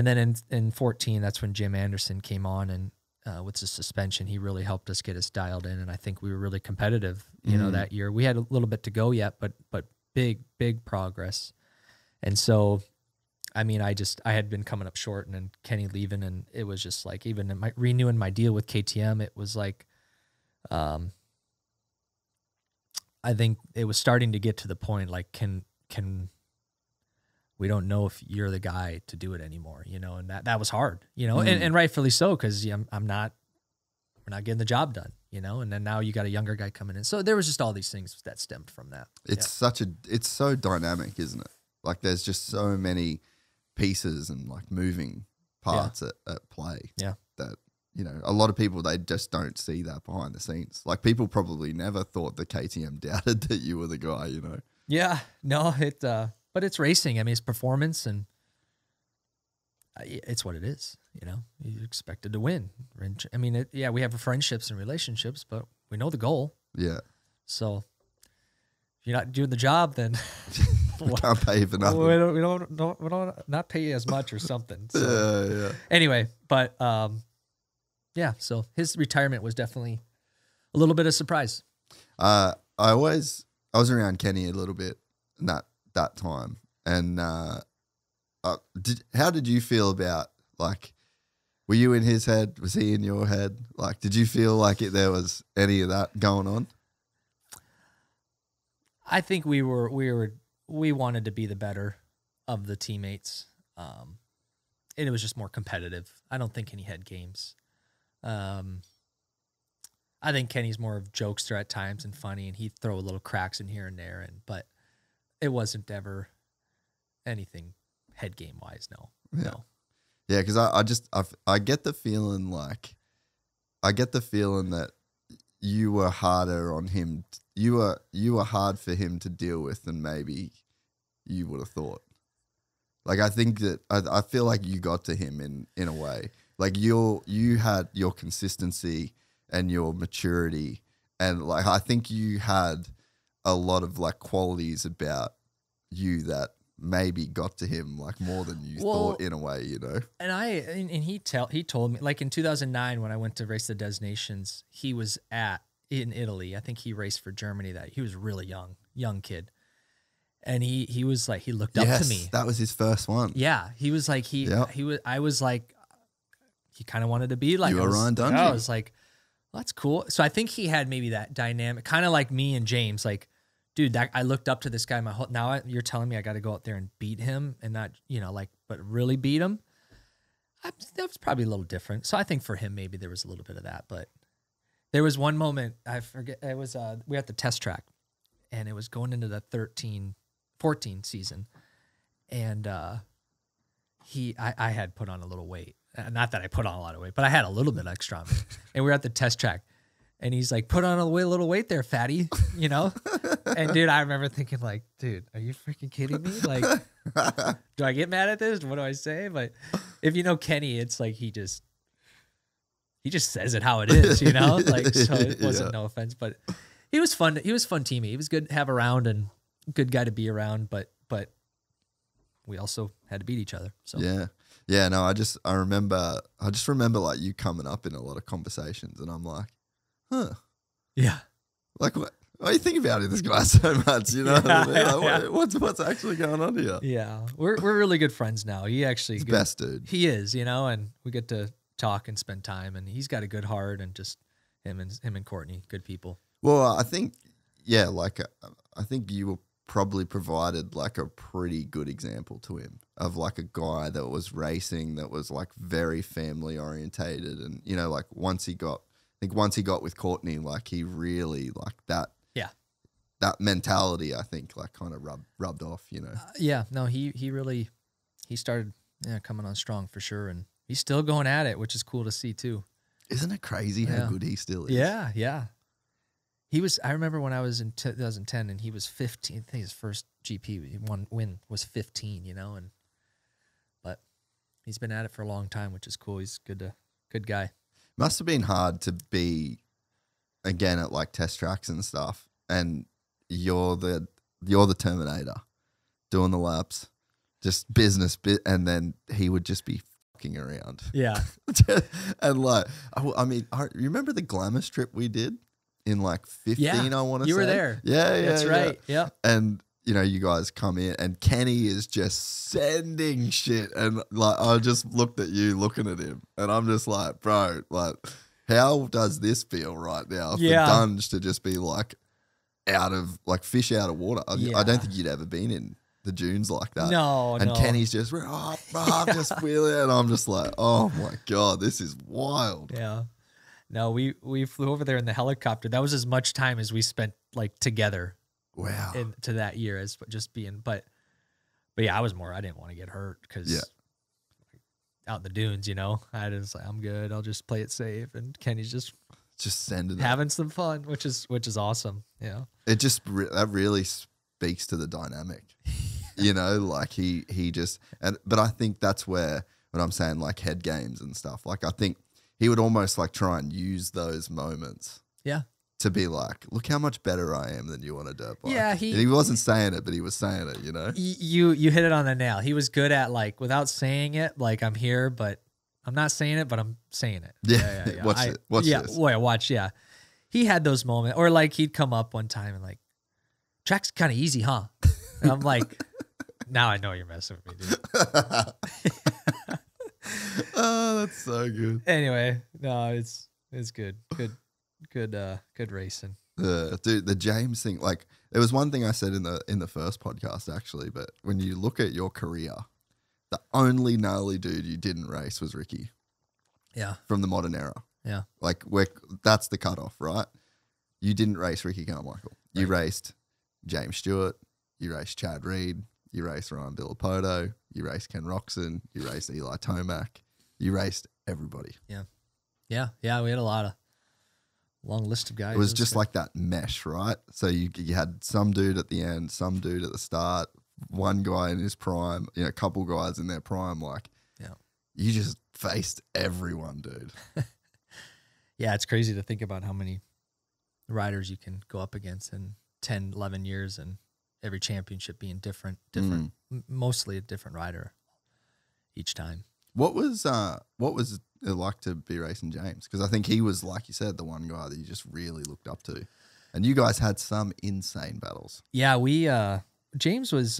then in 14, that's when Jim Anderson came on, and with the suspension, he really helped us get us dialed in, and I think we were really competitive. You know, that year we had a little bit to go yet, but big progress, and so. I mean, I had been coming up short, and then Kenny leaving, and it was just like, even in renewing my deal with KTM, it was like, I think it was starting to get to the point, like, can we don't know if you're the guy to do it anymore, you know, and that was hard, you know, and rightfully so, because we're not getting the job done, you know, and then now you got a younger guy coming in. So there was just all these things that stemmed from that. It's so dynamic, isn't it? Like there's just so many pieces and like moving parts at play. Yeah. That, you know, a lot of people, they just don't see that behind the scenes. Like people probably never thought that KTM doubted that you were the guy, you know? Yeah. No, but it's racing. I mean, it's performance, and it's what it is, you know? You're expected to win. I mean, we have friendships and relationships, but we know the goal. Yeah. So if you're not doing the job, then we can't pay you for nothing. We don't not pay you as much or something. So. Yeah. Anyway, but so his retirement was definitely a little bit of surprise. I was around Kenny a little bit that time, and how did you feel about, like, were you in his head? Was he in your head? Like, did you feel like there was any of that going on? I think we wanted to be the better of the teammates. And it was just more competitive. I don't think Kenny had games. I think Kenny's more of a jokester at times and funny, and he'd throw a little cracks in here and there, but it wasn't ever anything head game wise. No. Yeah, because I get the feeling that you were harder on him. You were hard for him to deal with than maybe you would have thought. Like, I think that I feel like you got to him in a way. Like you had your consistency and your maturity, and like I think you had a lot of like qualities about you that maybe got to him like more than you thought in a way, you know. And he told me, like in 2009 when I went to race the Des Nations, he was in Italy. I think he raced for Germany he was really young kid. And he was like, he looked up to me. That was his first one. Yeah. He was like, I was like, he kind of wanted to be like, you were Ryan Dungey. I was like, well, that's cool. So I think he had maybe that dynamic, kind of like me and James, like, dude, I looked up to this guy you're telling me I got to go out there and beat him and not, you know, like, but really beat him. That was probably a little different. So I think for him, maybe there was a little bit of that, but there was one moment, I forget, it was, we were at the test track and it was going into the 14 season. And I had put on a little weight. Not that I put on a lot of weight, but I had a little bit extra on me. And we were at the test track. And he's like, put on a little weight there, fatty, you know? And, dude, I remember thinking, like, dude, are you freaking kidding me? Like, do I get mad at this? What do I say? But if you know Kenny, it's like he just says it how it is, you know? Like, so it wasn't no offense. But he was fun. He was a fun teammate. He was good to have around. And good guy to be around, but we also had to beat each other. So yeah. No, I just remember like you coming up in a lot of conversations, and I'm like, huh, yeah, like what do you think about this guy so much? You know, what I mean? Like, what's actually going on here? Yeah, we're really good friends now. He actually He's the best dude. He is, you know, and we get to talk and spend time, and he's got a good heart, and just him and Courtney, good people. Well, I think I think you were probably provided like a pretty good example to him of like a guy that was racing, that was like very family orientated, and you know, like once he got with Courtney, like he really like that. Yeah, that mentality, I think, like kind of rubbed off, you know. Yeah, no, he really started coming on strong for sure, and he's still going at it, which is cool to see too. Isn't it crazy how good he still is? Yeah. He was. I remember when I was in 2010, and he was 15. I think his first GP win was 15. You know, but he's been at it for a long time, which is cool. He's good guy. Must have been hard to be again at like test tracks and stuff, and you're the Terminator doing the laps, just business bit, and then he would just be fucking around. Yeah, and like I mean, you remember the glamour strip we did in like 15? Yeah, I want to say you were there. Yeah, that's right. Yeah, and you know, you guys come in, and Kenny is just sending shit, and like I just looked at you, looking at him, and I'm just like, bro, like, how does this feel right now for Dunge to just be like out of like fish out of water? I don't think you'd ever been in the dunes like that. No, and Kenny's just just feeling it, and I'm just like, oh my god, this is wild. Yeah. No, we flew over there in the helicopter. That was as much time as we spent like together. Wow. To that year as just being, but yeah, I didn't want to get hurt because out in the dunes, you know, I was like, I'm good. I'll just play it safe. And Kenny's just sending having some fun, which is awesome. Yeah. It just, that really speaks to the dynamic, you know, like he just, but I think that's where, what I'm saying, like head games and stuff. Like, I think he would almost like try and use those moments. Yeah. To be like, look how much better I am than you on a dirt bike. Yeah, he wasn't saying it, but he was saying it, you know? You hit it on the nail. He was good at like, without saying it, like I'm here, but I'm not saying it, but I'm saying it. Yeah. Watch this. Watch. Yeah. He had those moments, or like he'd come up one time and like, track's kind of easy, huh? And I'm like, now I know you're messing with me, dude. Oh, that's so good. Anyway, no, it's good. Good racing. Dude, the James thing, like, there was one thing I said in the first podcast actually, but when you look at your career, the only gnarly dude you didn't race was Ricky. Yeah. From the modern era. Yeah. Like, that's the cutoff, right? You didn't race Ricky Carmichael. You raced James Stewart. You raced Chad Reed. You raced Ryan Villopoto. You raced Ken Roczen. You raced Eli Tomac. You raced everybody. Yeah. Yeah. We had a long list of guys. It was just like that mesh, right? So you had some dude at the end, some dude at the start, one guy in his prime, you know, a couple guys in their prime. Like, you just faced everyone, dude. Yeah, it's crazy to think about how many riders you can go up against in 10, 11 years, and every championship being different, mostly a different rider each time. What was it like to be racing James? Because I think he was, like you said, the one guy that you just really looked up to, and you guys had some insane battles. Yeah, James was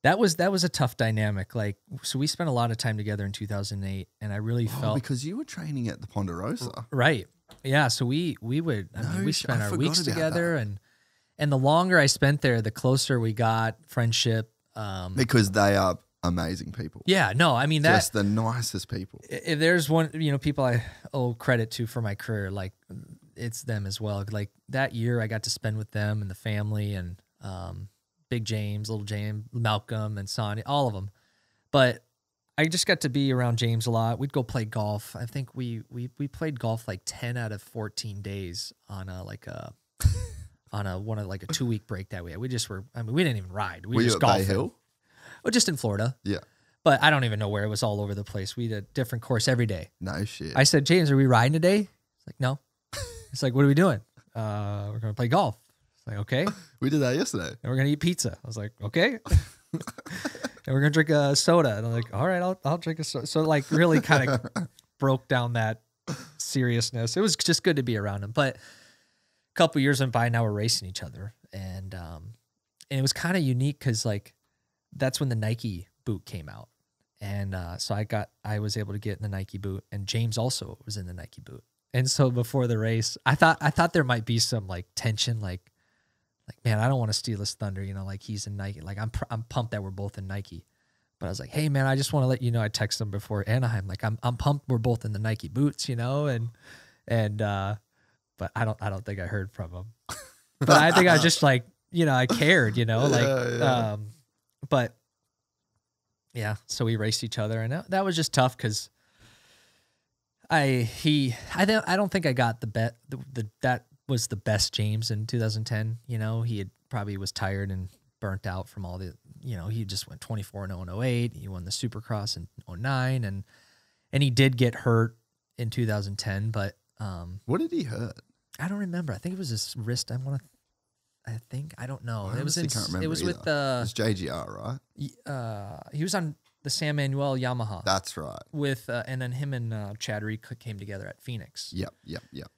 that was a tough dynamic. Like, so we spent a lot of time together in 2008, and I really felt, because you were training at the Ponderosa, right? Yeah, so we spent our weeks together, and the longer I spent there, the closer we got, friendship. Because they are amazing people. Yeah, no, I mean, just the nicest people. If there's one, people I owe credit to for my career, like, it's them as well. Like, that year I got to spend with them and the family, and Big James, Little James, Malcolm, and Sonny, all of them. But I just got to be around James a lot. We'd go play golf. I think we played golf like 10 out of 14 days on a 2-week break that way. We just were, we didn't even ride. We were just golfing. Bay Hill? Well, just in Florida. Yeah. But I don't even know where. It was all over the place. We had a different course every day. No shit. I said, James, are we riding today? He's like, no. It's like, what are we doing? We're going to play golf. It's Like, okay. We did that yesterday. And we're going to eat pizza. I was like, okay. And we're going to drink a soda. And I'm like, all right, I'll drink a soda. So like really kind of broke down that seriousness. It was just good to be around him. But a couple years went by, now we're racing each other. And it was kind of unique because like that's when the Nike boot came out. And so I was able to get in the Nike boot, and James also was in the Nike boot. And so before the race, I thought there might be some like tension, like man, I don't want to steal his thunder, you know, like he's in Nike. Like I'm pumped that we're both in Nike. But I was like, hey man, I just want to let you know, I texted him before Anaheim, like I'm pumped we're both in the Nike boots, you know, and but I don't think I heard from him. But I think I just like, you know, I cared, you know, like but yeah, so we raced each other, and that was just tough because I don't think I got the bet that was the best James in 2010. You know, he had probably was tired and burnt out from all the, you know, he just went 24-0 in 08. He won the Supercross in 09, and he did get hurt in 2010. But what did he hurt? I don't remember. I think it was his wrist. I don't know. I it was can't remember it was either. with it was JGR, right? he was on the San Manuel Yamaha. That's right. With and then him and Chad Reed came together at Phoenix. Yep.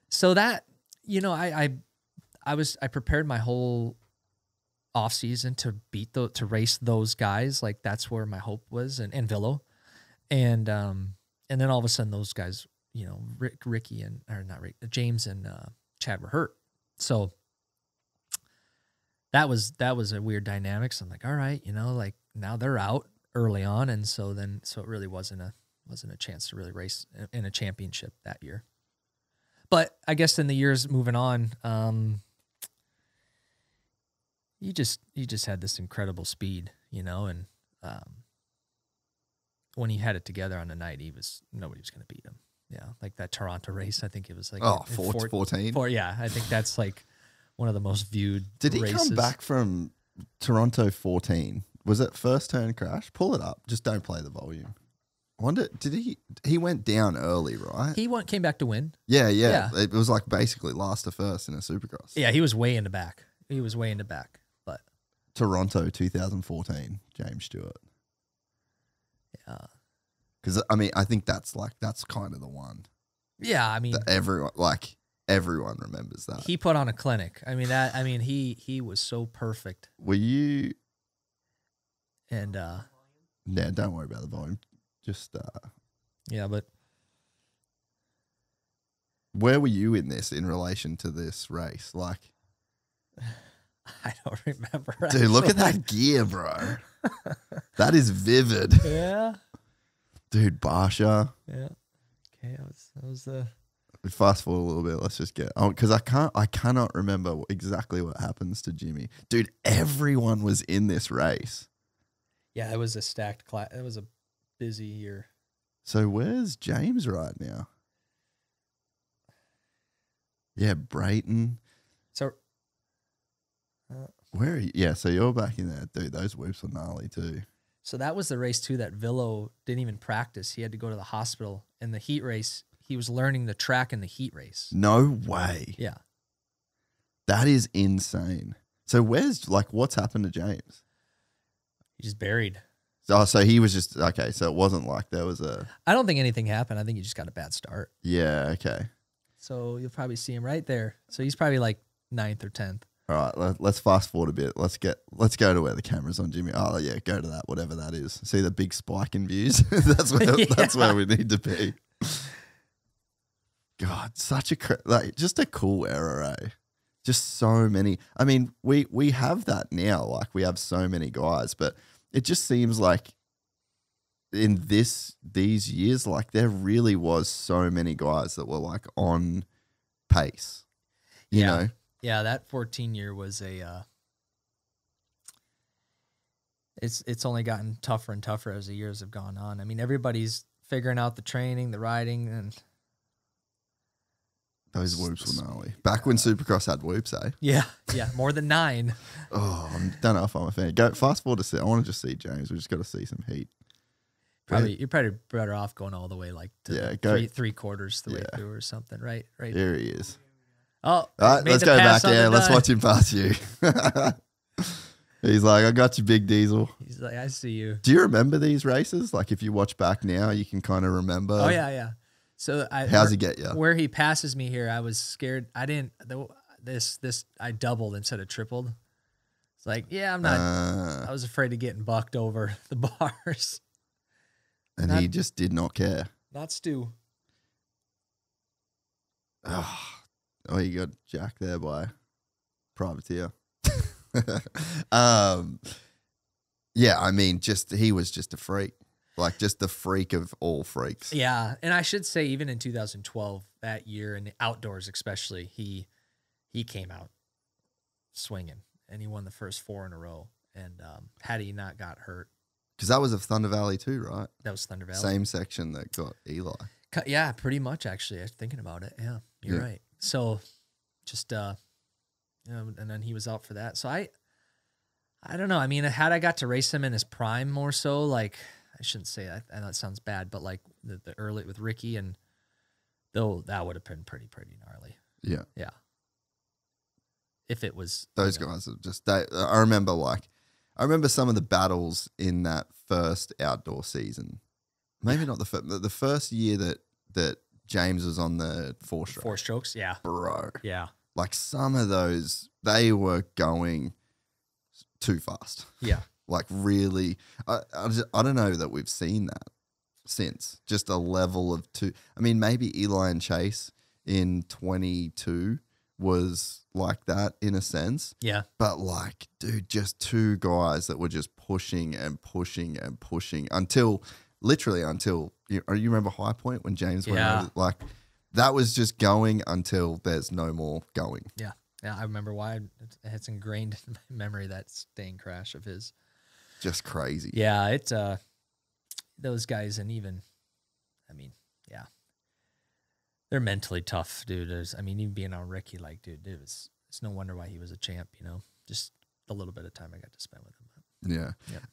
So that, you know, I prepared my whole off season to to race those guys. Like that's where my hope was, and Villo, and then all of a sudden those guys, you know, James and Chad were hurt. So that was a weird dynamic. So I'm like, all right, you know, like now they're out early on, and so it really wasn't a chance to really race in a championship that year. But I guess in the years moving on, you just had this incredible speed, you know, and when he had it together on the night, nobody was going to beat him. Yeah, like that Toronto race, I think it was like 14. Yeah, I think that's like one of the most viewed. Did he races. come back from Toronto 14? Was it first turn crash? Pull it up. Just don't play the volume. I wonder, did he went down early, right? Came back to win. Yeah. It was like basically last to first in a Supercross. Yeah, he was way in the back. But Toronto 2014, James Stewart. Yeah. Because I mean, I think that's kind of the one. Yeah, I mean, that everyone remembers that. He put on a clinic. I mean, he was so perfect. Were you? And yeah, don't worry about the volume. Just yeah, but where were you in this in relation to this race? Like, I don't remember. Dude, actually. Look at that gear, bro. That is vivid. Yeah. Dude, Barsha. Yeah. Okay, that was the. Fast forward a little bit. Let's just get on because I cannot remember exactly what happens to Jimmy. Dude, everyone was in this race. Yeah, it was a stacked class. It was a busy year. So where's James right now? Yeah, Brayton. So where are you? Yeah, so you're back in there, dude. Those whoops were gnarly too. So that was the race too that Villo didn't even practice. He had to go to the hospital. In the heat race, he was learning the track in the heat race. No way. Yeah. That is insane. So what's happened to James? He just buried. So he was just, okay, so it wasn't like there was a... I don't think anything happened. I think he just got a bad start. Yeah, okay. So you'll probably see him right there. So he's probably like 9th or 10th. All right, let's fast forward a bit. Let's go to where the camera's on Jimmy. Oh yeah, go to that, whatever that is. See the big spike in views? That's where we need to be. God, such just a cool era, eh? Just so many. I mean, we have that now. Like we have so many guys, but it just seems like in these years, like there really was so many guys that were like on pace. You know? Yeah, that 14 year was it's only gotten tougher and tougher as the years have gone on. I mean, everybody's figuring out the training, the riding, and those whoops were gnarly. Back when Supercross had whoops, eh? Yeah, more than 9. Oh, I don't know if I'm a fan. Go fast forward to see. I want to just see James. We just got to see some heat. You're probably better off going all the way like to three quarters the way through or something, right? There he is. Oh, All right, made let's the go pass back. on Yeah, the let's dime. watch him pass you. He's like, I got you, Big Diesel. He's like, I see you. Do you remember these races? Like, if you watch back now, you can kind of remember. Oh yeah. So How's he get you? Where he passes me here, I was scared. I didn't. I doubled instead of tripled. It's like, yeah, I'm not. I was afraid of getting bucked over the bars. And he just did not care. Not Stu. Oh, you got Jack there by privateer. Yeah, I mean, he was just a freak, like just the freak of all freaks. Yeah, and I should say, even in 2012, that year in the outdoors, especially, he came out swinging, and he won the first 4 in a row. And had he not got hurt, Because that was of Thunder Valley too, right? that was Thunder Valley. Same section that got Eli. Yeah, pretty much. Actually, I was thinking about it. Yeah, you're right. So, just and then he was out for that. So I don't know. I mean, had I got to race him in his prime more so, like, I shouldn't say that. I know it sounds bad, but like the early with Ricky, and though that would have been pretty gnarly. Yeah. Yeah. If it was Those guys are just, I remember some of the battles in that first outdoor season. Maybe not the first year that James was on the 4-stroke. 4 strokes. Yeah. Bro. Yeah. Like some of those, they were going too fast. Yeah. Like really, I don't know that we've seen that since. Just a level of two. I mean, maybe Eli and Chase in 22 was like that in a sense. Yeah. But like, dude, just two guys that were just pushing and pushing and pushing until you remember High Point when James went over, like that was just going until there's no more going. Yeah. Yeah. I remember why it's ingrained in my memory, that staying crash of his. Just crazy. Yeah. It's those guys, and even, I mean, yeah, they're mentally tough, dude. Even being on Ricky, like, dude, it's no wonder why he was a champ, just the little bit of time I got to spend with him.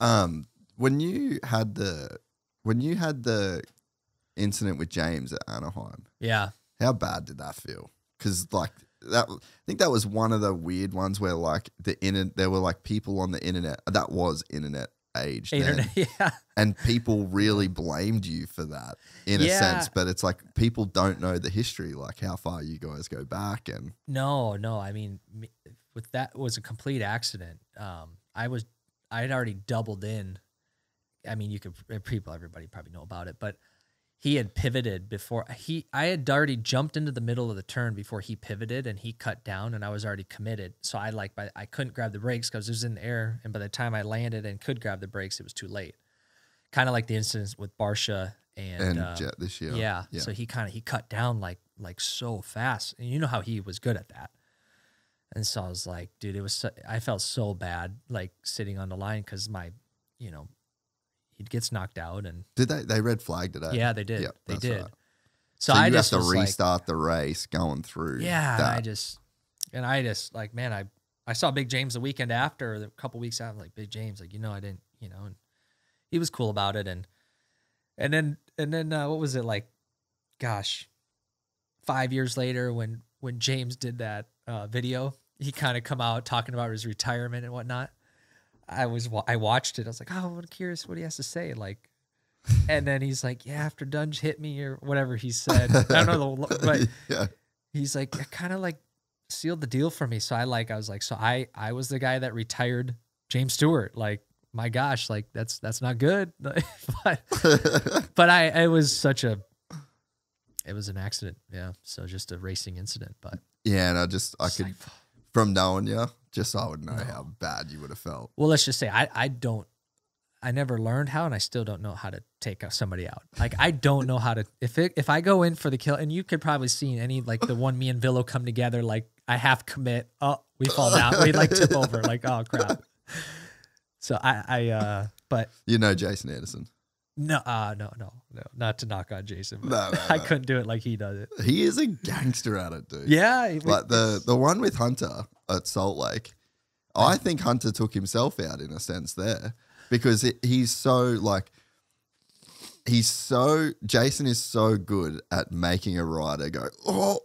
Yeah. When you had the incident with James at Anaheim, Yeah. how bad did that feel? Because like that, I think that was one of the weird ones where like there were like people on the internet that was internet age, then, Yeah. and people really blamed you for that in a sense. But it's like people don't know the history, like how far you guys go back, and No. I mean, with that was a complete accident. I had already doubled in. I mean, everybody probably know about it, but he had pivoted before I had already jumped into the middle of the turn before he pivoted, and he cut down, and I was already committed. So I couldn't grab the brakes because it was in the air. And by the time I landed and could grab the brakes, it was too late. Kind of like the incident with Barsha and Jet this year. Yeah. So he cut down like so fast, and you know how he was good at that. And so I was like, dude, I felt so bad, like sitting on the line, because he gets knocked out. And did they red flagged it? Yeah, they did. Yep, they that's did. right. So you I have just to was restart the race going through. Yeah, that. I just like, man, I saw Big James the weekend after, a couple weeks after, like, Big James, like, I didn't, and he was cool about it. And then what was it, like, gosh, 5 years later when James did that video, he kind of come out talking about his retirement and whatnot. I watched it. I was like, oh, I'm curious what he has to say. Like, and then he's like, yeah, after Dunge hit me or whatever he said. I don't know, but Yeah. he's like, it kind of like sealed the deal for me. So I was like, so I was the guy that retired James Stewart. Like, my gosh, like that's not good. but it was an accident. Yeah. So just a racing incident, but Yeah, and I could, from knowing you, just so I would know how bad you would have felt. well, let's just say I never learned how, and I still don't know how to take somebody out. Like, I don't know how to, if I go in for the kill, and you could probably see any, like the one me and Villo come together, like I half commit, oh, we fall down, we like tip over, like, oh crap. So but Jason Anderson. no, not to knock on Jason. But No. I couldn't do it like he does it. He is a gangster at it, dude. Yeah. Like the one with Hunter at Salt Lake, I think Hunter took himself out in a sense there, because Jason is so good at making a rider go, oh,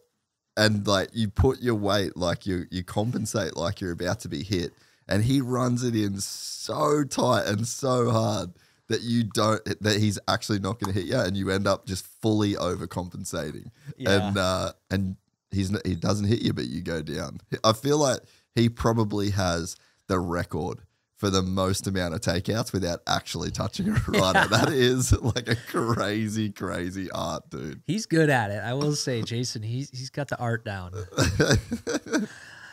and like you put your weight, like you compensate like you're about to be hit, and he runs it in so tight and so hard that he's actually not going to hit you, and you end up just fully overcompensating. Yeah. And he doesn't hit you, but you go down. I feel like he probably has the record for the most amount of takeouts without actually touching a rider. Yeah. That is like a crazy, crazy art, dude. He's good at it. I will say, Jason, he's got the art down.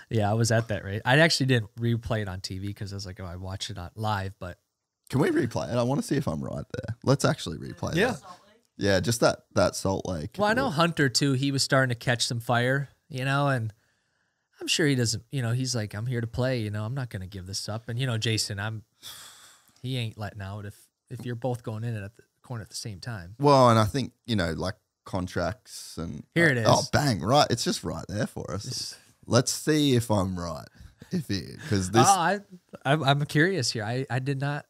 Yeah, I was at that race. I actually didn't replay it on TV because I was like, oh, I watched it on live, but. Can we replay it? I want to see if I'm right there. Let's actually replay that. Yeah, just that Salt Lake. Well, I know Hunter, too. He was starting to catch some fire, and I'm sure he doesn't, he's like, I'm here to play, I'm not going to give this up. And, Jason, he ain't letting out if you're both going in at the corner at the same time. Well, and I think, like contracts and. Here it is. Oh, bang, right. It's just right there for us. Let's see if I'm right. Because this. I'm curious here. I did not.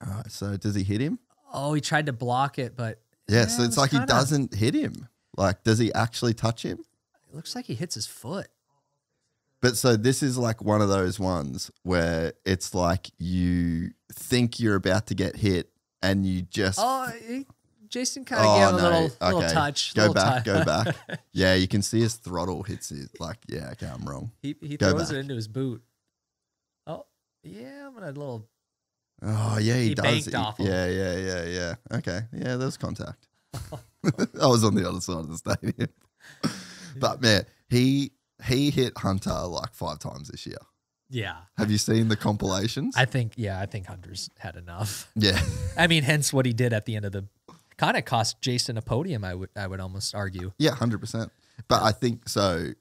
All right. So does he hit him? Oh, he tried to block it, but. Yeah, so it's like he doesn't hit him. Like, does he actually touch him? It looks like he hits his foot. But so this is like one of those ones where it's like you think you're about to get hit and you just. Oh, Jason kind of gave him a little touch. Go back. Yeah, you can see his throttle hits it. Like, yeah, okay, I'm wrong. He throws it into his boot. Oh, yeah, I'm going to little. Oh, yeah, he does. Banked off him. Yeah. Okay. Yeah, there was contact. I was on the other side of the stadium. But, man, he hit Hunter like 5 times this year. Yeah. Have you seen the compilations? I think Hunter's had enough. Yeah. I mean, hence what he did at the end of the kind of cost Jason a podium, I would almost argue. Yeah, 100%. But I think so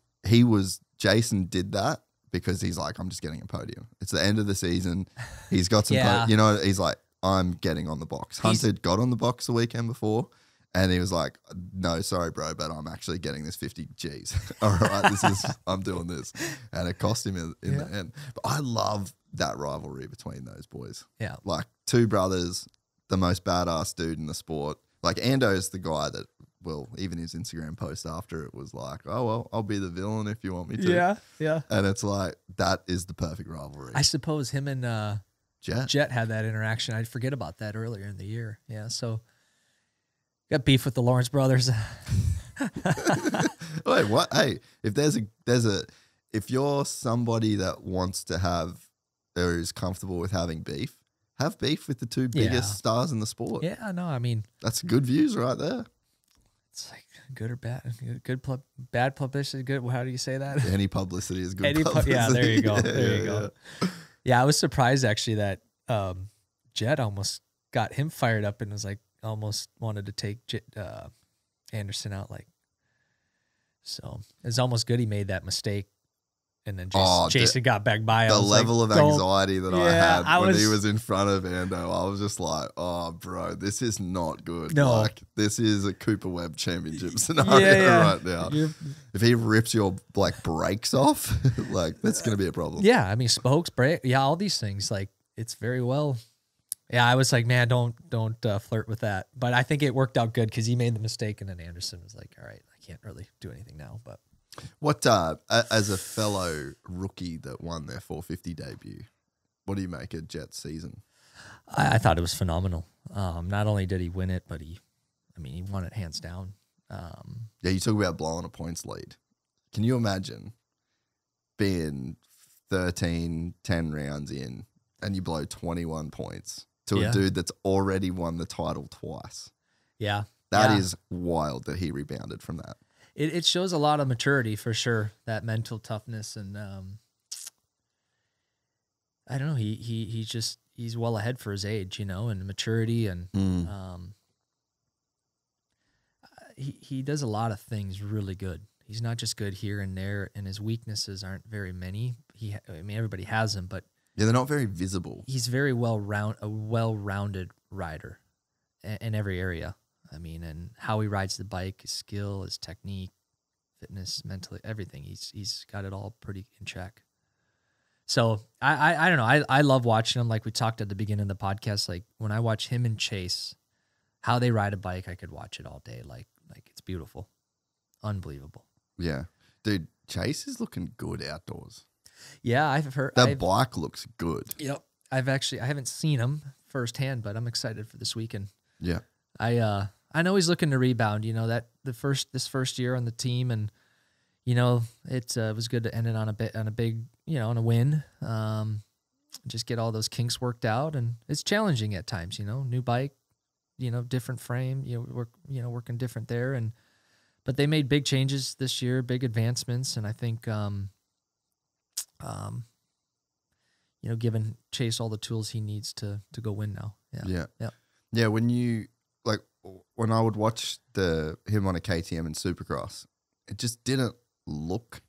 Jason did that because he's like, I'm just getting a podium. It's the end of the season. He's got some, he's like, I'm getting on the box. Hunter got on the box the weekend before, and he was like, no, sorry, bro, but I'm actually getting this 50 G's. All right, I'm doing this. And it cost him in the end. But I love that rivalry between those boys. Yeah. Like 2 brothers, the most badass dude in the sport. Like Ando is the guy that, well, even his Instagram post after it was like, oh, well, I'll be the villain if you want me to. Yeah. And it's like, that is the perfect rivalry. I suppose him and Jet had that interaction. I forget about that earlier in the year. Yeah, so got beef with the Lawrence brothers. Wait, what? Hey, if you're somebody that wants to have or is comfortable with having beef, have beef with the 2 biggest stars in the sport. Yeah, no, I mean. That's good views right there. It's like good or bad, bad publicity, good. How do you say that? Any publicity is good publicity. Yeah, there you go. There you go. Yeah, I was surprised actually that Jet almost got him fired up and was like almost wanted to take Anderson out. Like, so it's almost good he made that mistake. And then Jason got back by. The level of anxiety that I had when he was in front of Ando, I was just like, oh, bro, this is not good. No. Like, this is a Cooper Webb championship scenario right now. If he rips your, like, brakes off, like, that's going to be a problem. Yeah, I mean, spokes, brake, all these things. Like, it's very well. Yeah, I was like, man, don't flirt with that. But I think it worked out good because he made the mistake, and then Anderson was like, all right, I can't really do anything now, but. What, as a fellow rookie that won their 450 debut, what do you make of Jet's season? I thought it was phenomenal. Not only did he win it, but he won it hands down. Yeah, you talk about blowing a points lead. Can you imagine being 10 rounds in and you blow 21 points to a dude that's already won the title twice? Yeah. That is wild that he rebounded from that. It shows a lot of maturity for sure, that mental toughness, and I don't know. He's well ahead for his age, and maturity, and he does a lot of things really good. He's not just good here and there, and his weaknesses aren't very many. Everybody has them, but they're not very visible. He's very well-rounded rider in every area. And how he rides the bike, his skill, his technique, fitness, mentally, everything. He's got it all pretty in check. So I don't know. I love watching him. Like we talked at the beginning of the podcast, like when I watch him and Chase, how they ride a bike, I could watch it all day. Like it's beautiful. Unbelievable. Yeah. Dude, Chase is looking good outdoors. Yeah, I've heard. That bike looks good. Yep. I haven't seen him firsthand, but I'm excited for this weekend. Yeah. I know he's looking to rebound. You know that this first year on the team, and you know it was good to end it on a big on a win. Just get all those kinks worked out, and it's challenging at times. You know, new bike, different frame. Working different there, but they made big changes this year, big advancements, and I think giving Chase all the tools he needs to go win now. Yeah. When I would watch him on a KTM and Supercross, it just didn't look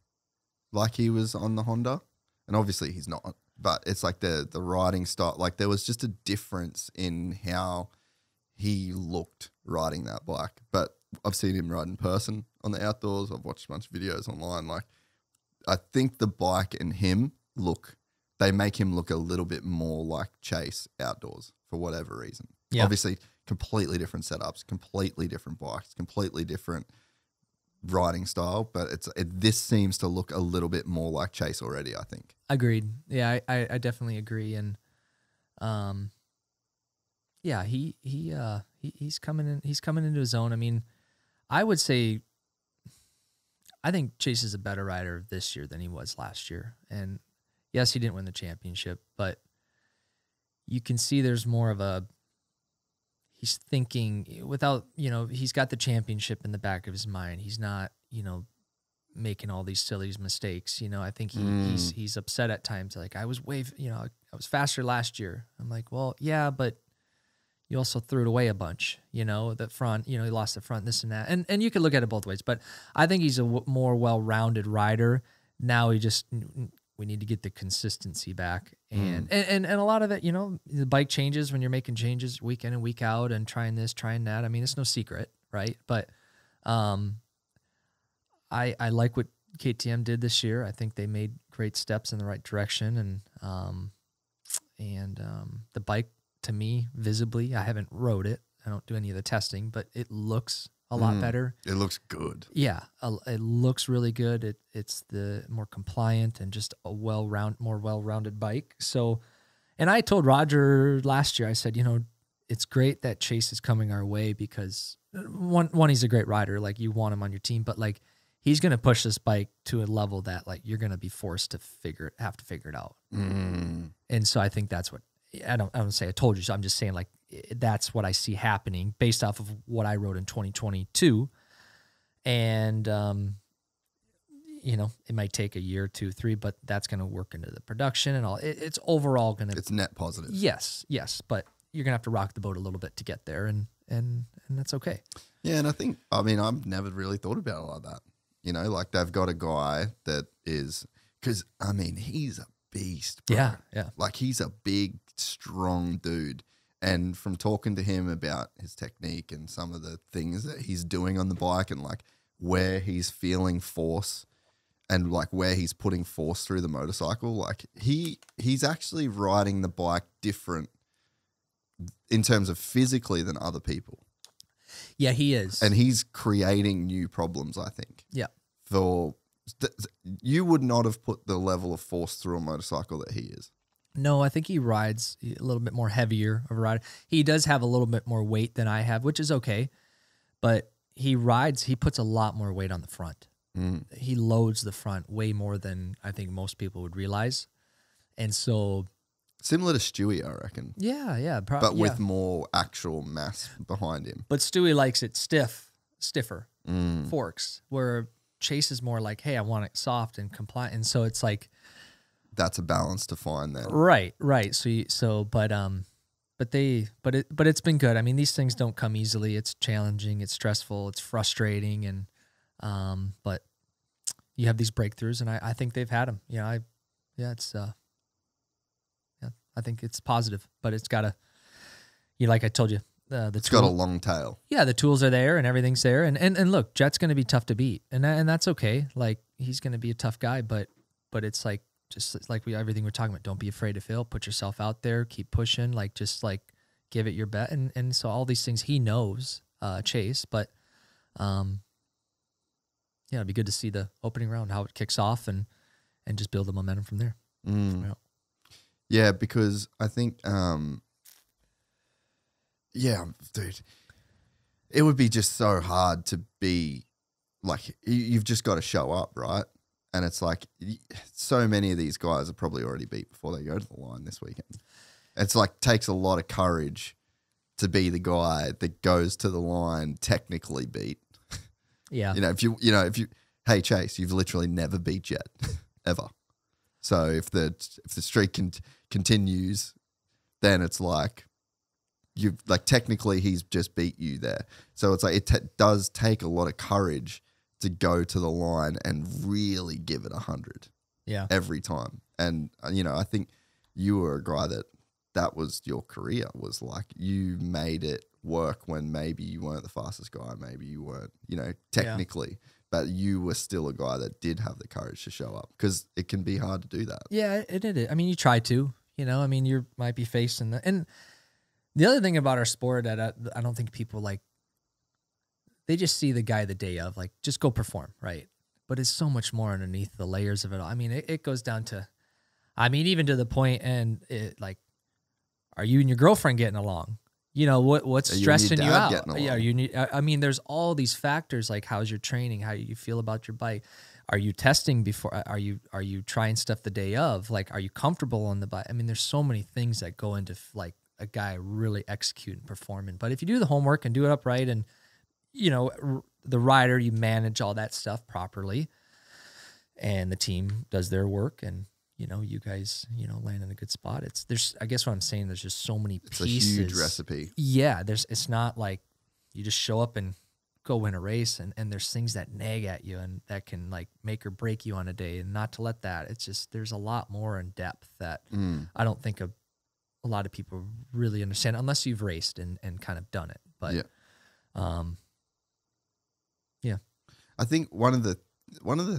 like he was on the Honda, and obviously he's not. But it's like the riding style, like there was just a difference in how he looked riding that bike. But I've seen him ride in person on the outdoors. I've watched a bunch of videos online. Like, I think the bike and him they make him look a little bit more like Chase outdoors for whatever reason. Yeah. Obviously, completely different setups, completely different bikes, completely different riding style. But this seems to look a little bit more like Chase already, I think. Agreed. Yeah, I definitely agree. And he's coming in. He's coming into his own. I mean, I would say I think Chase is a better rider this year than he was last year. And yes, he didn't win the championship, but you can see there's more of he's thinking without, he's got the championship in the back of his mind. He's not, making all these silly mistakes. I think he's upset at times. Like, I was I was faster last year. I'm like, well, yeah, but you also threw it away a bunch, the front, he lost the front, this and that. And you could look at it both ways, but I think he's a more well-rounded rider. Now we need to get the consistency back. And a lot of it, the bike changes when you're making changes week in and week out and trying this, trying that. I mean, it's no secret, right? But I like what KTM did this year. I think they made great steps in the right direction. And the bike, to me, visibly, I haven't rode it. I don't do any of the testing, but it looks a lot better. It looks good. Yeah, it looks really good. It's the more compliant and just a more well-rounded bike. So, and I told Roger last year, I said, it's great that Chase is coming our way because one, he's a great rider. Like, you want him on your team, but like, he's going to push this bike to a level that like you're going to be forced to have to figure it out. And so I think that's what I don't say I told you. So I'm just saying like that's what I see happening based off of what I wrote in 2022. And it might take a year, 2, 3, but that's going to work into the production and all. It's overall going to. It's net positive. Yes, but you're going to have to rock the boat a little bit to get there, and that's okay. Yeah, and I've never really thought about it like that. Like they've got a guy that is, because he's a beast, bro. Yeah. Like he's a big, strong dude. And from talking to him about his technique and some of the things that he's doing on the bike and like where he's feeling force and like where he's putting force through the motorcycle, like he's actually riding the bike different in terms of physically than other people. Yeah, he is. And he's creating new problems, I think. Yeah. You would not have put the level of force through a motorcycle that he is. No, I think he rides a little bit more heavier of a rider. He does have a little bit more weight than I have, which is okay. But he puts a lot more weight on the front. He loads the front way more than I think most people would realize. And so... Similar to Stewie, I reckon. Yeah. But with more actual mass behind him. But Stewie likes it stiffer forks, where Chase is more like, hey, I want it soft and compliant. And so it's like... That's a balance to find there. Right. But it's been good. I mean, these things don't come easily. It's challenging. It's stressful. It's frustrating. And, but you have these breakthroughs and I think they've had them. I think it's positive, but it's got like I told you, it's got a long tail. Yeah. The tools are there and everything's there. And look, Jet's going to be tough to beat and that's okay. Like he's going to be a tough guy, but it's like, just like everything we're talking about, don't be afraid to fail, put yourself out there, keep pushing, like just like give it your bet. And so all these things he knows, Chase, but yeah, it'd be good to see the opening round, how it kicks off, and just build the momentum from there. Yeah. Yeah, because I think, yeah, dude, it would be just so hard to be like, you've just got to show up, right? And it's like, so many of these guys are probably already beat before they go to the line this weekend. It's like, takes a lot of courage to be the guy that goes to the line technically beat. Yeah. If you, hey Chase, you've literally never beat yet, ever. So if the streak continues, then it's like, you've like, technically he's just beat you there. So it's like, it does take a lot of courage to go to the line and really give it 100 every time. And, I think you were a guy that was your career, was like, you made it work when maybe you weren't the fastest guy, maybe you weren't, technically, but you were still a guy that did have the courage to show up, because it can be hard to do that. Yeah, it did. I mean, you try to, you might be facing and the other thing about our sport that I don't think people like, they just see the guy the day of, like, just go perform, right? But it's so much more underneath the layers of it all. I mean, it goes down to, even to the point, and like, are you and your girlfriend getting along? What's stressing you out? Yeah, there's all these factors, like, how's your training? How you feel about your bike? Are you testing before? Are you trying stuff the day of? Like, are you comfortable on the bike? I mean, there's so many things that go into like a guy really executing, performing. But if you do the homework and do it upright, and the rider, you manage all that stuff properly, and the team does their work, and you guys, land in a good spot. I guess what I'm saying, there's just so many pieces. It's a huge recipe. Yeah, it's not like you just show up and go win a race, and there's things that nag at you and that can like make or break you on a day, and not to let that. It's just, there's a lot more in depth that I don't think a lot of people really understand, unless you've raced and kind of done it. But yeah, I think one of the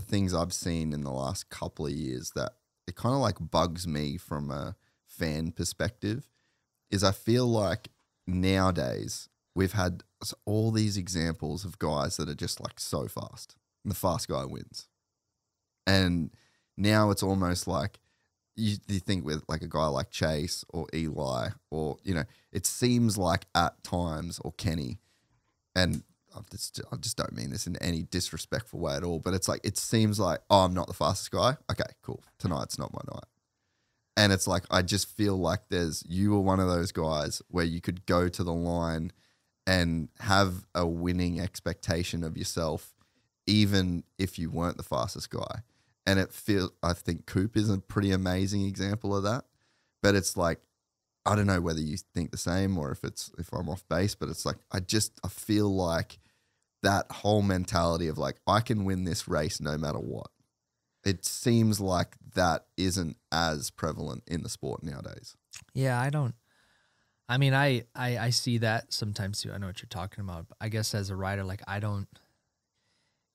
things I've seen in the last couple of years that it kind of like bugs me from a fan perspective is, I feel like nowadays we've had all these examples of guys that are just like so fast, and the fast guy wins. And now it's almost like you think with like a guy like Chase or Eli, or, it seems like at times, or Kenny, and I just don't mean this in any disrespectful way at all, but it's like, it seems like, oh, I'm not the fastest guy. Okay, cool. Tonight's not my night. And it's like, I just feel like you were one of those guys where you could go to the line and have a winning expectation of yourself, even if you weren't the fastest guy. And I think Coop is a pretty amazing example of that. But it's like, I don't know whether you think the same or if I'm off base, but it's like, I feel like that whole mentality of like, I can win this race no matter what. It seems like that isn't as prevalent in the sport nowadays. Yeah, I see that sometimes too. I know what you're talking about. But I guess as a rider, like, I don't,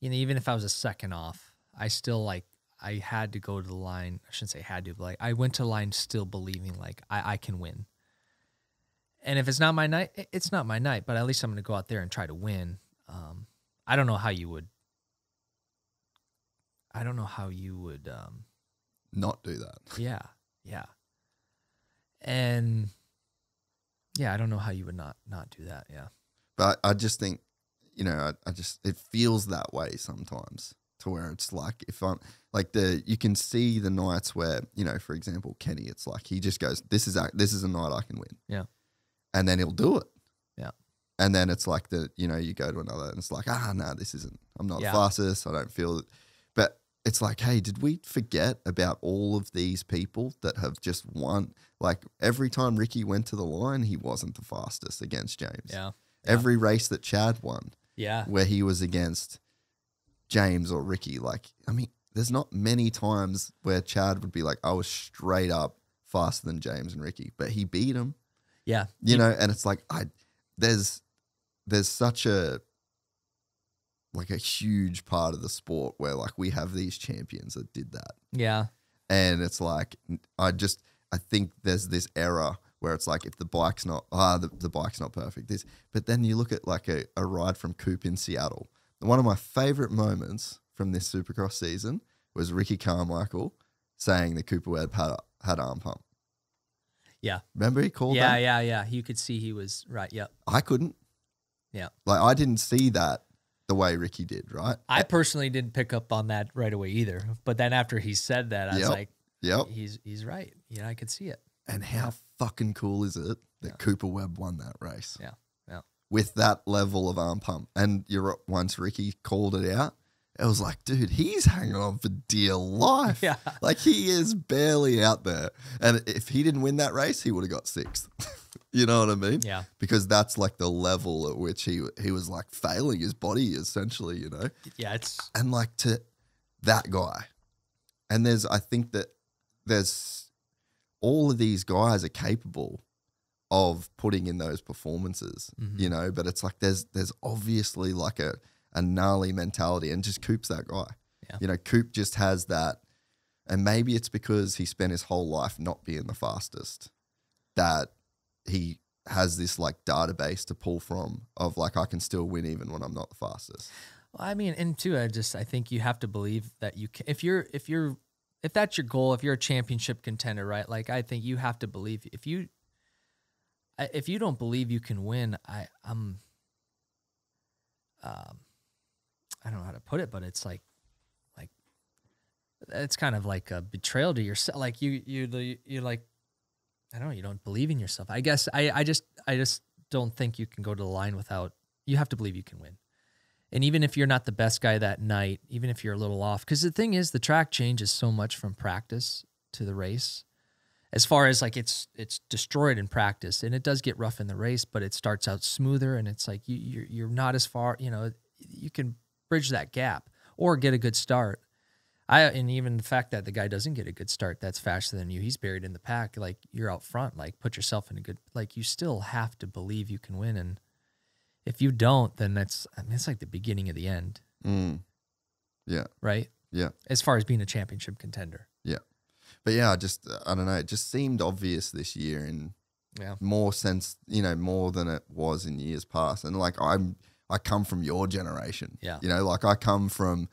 even if I was a second off, I still like, I had to go to the line. I shouldn't say had to, but like, I went to the line still believing like I can win. And if it's not my night, it's not my night, but at least I'm going to go out there and try to win. I don't know how you would not do that. Yeah. And yeah, I don't know how you would not do that. Yeah. But I just think, it feels that way sometimes, to where it's like, if I'm like you can see the nights where, for example, Kenny, it's like, he just goes, this is a night I can win. Yeah. And then he'll do it. Yeah. And then it's like you go to another and it's like, no, this isn't, I'm not the fastest. I don't feel it. But it's like, hey, did we forget about all of these people that have just won? Like, every time Ricky went to the line, he wasn't the fastest against James. Yeah. Every race that Chad won. Yeah. Where he was against James or Ricky. Like, I mean, there's not many times where Chad would be like, I was straight up faster than James and Ricky, but he beat him. Yeah. And it's like, there's such a huge part of the sport where like we have these champions that did that. Yeah. And it's like, I think there's this era where it's like, if the bike's not, the bike's not perfect. But then you look at like a ride from Coop in Seattle. One of my favorite moments from this Supercross season was Ricky Carmichael saying that Cooper Webb had arm pump. Yeah. Remember he called that? Yeah. You could see he was right. Yep. I couldn't. Yeah. Like, I didn't see that the way Ricky did, right? I personally didn't pick up on that right away either. But then after he said that, I was like, he's right. Yeah, I could see it. And how fucking cool is it that Cooper Webb won that race? Yeah. With that level of arm pump. And once Ricky called it out, it was like, dude, he's hanging on for dear life. Yeah. Like, he is barely out there. And if he didn't win that race, he would have got 6th. You know what I mean? Yeah. Because that's like the level at which he was like failing his body, essentially, you know? Yeah, And like, to that guy. And I think that there's all of these guys are capable of putting in those performances, you know, but it's like there's obviously like a gnarly mentality, and just Coop's that guy. Yeah. You know, Coop just has that, and maybe it's because he spent his whole life not being the fastest that he has this like database to pull from of like, I can still win even when I'm not the fastest. Well, I mean, and too, I think you have to believe that you can, if that's your goal, if you're a championship contender, right? Like, I think you have to believe if you don't believe you can win, I don't know how to put it, but it's like it's kind of like a betrayal to yourself. Like you're like, I don't know, you don't believe in yourself. I guess I just don't think you can go to the line without, you have to believe you can win. And even if you're not the best guy that night, even if you're a little off, because the thing is, the track changes so much from practice to the race. As far as like it's destroyed in practice, and it does get rough in the race, but it starts out smoother, and it's like you're not as far, you know, you can bridge that gap or get a good start. And even the fact that the guy doesn't get a good start, that's faster than you, he's buried in the pack, like you're out front, like put yourself in a good, like you still have to believe you can win. And if you don't, then it's like the beginning of the end. Yeah. Right? Yeah. As far as being a championship contender. Yeah. But yeah, I don't know, it just seemed obvious this year in more sense, you know, more than it was in years past. And like, I come from your generation. Yeah. You know, like I come from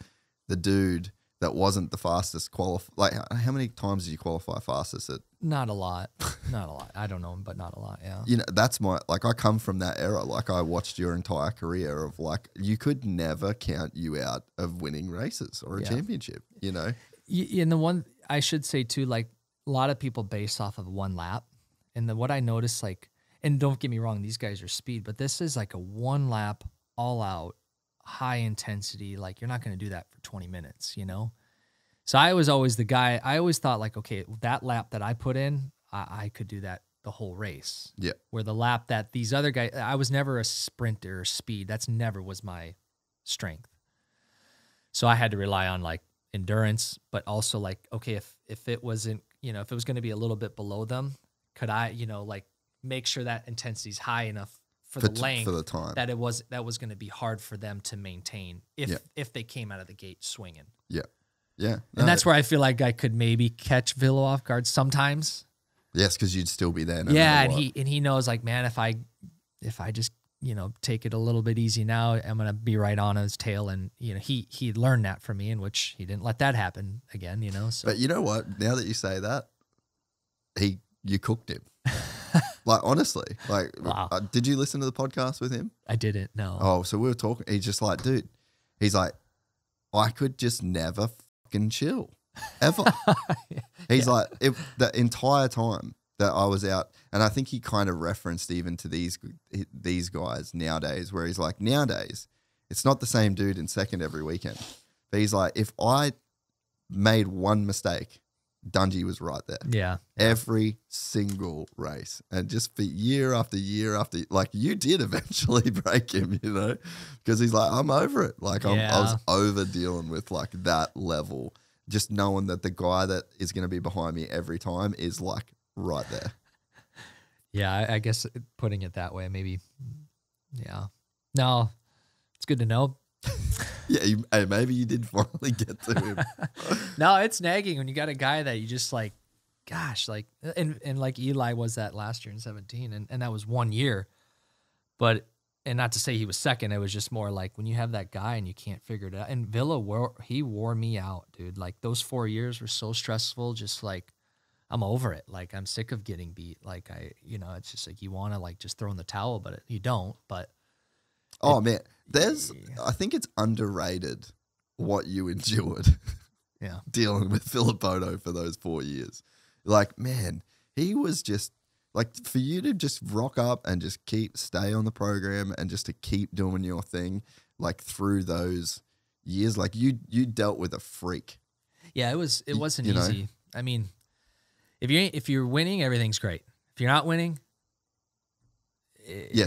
the dude that wasn't the fastest like how many times did you qualify fastest at? Not a lot. Not a lot. I don't know, but not a lot, yeah. You know, that's I come from that era. Like, I watched your entire career of like, you could never count you out of winning races or a championship, you know? And the one I should say too, like a lot of people base off of one lap. And what I noticed, like, and don't get me wrong, these guys are speed, but this is like a one lap, all out, high intensity. Like, you're not going to do that for 20 minutes, you know? So I was always the guy, I always thought like, okay, that lap that I put in, I could do that the whole race. Yeah. Where the lap that these other guys, I was never a sprinter or speed. That's never was my strength. So I had to rely on like endurance, but also like, okay, if it wasn't, you know, if it was going to be a little bit below them, could I, you know, like make sure that intensity is high enough for the length, for the time, that was going to be hard for them to maintain if they came out of the gate swinging. Yeah. Yeah. No, and that's where I feel like I could maybe catch Villo off guard sometimes. Yes, because you'd still be there. And he knows, like, man, if I just, you know, take it a little bit easy now, I'm gonna be right on his tail. And you know, he learned that from me, in which he didn't let that happen again. You know, so. But you know what? Now that you say that, you cooked him. Like, honestly, like, wow. Did you listen to the podcast with him? I didn't. No. Oh, so we were talking. He's just like, dude. He's like, I could just never fucking chill, ever. He's like, the entire time that I was out, and I think he kind of referenced even to these guys nowadays, where he's like, nowadays, it's not the same dude in second every weekend. But he's like, if I made one mistake, Dungey was right there. Yeah. Every single race. And just for year after year after, like, you did eventually break him, you know, because he's like, I'm over it. Like, I was over dealing with like that level, just knowing that the guy that is going to be behind me every time is like right there. Yeah. I guess putting it that way, maybe. Yeah. No, it's good to know. Yeah, maybe you did finally get to him. No, it's nagging when you got a guy that you just like, gosh, like, and like Eli was that last year in 17, and that was 1 year. But and not to say he was second, it was just more like when you have that guy and you can't figure it out. And Villa, he wore me out, dude. Like those 4 years were so stressful. Just like, I'm over it. Like I'm sick of getting beat. Like it's just like you want to like just throw in the towel, but you don't. But man, I think it's underrated what you endured. Yeah, dealing with Villopoto for those 4 years. Like, man, he was just like, for you to just rock up and just stay on the program and just to keep doing your thing, like through those years, like you dealt with a freak. Yeah, it wasn't easy. I mean, if you're winning, everything's great. If you're not winning,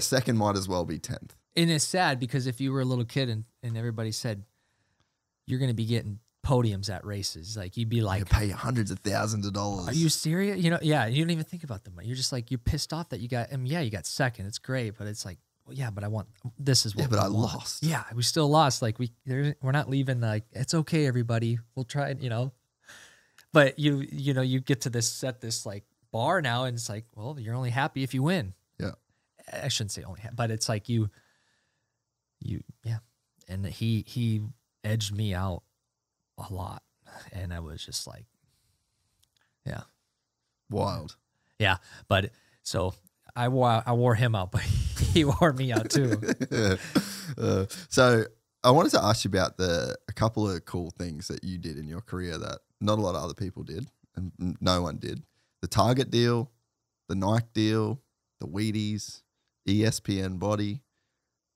second might as well be 10th. And it's sad because if you were a little kid and everybody said you're going to be getting podiums at races, like you'd be like, you pay hundreds of thousands of dollars. Are you serious? You don't even think about the money. You're just like, you're pissed off that you got, you got second. It's great, but it's like, well, yeah, but this is what. Yeah, but I want. lost. Yeah, we still lost. Like we're not leaving. Like it's okay, everybody. We'll try it. But you get to set this like bar now, and it's like, well, you're only happy if you win. Yeah, I shouldn't say only, but it's like you. And he edged me out a lot. And I was just like, yeah. Wild. Yeah. But so I wore him out, but he wore me out too. So I wanted to ask you about a couple of cool things that you did in your career that not a lot of other people did and no one did. The Target deal, the Nike deal, the Wheaties, ESPN body.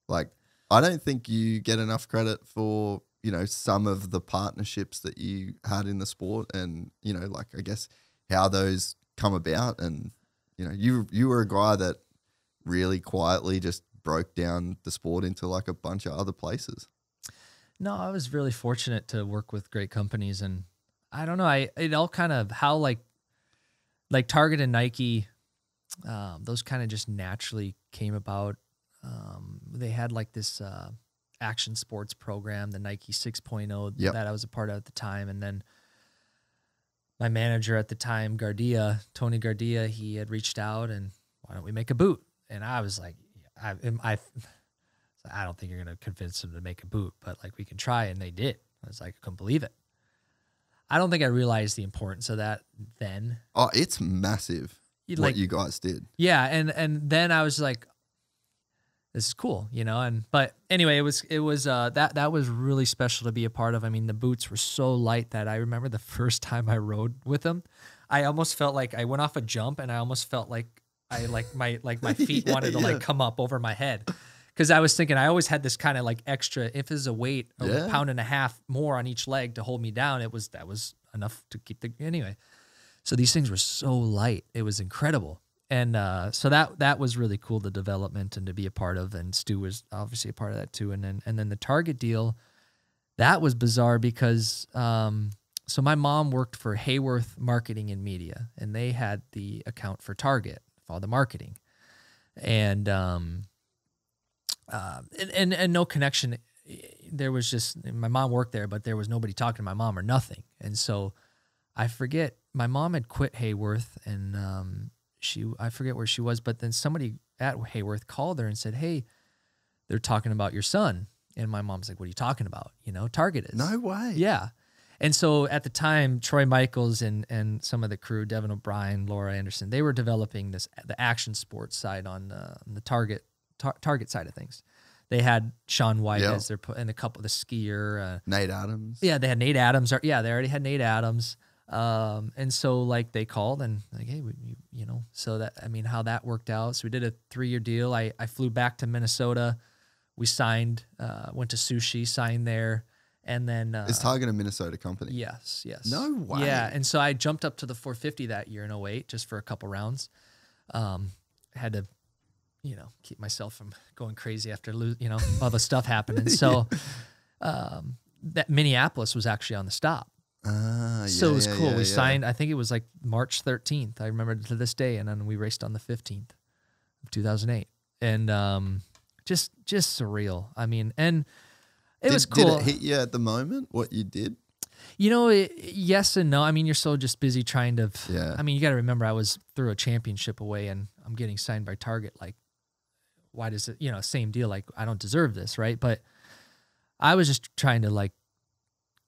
Like, I don't think you get enough credit for, some of the partnerships that you had in the sport and, like, I guess how those come about. And, you were a guy that really quietly just broke down the sport into like a bunch of other places. No, I was really fortunate to work with great companies, and I don't know, it all kind of how like Target and Nike, those kind of just naturally came about. They had like this action sports program, the Nike 6.0 that I was a part of at the time. And then my manager at the time, Tony Gardia, he had reached out and why don't we make a boot? And I was like, I don't think you're going to convince them to make a boot, but like we can try. And they did. I was like, I couldn't believe it. I don't think I realized the importance of that then. Oh, it's massive what you guys did. Yeah. And then I was like, this is cool, but anyway, it was that was really special to be a part of. I mean, the boots were so light that I remember the first time I rode with them, I almost felt like I went off a jump and I almost felt like my feet wanted to like come up over my head. Cause I was thinking, I always had this kind of like extra, if it's a weight, a pound and a half more on each leg to hold me down. That was enough to keep anyway. So these things were so light. It was incredible. And so that was really cool, the development and to be a part of. And Stu was obviously a part of that too. And then the Target deal, that was bizarre because so my mom worked for Hayworth Marketing and Media, and they had the account for Target for all the marketing, and no connection. There was just my mom worked there, but there was nobody talking to my mom or nothing. And so I forget, my mom had quit Hayworth, and I forget where she was, but then somebody at Hayworth called her and said, hey, they're talking about your son. And my mom's like, what are you talking about? Target is. No way. Yeah. And so at the time, Troy Michaels and some of the crew, Devin O'Brien, Laura Anderson, they were developing the action sports side on the Target side of things. They had Sean White as their, and a couple, the skier. Nate Adams. Yeah, they had Nate Adams. Yeah, they already had Nate Adams. And so like they called and like, hey, so that, I mean, how that worked out. So we did a 3-year deal. I flew back to Minnesota. We signed, went to Sushi, signed there. And then, is Target a Minnesota company? Yes. No way. Yeah. And so I jumped up to the 450 that year in 2008, just for a couple rounds. Had to, keep myself from going crazy after, all the stuff happened. And so, that Minneapolis was actually on the stop. So it was cool. We signed, I think it was like March 13th. I remember to this day. And then we raced on the 15th of 2008. And just surreal. I mean, and it was cool. Did it hit you at the moment, what you did? Yes and no. I mean, you're so just busy trying to, I mean, you got to remember I was through a championship away and I'm getting signed by Target like why does it, same deal. Like, I don't deserve this. Right. But I was just trying to like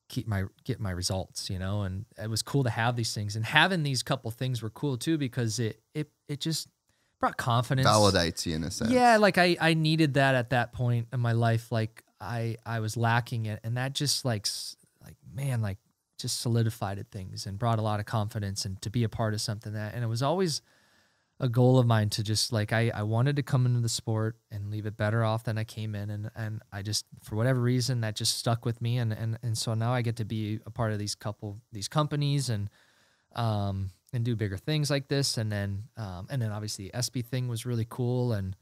get my results, and it was cool to have these things, and having these couple things were cool too, because it just brought confidence. Validates you in a sense. Yeah. Like I needed that at that point in my life. Like I was lacking it. And that just just solidified things and brought a lot of confidence, and to be a part of something and it was always a goal of mine to just like, I wanted to come into the sport and leave it better off than I came in. And I just, for whatever reason, that just stuck with me. And so now I get to be a part of these companies and do bigger things like this. And then obviously the SB thing was really cool. And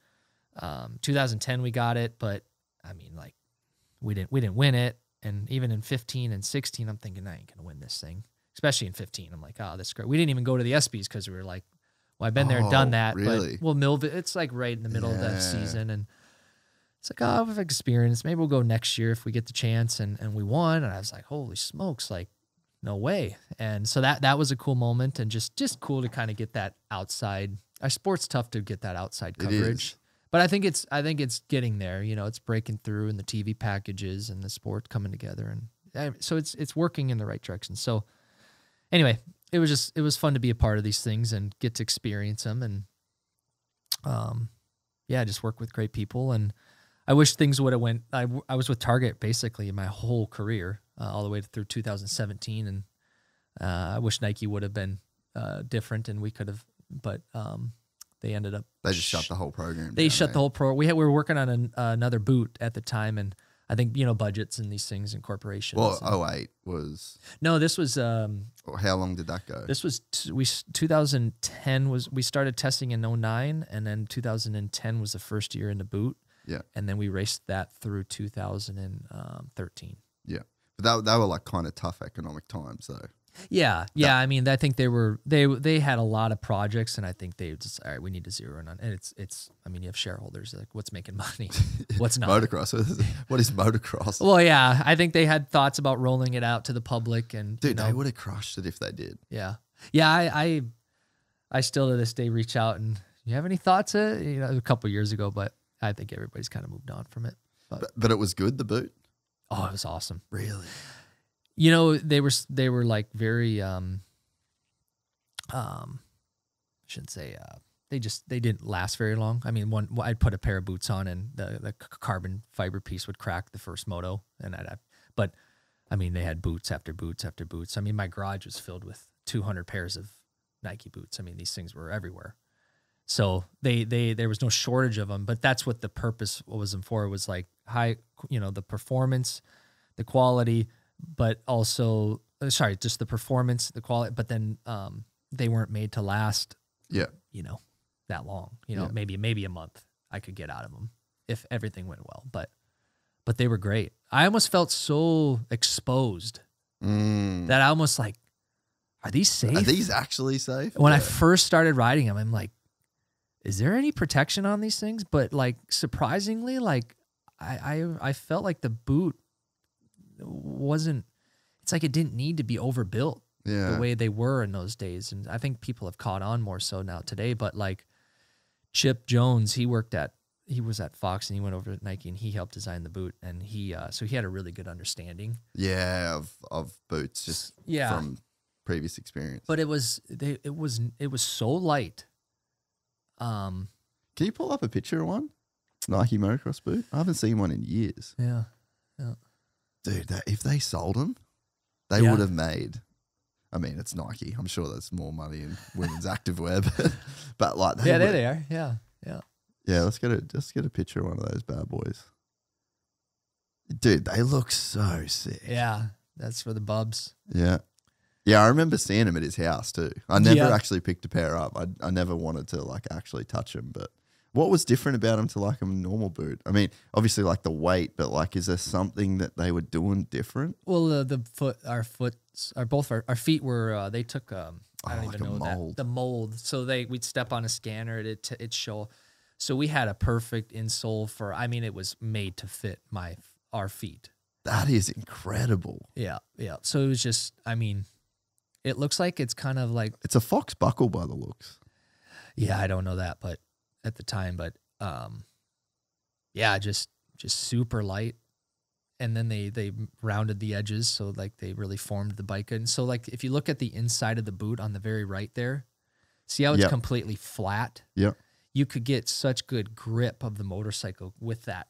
2010 we got it, but I mean, like we didn't win it. And even in 15 and 16, I'm thinking I ain't going to win this thing, especially in 15. I'm like, oh, that's great. We didn't even go to the ESPYs because we were like, well, I've been there, done that. Really? But well, Millville, it's like right in the middle of the season. And it's like, oh, I've experienced. Maybe we'll go next year if we get the chance. And we won. And I was like, holy smokes, like, no way. And so that was a cool moment, and just cool to kind of get that outside. Our sport's tough to get that outside coverage. But I think it's getting there. It's breaking through in the TV packages and the sport coming together. And so it's working in the right direction. So anyway, it was fun to be a part of these things and get to experience them, and just work with great people. And I wish things would have went. I was with Target basically my whole career, all the way through 2017, and I wish Nike would have been different, and we could have, but they ended up. They just shut the whole program. They shut the whole program. We were working on another boot at the time, and I think budgets and these things and corporations. Well, 08 was. No, this was. How long did that go? This was 2010 was we started testing in 09, and then 2010 was the first year in the boot. Yeah, and then we raced that through 2013. Yeah, but they were like kind of tough economic times though. Yeah. I mean, I think they had a lot of projects, and I think they just, all right, we need to zero in on. And it's. I mean, you have shareholders, like what's making money, what's not. Motocross. What is motocross? Well, yeah, I think they had thoughts about rolling it out to the public, and dude, they would have crushed it if they did. Yeah. I still to this day reach out and, you have any thoughts? A couple years ago, but I think everybody's kind of moved on from it. But it was good, the boot. Oh, it was awesome. Really. They were like very, shouldn't say, they didn't last very long. I mean, I'd put a pair of boots on, and the carbon fiber piece would crack the first moto, but I mean, they had boots after boots after boots. I mean, my garage was filled with 200 pairs of Nike boots. I mean, these things were everywhere. So there was no shortage of them, but that's what the purpose was for. It was like high, the performance, the quality, but also, just the performance, the quality, but then they weren't made to last, that long, maybe a month I could get out of them if everything went well, but they were great. I almost felt so exposed that I almost like, are these safe? Are these actually safe? When I first started riding them, I'm like, is there any protection on these things? But like, surprisingly, like I felt like the boot wasn't, it's like it didn't need to be overbuilt the way they were in those days. And I think people have caught on more so now today, but like Chip Jones, he was at Fox, and he went over to Nike, and he helped design the boot. And so he had a really good understanding. Yeah. Of boots, just from previous experience. But it was so light. Can you pull up a picture of one? Nike motocross boot? I haven't seen one in years. Yeah. Dude, if they sold them, they would have made. I mean, it's Nike. I'm sure there's more money in women's activewear, but like there they are. Yeah. Yeah, let's get a picture of one of those bad boys. Dude, they look so sick. Yeah, that's for the bubs. Yeah. Yeah, I remember seeing him at his house too. I never actually picked a pair up. I never wanted to like actually touch them, but what was different about them to like a normal boot? I mean, obviously like the weight, but like, is there something that they were doing different? Well, our feet were, they took, I don't even know mold. The mold. So we'd step on a scanner, it'd show. So we had a perfect insole it was made to fit our feet. That is incredible. Yeah. So it was just, it looks like it's kind of like. It's a Fox buckle by the looks. Yeah, I don't know that, but at the time, but yeah, just super light. And then they rounded the edges, so like they really formed the bike. And so like if you look at the inside of the boot on the very right there, see how it's completely flat? Yeah. You could get such good grip of the motorcycle with that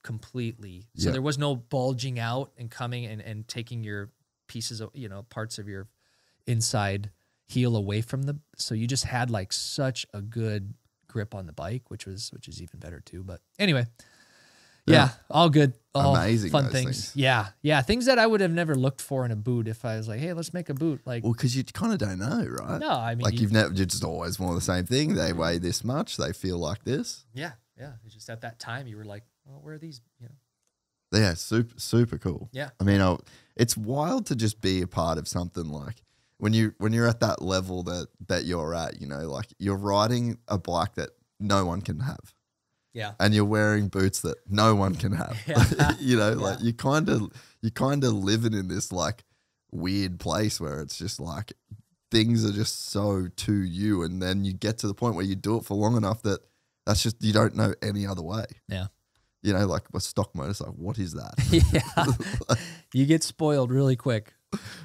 completely. So there was no bulging out and coming and taking your pieces of, parts of your inside heel away from the, so you just had like such a good grip on the bike, which is even better too. But anyway, yeah, all good. All amazing fun those things. Yeah. Things that I would have never looked for in a boot if I was like, hey, let's make a boot. Like, well, because you kind of don't know, right? No, I mean, like you just always want the same thing. They weigh this much. They feel like this. Yeah. It's just at that time you were like, well, where are these? Yeah, super cool. Yeah. I mean, it's wild to just be a part of something like when you're at that level that you're at. Like you're riding a bike that no one can have. Yeah. And you're wearing boots that no one can have. Yeah. Like you kind of living in this like weird place where it's just like things are just so to you, and then you get to the point where you do it for long enough that that's just, you don't know any other way. Yeah. Like a stock motorcycle, what is that? Yeah. You get spoiled really quick.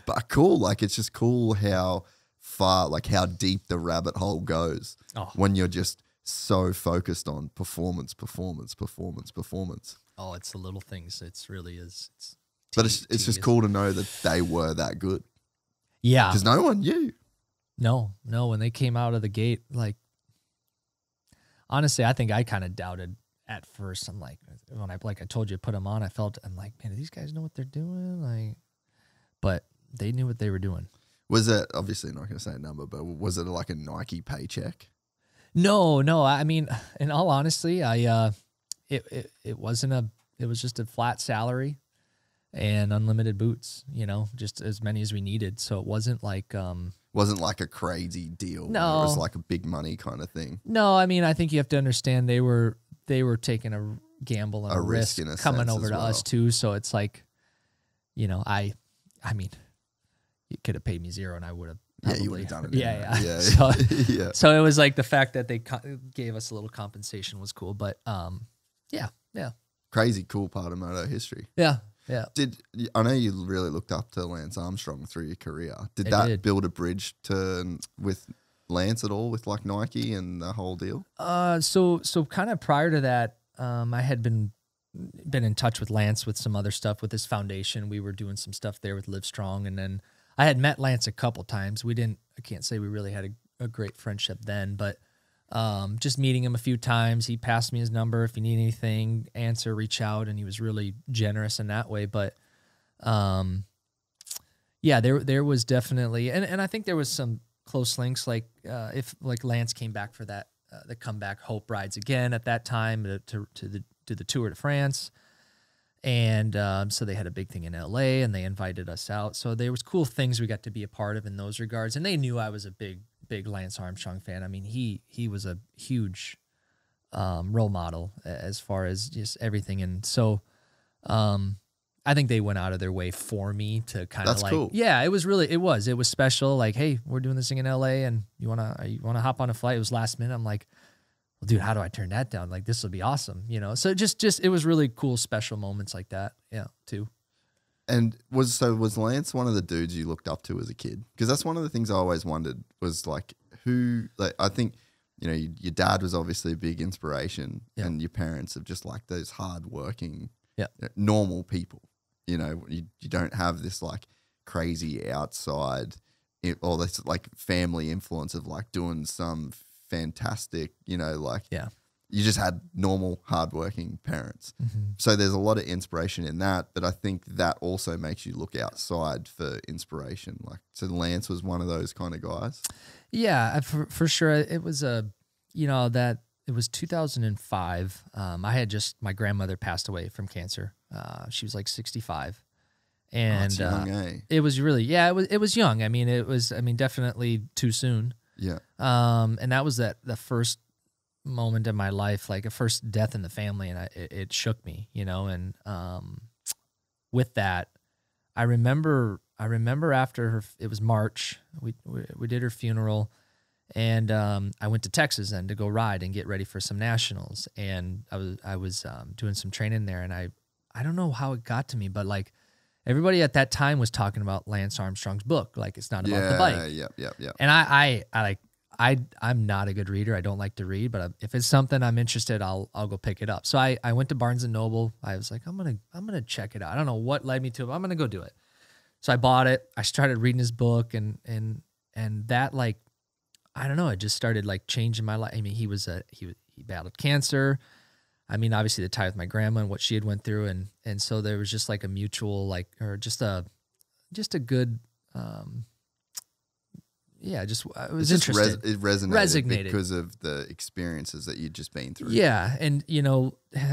But cool, like it's just cool how far, like how deep the rabbit hole goes when you're just so focused on performance. Oh, it's the little things. It's really is. But it's just cool to know that they were that good. Yeah. Because no one knew. No. When they came out of the gate, like, honestly, I think I kind of doubted at first. I'm like, when I told you, put them on, I'm like, man, do these guys know what they're doing? Like, but they knew what they were doing. Was it, obviously not going to say a number, but was it like a Nike paycheck? No. I mean, in all honesty, it wasn't it was just a flat salary and unlimited boots, just as many as we needed. So it wasn't like, wasn't like a crazy deal. No. It was like a big money kind of thing. No, I mean, I think you have to understand they were taking a gamble and a risk in a coming sense over as to well. us too. So it's like, I mean, you could have paid me zero and I would have. Yeah, you would have done it. Yeah. So, So it was like the fact that they gave us a little compensation was cool, but yeah. Crazy cool part of moto history. Yeah. I know you really looked up to Lance Armstrong through your career. Did that build a bridge with Lance at all, with like Nike and the whole deal? So kind of prior to that, I had been in touch with Lance with some other stuff with his foundation. We were doing some stuff there with Livestrong, and then I had met Lance a couple times. I can't say we really had a great friendship then, but just meeting him a few times. He passed me his number. If you need anything, reach out, and he was really generous in that way. But yeah, there was definitely, and I think there was some close links, like if like Lance came back for that the comeback Hope rides again at that time to the Tour de France. And so they had a big thing in LA, and they invited us out. So there was cool things we got to be a part of in those regards. And they knew I was a big Lance Armstrong fan. I mean, he was a huge role model as far as just everything. And so I think they went out of their way for me to kind of like, cool. Yeah, it was special. Like, hey, we're doing this thing in LA, and you wanna hop on a flight? It was last minute. I'm like, well, dude, how do I turn that down? Like, this would be awesome, So just it was really cool, special moments like that, too. And was Lance one of the dudes you looked up to as a kid? Because that's one of the things I always wondered was like who. Like, I think your dad was obviously a big inspiration, and your parents are just like those hardworking, normal people. You don't have this like crazy outside or this like family influence of like doing some fantastic, you just had normal hardworking parents. Mm-hmm. So there's a lot of inspiration in that, but I think that also makes you look outside for inspiration. Like, so Lance was one of those kind of guys. Yeah, for sure. It was it was 2005. My grandmother passed away from cancer. She was like 65. And that's young, eh? It was really, it was young. I mean, definitely too soon. Yeah. And that was the first moment in my life, like a first death in the family, and it shook me, and with that, I remember after it was March, we did her funeral, And I went to Texas then to go ride and get ready for some nationals. And I was doing some training there, and I don't know how it got to me, but like everybody at that time was talking about Lance Armstrong's book. Like, it's not about the bike. Yeah. And I'm not a good reader. I don't like to read, but if it's something I'm interested, I'll go pick it up. So I went to Barnes and Noble. I was like, I'm gonna check it out. I don't know what led me to it, but I'm gonna go do it. So I bought it. I started reading his book, and that, like, I don't know, it just started like changing my life. I mean, he battled cancer. I mean, obviously the tie with my grandma and what she had went through, and so there was just like a mutual, like, or just a good, it was interesting. It resonated because of the experiences that you'd just been through. Yeah, and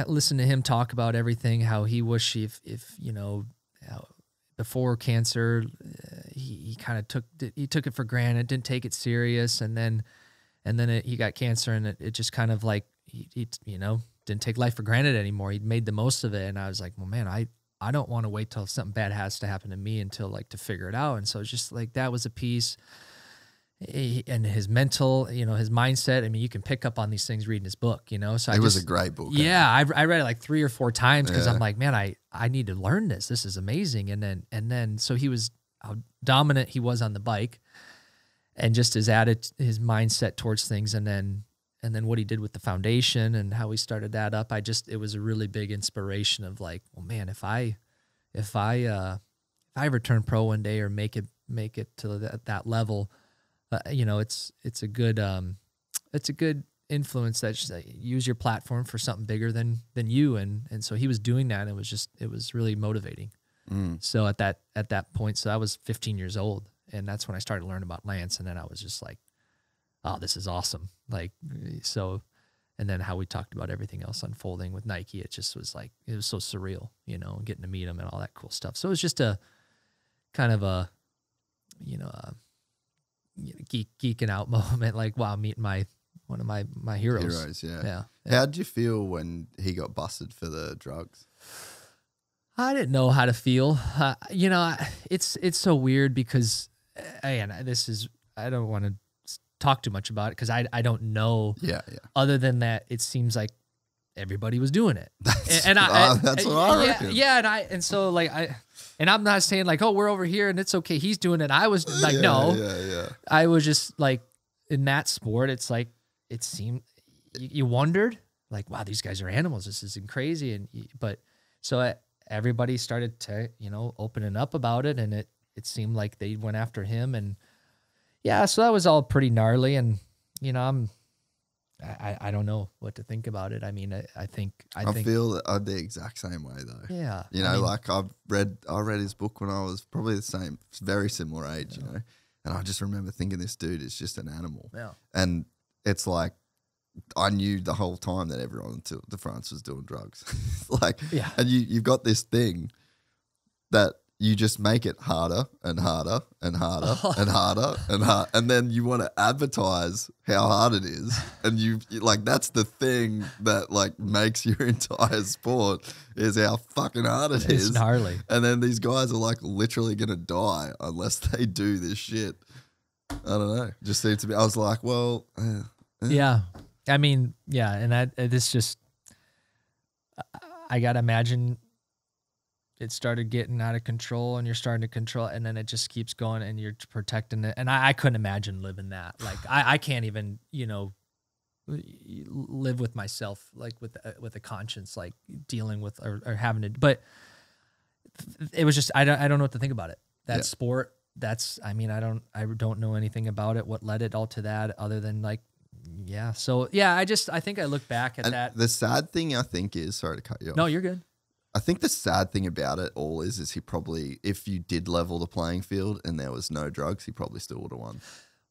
listen to him talk about everything, how he wished if before cancer, he kind of took it for granted, didn't take it serious, and then he got cancer, and it just kind of like he didn't take life for granted anymore. He made the most of it, and I was like, well, man, I don't want to wait till something bad has to happen to me until like to figure it out. And so it's just like that was a piece. And his mental, his mindset. I mean, you can pick up on these things reading his book, So it was a great book. Yeah, I read it like 3 or 4 times because I'm like, man, I need to learn this. This is amazing. And then so he was how dominant he was on the bike, and just his his mindset towards things, and then what he did with the foundation and how he started that up. It was a really big inspiration of like, well, man, if I ever turn pro one day or make it to that level. It's a good influence that use your platform for something bigger than you. And so he was doing that. And it was really motivating. So at that point, so I was 15 years old, and that's when I started learning about Lance. And then I was just like, oh, this is awesome. Like, so, and then how we talked about everything else unfolding with Nike, it just was like, it was so surreal, getting to meet him and all that cool stuff. So it was just a kind of a, geeking out moment, like, wow, meeting one of my heroes. Yeah. How'd you feel when he got busted for the drugs? I didn't know how to feel. It's so weird because, and I don't want to talk too much about it because I don't know. Yeah. Other than that, it seems like everybody was doing it. That's what I reckon. Yeah, and I'm not saying like, oh, we're over here and it's okay, he's doing it. I was like, no. Yeah. I was just like, in that sport, it's like, it seemed, you wondered, like, wow, these guys are animals. This isn't crazy. But so everybody started to, opening up about it, and it seemed like they went after him. And yeah, so that was all pretty gnarly. And, I don't know what to think about it. I mean, I feel that I'm the exact same way though. Yeah. Like I read his book when I was probably the same, very similar age, and I just remember thinking this dude is just an animal. Yeah. And it's like, I knew the whole time that everyone in the France was doing drugs. And you've got this thing that you just make it harder and harder and harder and harder and harder. And then you want to advertise how hard it is. And you like, that's the thing that like makes your entire sport is how fucking hard it is. It's gnarly. And then these guys are like literally going to die unless they do this shit. I don't know. Just seems to be, I was like, well. Yeah. I mean, yeah. And this just, I got to imagine it started getting out of control, and you're starting to control it, and then it just keeps going, and you're protecting it. And I couldn't imagine living that. Like I can't even, live with myself, like with a conscience, like dealing with or having to. But it was just I don't know what to think about it. That sport. I don't know anything about it. What led it all to that, other than like, yeah. So yeah, I think I look back at that. The sad thing I think is, sorry to cut you off. No, you're good. I think the sad thing about it all is he probably, if you did level the playing field and there was no drugs, he probably still would have won.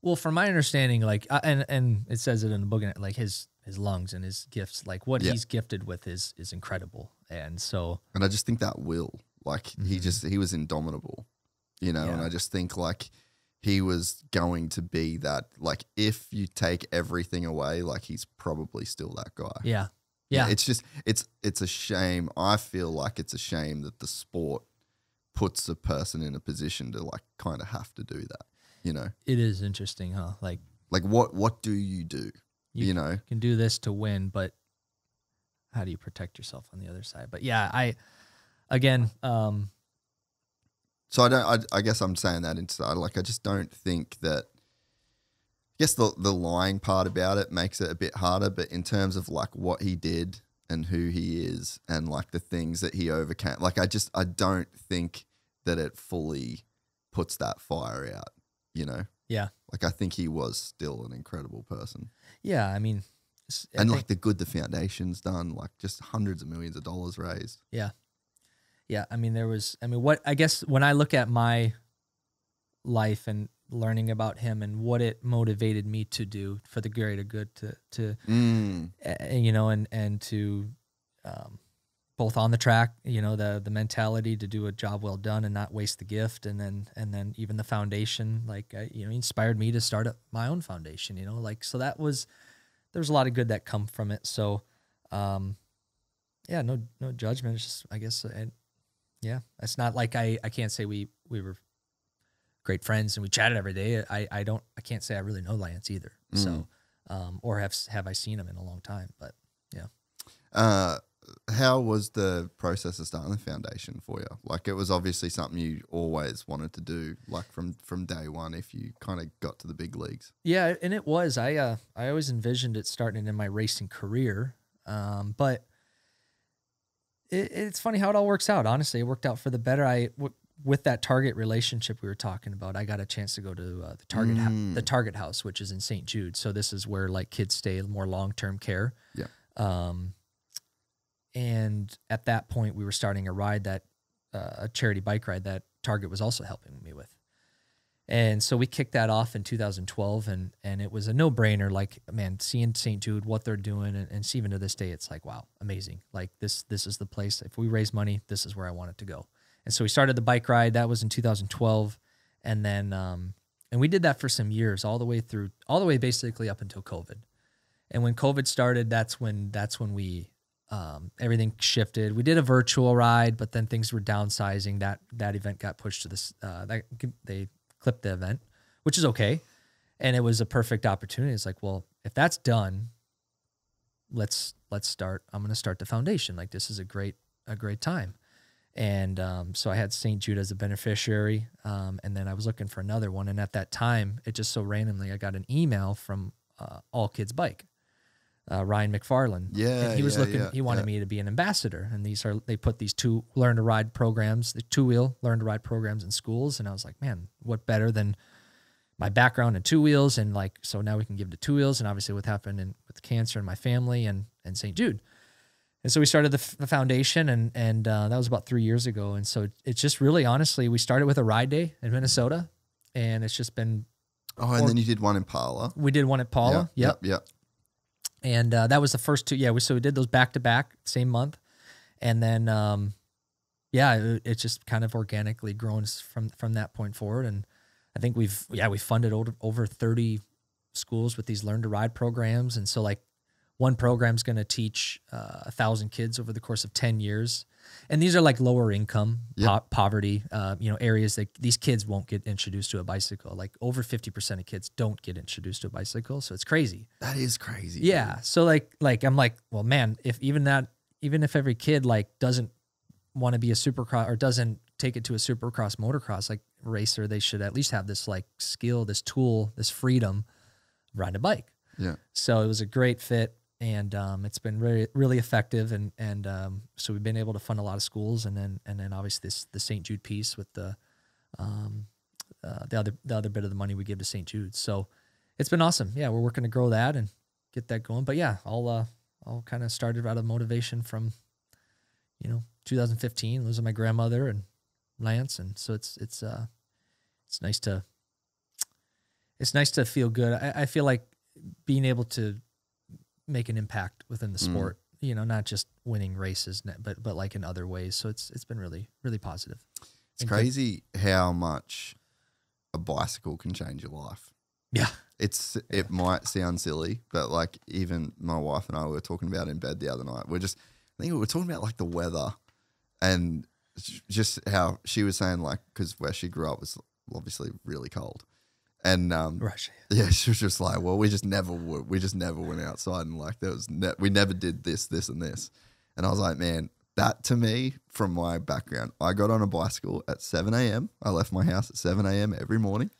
Well, from my understanding, like, and it says it in the book, like his lungs and his gifts, like what he's gifted with is incredible. And so, and I just think that he was indomitable, and I just think like he was going to be that, like, if you take everything away, like he's probably still that guy. Yeah. It's just, it's a shame. I feel like it's a shame that the sport puts a person in a position to like kind of have to do that, It is interesting, huh? Like, Like what do you do? You know, you can do this to win, but how do you protect yourself on the other side? But yeah, so I guess I'm saying that inside. Like, I just don't think that. I guess the lying part about it makes it a bit harder, but in terms of like what he did and who he is and like the things that he overcame, like I don't think that it fully puts that fire out, you know? Yeah. Like, I think he was still an incredible person. Yeah, I mean, and like the good the foundation's done, like just hundreds of millions of dollars raised. Yeah. Yeah, I mean, I guess when I look at my life and learning about him and what it motivated me to do for the greater good you know, and to both on the track, you know, the mentality to do a job well done and not waste the gift. And then even the foundation, like, you know, inspired me to start up my own foundation, you know, like, so there's a lot of good that come from it. So, yeah, no judgment. It's just, I guess, yeah, it's not like I can't say we were great friends and we chatted every day. I can't say I really know Lance either. So, or have I seen him in a long time, but yeah. How was the process of starting the foundation for you? Like, it was obviously something you always wanted to do, like from day one, if you kind of got to the big leagues. Yeah. And it was, I always envisioned it starting in my racing career. But it's funny how it all works out. Honestly, it worked out for the better. With that Target relationship we were talking about, I got a chance to go to the Target house, which is in St. Jude. So this is where like kids stay, more long-term care. Yeah. And at that point we were starting a ride that, a charity bike ride that Target was also helping me with. And so we kicked that off in 2012 and it was a no-brainer. Like, man, seeing St. Jude, what they're doing, and even to this day, it's like, wow, amazing. Like this is the place. If we raise money, this is where I want it to go. And so we started the bike ride. That was in 2012. And then, and we did that for some years, all the way basically up until COVID. And when COVID started, that's when we, everything shifted. We did a virtual ride, but then things were downsizing. That event got pushed to this, they clipped the event, which is okay. And it was a perfect opportunity. It's like, well, if that's done, let's start. I'm going to start the foundation. Like, this is a great time. And so I had St. Jude as a beneficiary, and then I was looking for another one. And at that time, it just so randomly, I got an email from All Kids Bike, Ryan McFarland. Yeah, and he was he wanted me to be an ambassador. And they put these two learn to ride programs, the two-wheel learn to ride programs in schools. And I was like, man, what better than my background in two wheels? And like, so now we can give to two wheels. And obviously what happened with cancer in my family and St. Jude. And so we started the foundation, and that was about 3 years ago. And so it's just really, honestly, we started with a ride day in Minnesota, and it's just been. Oh, and then you did one in Paula. We did one at Paula. Yep. And that was the first two. Yeah, we did those back to back, same month, and then it's just kind of organically grown from that point forward. And I think we funded over 30 schools with these learn to ride programs, and so like. One program's going to teach 1,000 kids over the course of 10 years. And these are like lower income, poverty, areas that these kids won't get introduced to a bicycle. Like over 50% of kids don't get introduced to a bicycle. So it's crazy. That is crazy. Yeah. Dude. So like, I'm like, well, man, even if every kid like doesn't want to be a supercross or doesn't take it to a supercross motocross like racer, they should at least have this like skill, this tool, this freedom, ride a bike. Yeah. So it was a great fit. And it's been really, really effective, and so we've been able to fund a lot of schools, and then obviously the St. Jude piece with the other bit of the money we give to St. Jude. So it's been awesome. Yeah, we're working to grow that and get that going. But yeah, all kind of started out of motivation from 2015, losing my grandmother and Lance, and so it's nice to feel good. I feel like being able to make an impact within the sport, not just winning races, but like in other ways. So it's been really, really positive. It's crazy how much a bicycle can change your life. Yeah. It might sound silly, but like even my wife and I were talking about it in bed the other night. I think we were talking about like the weather and just how she was saying like, cause where she grew up was obviously really cold. And Russia. yeah, she was just like, well, we just never went outside, and like there was we never did this, and this. And I was like, man, that to me, from my background, I got on a bicycle at 7 a.m. I left my house at 7 a.m. every morning,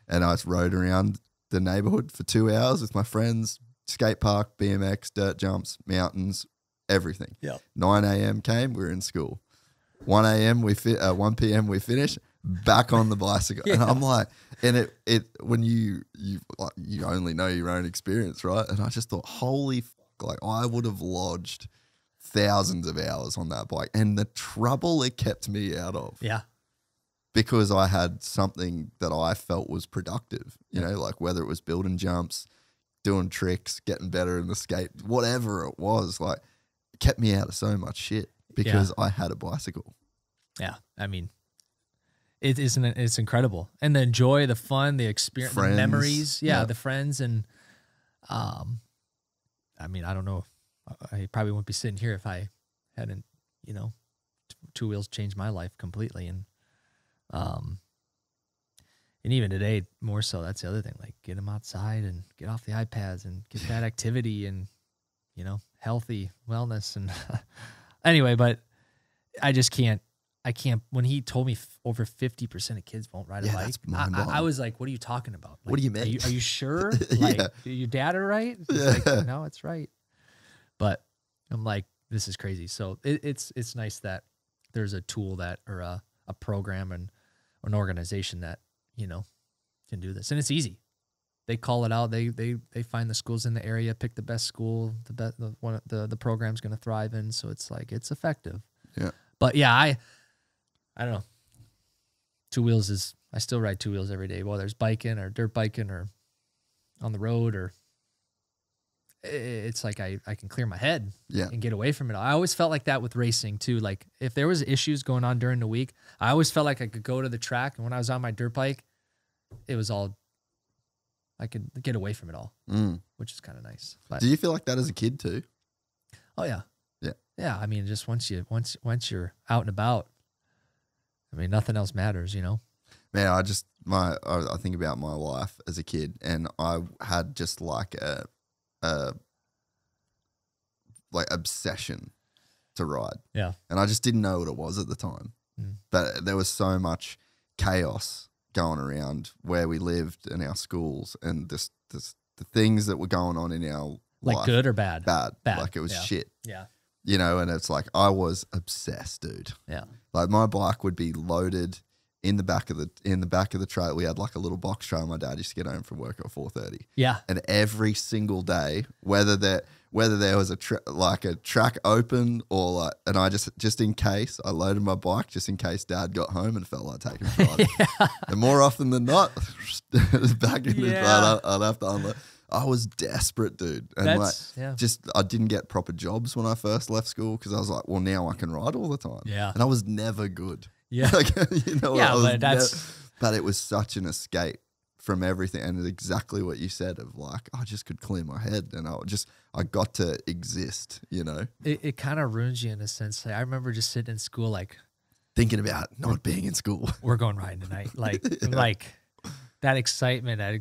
and I just rode around the neighborhood for 2 hours with my friends, skate park, BMX, dirt jumps, mountains, everything. Yeah. 9 a.m. came, we were in school. 1 a.m. 1 p.m. we finished, back on the bicycle. Yeah. And I'm like, and it when you only know your own experience, right? And I just thought, holy fuck, like I would have lodged thousands of hours on that bike, and the trouble it kept me out of. Yeah. Because I had something that I felt was productive, you know, like whether it was building jumps, doing tricks, getting better in the skate, whatever it was, like it kept me out of so much shit because I had a bicycle. Yeah. I mean, it's incredible. And the joy, the fun, the experience, the memories. Yeah, the friends. And I mean, I don't know. I probably wouldn't be sitting here if I hadn't, you know, two wheels changed my life completely. And even today, more so, that's the other thing, like get them outside and get off the iPads and get that activity and, you know, healthy wellness. And anyway, but I can't, when he told me over 50% of kids won't ride a bike, I was like, what are you talking about? Like, what do you mean? Are you sure? Like, your dad are right? He's like, no, it's right. But I'm like, this is crazy. So it's nice that there's a tool that, or a program and an organization that, you know, can do this. And it's easy. They call it out. They find the schools in the area, pick the best school, the program's going to thrive in. So it's like, it's effective. Yeah. But yeah, I don't know. Two wheels I still ride two wheels every day, whether it's biking or dirt biking or on the road, or it's like I can clear my head and get away from it. I always felt like that with racing too. Like if there was issues going on during the week, I always felt like I could go to the track, and when I was on my dirt bike, it was all, I could get away from it all, which is kind of nice. But, do you feel like that as a kid too? Oh yeah. Yeah. Yeah. I mean, just once you're out and about, I mean, nothing else matters, you know? Man, I think about my life as a kid, and I had just like a obsession to ride. Yeah. And I just didn't know what it was at the time. But there was so much chaos going around where we lived and our schools, and the things that were going on in our life. Like good or bad? Bad. Like it was shit. Yeah. You know, and it's like I was obsessed, dude. Yeah. Like my bike would be loaded in the back of the trailer. We had like a little box trailer. My dad used to get home from work at 4:30. Yeah. And every single day, whether there was a track open or like, and I just in case, I loaded my bike just in case Dad got home and felt like taking a ride. And more often than not, back in the trailer, I'd have to unload. I was desperate, dude. And I didn't get proper jobs when I first left school because I was like, well, now I can ride all the time. Yeah. And I was never good. Yeah. Like, you know, but it was such an escape from everything. And it's exactly what you said of like, I just could clear my head and I got to exist, you know. It kind of ruins you in a sense. Like, I remember just sitting in school, like thinking about not being in school. We're going riding tonight. Like, like that excitement. I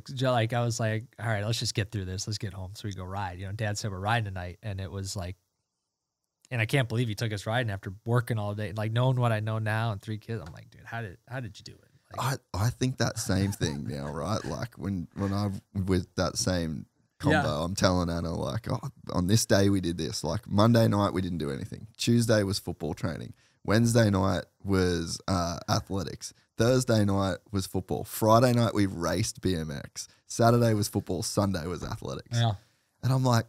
was like, all right, let's just get through this. Let's get home so we go ride. You know, Dad said we're riding tonight. And it was like, and I can't believe he took us riding after working all day, like knowing what I know now and 3 kids. I'm like, dude, how did you do it? Like, I think that same thing now, right? Like when I'm with that same combo, I'm telling Anna like, oh, on this day we did this. Like Monday night we didn't do anything. Tuesday was football training. Wednesday night was athletics. Thursday night was football. Friday night we raced BMX. Saturday was football. Sunday was athletics. Yeah. And I'm like,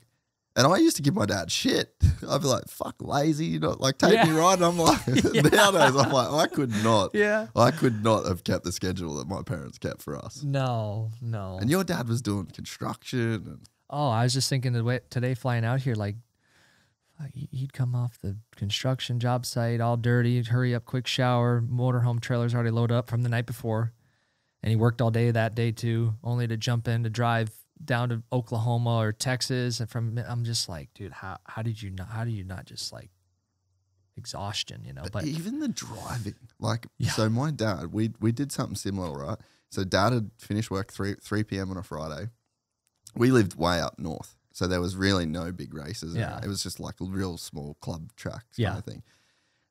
and I used to give my dad shit. I'd be like, fuck, lazy, you know, like take me riding. I'm like, nowadays I'm like, I could not have kept the schedule that my parents kept for us. No. And your dad was doing construction. And I was just thinking today flying out here, like he'd come off the construction job site all dirty, hurry up, quick shower, motorhome trailer's already loaded up from the night before. And he worked all day that day too, only to jump in to drive down to Oklahoma or Texas. And I'm just like, dude, how do you not just like exhaustion, you know? But even the driving, like, so my dad, we did something similar, right? So Dad had finished work 3 p.m. on a Friday. We lived way up north, so there was really no big races. Yeah. It was just like real small club tracks Yeah. kind of thing.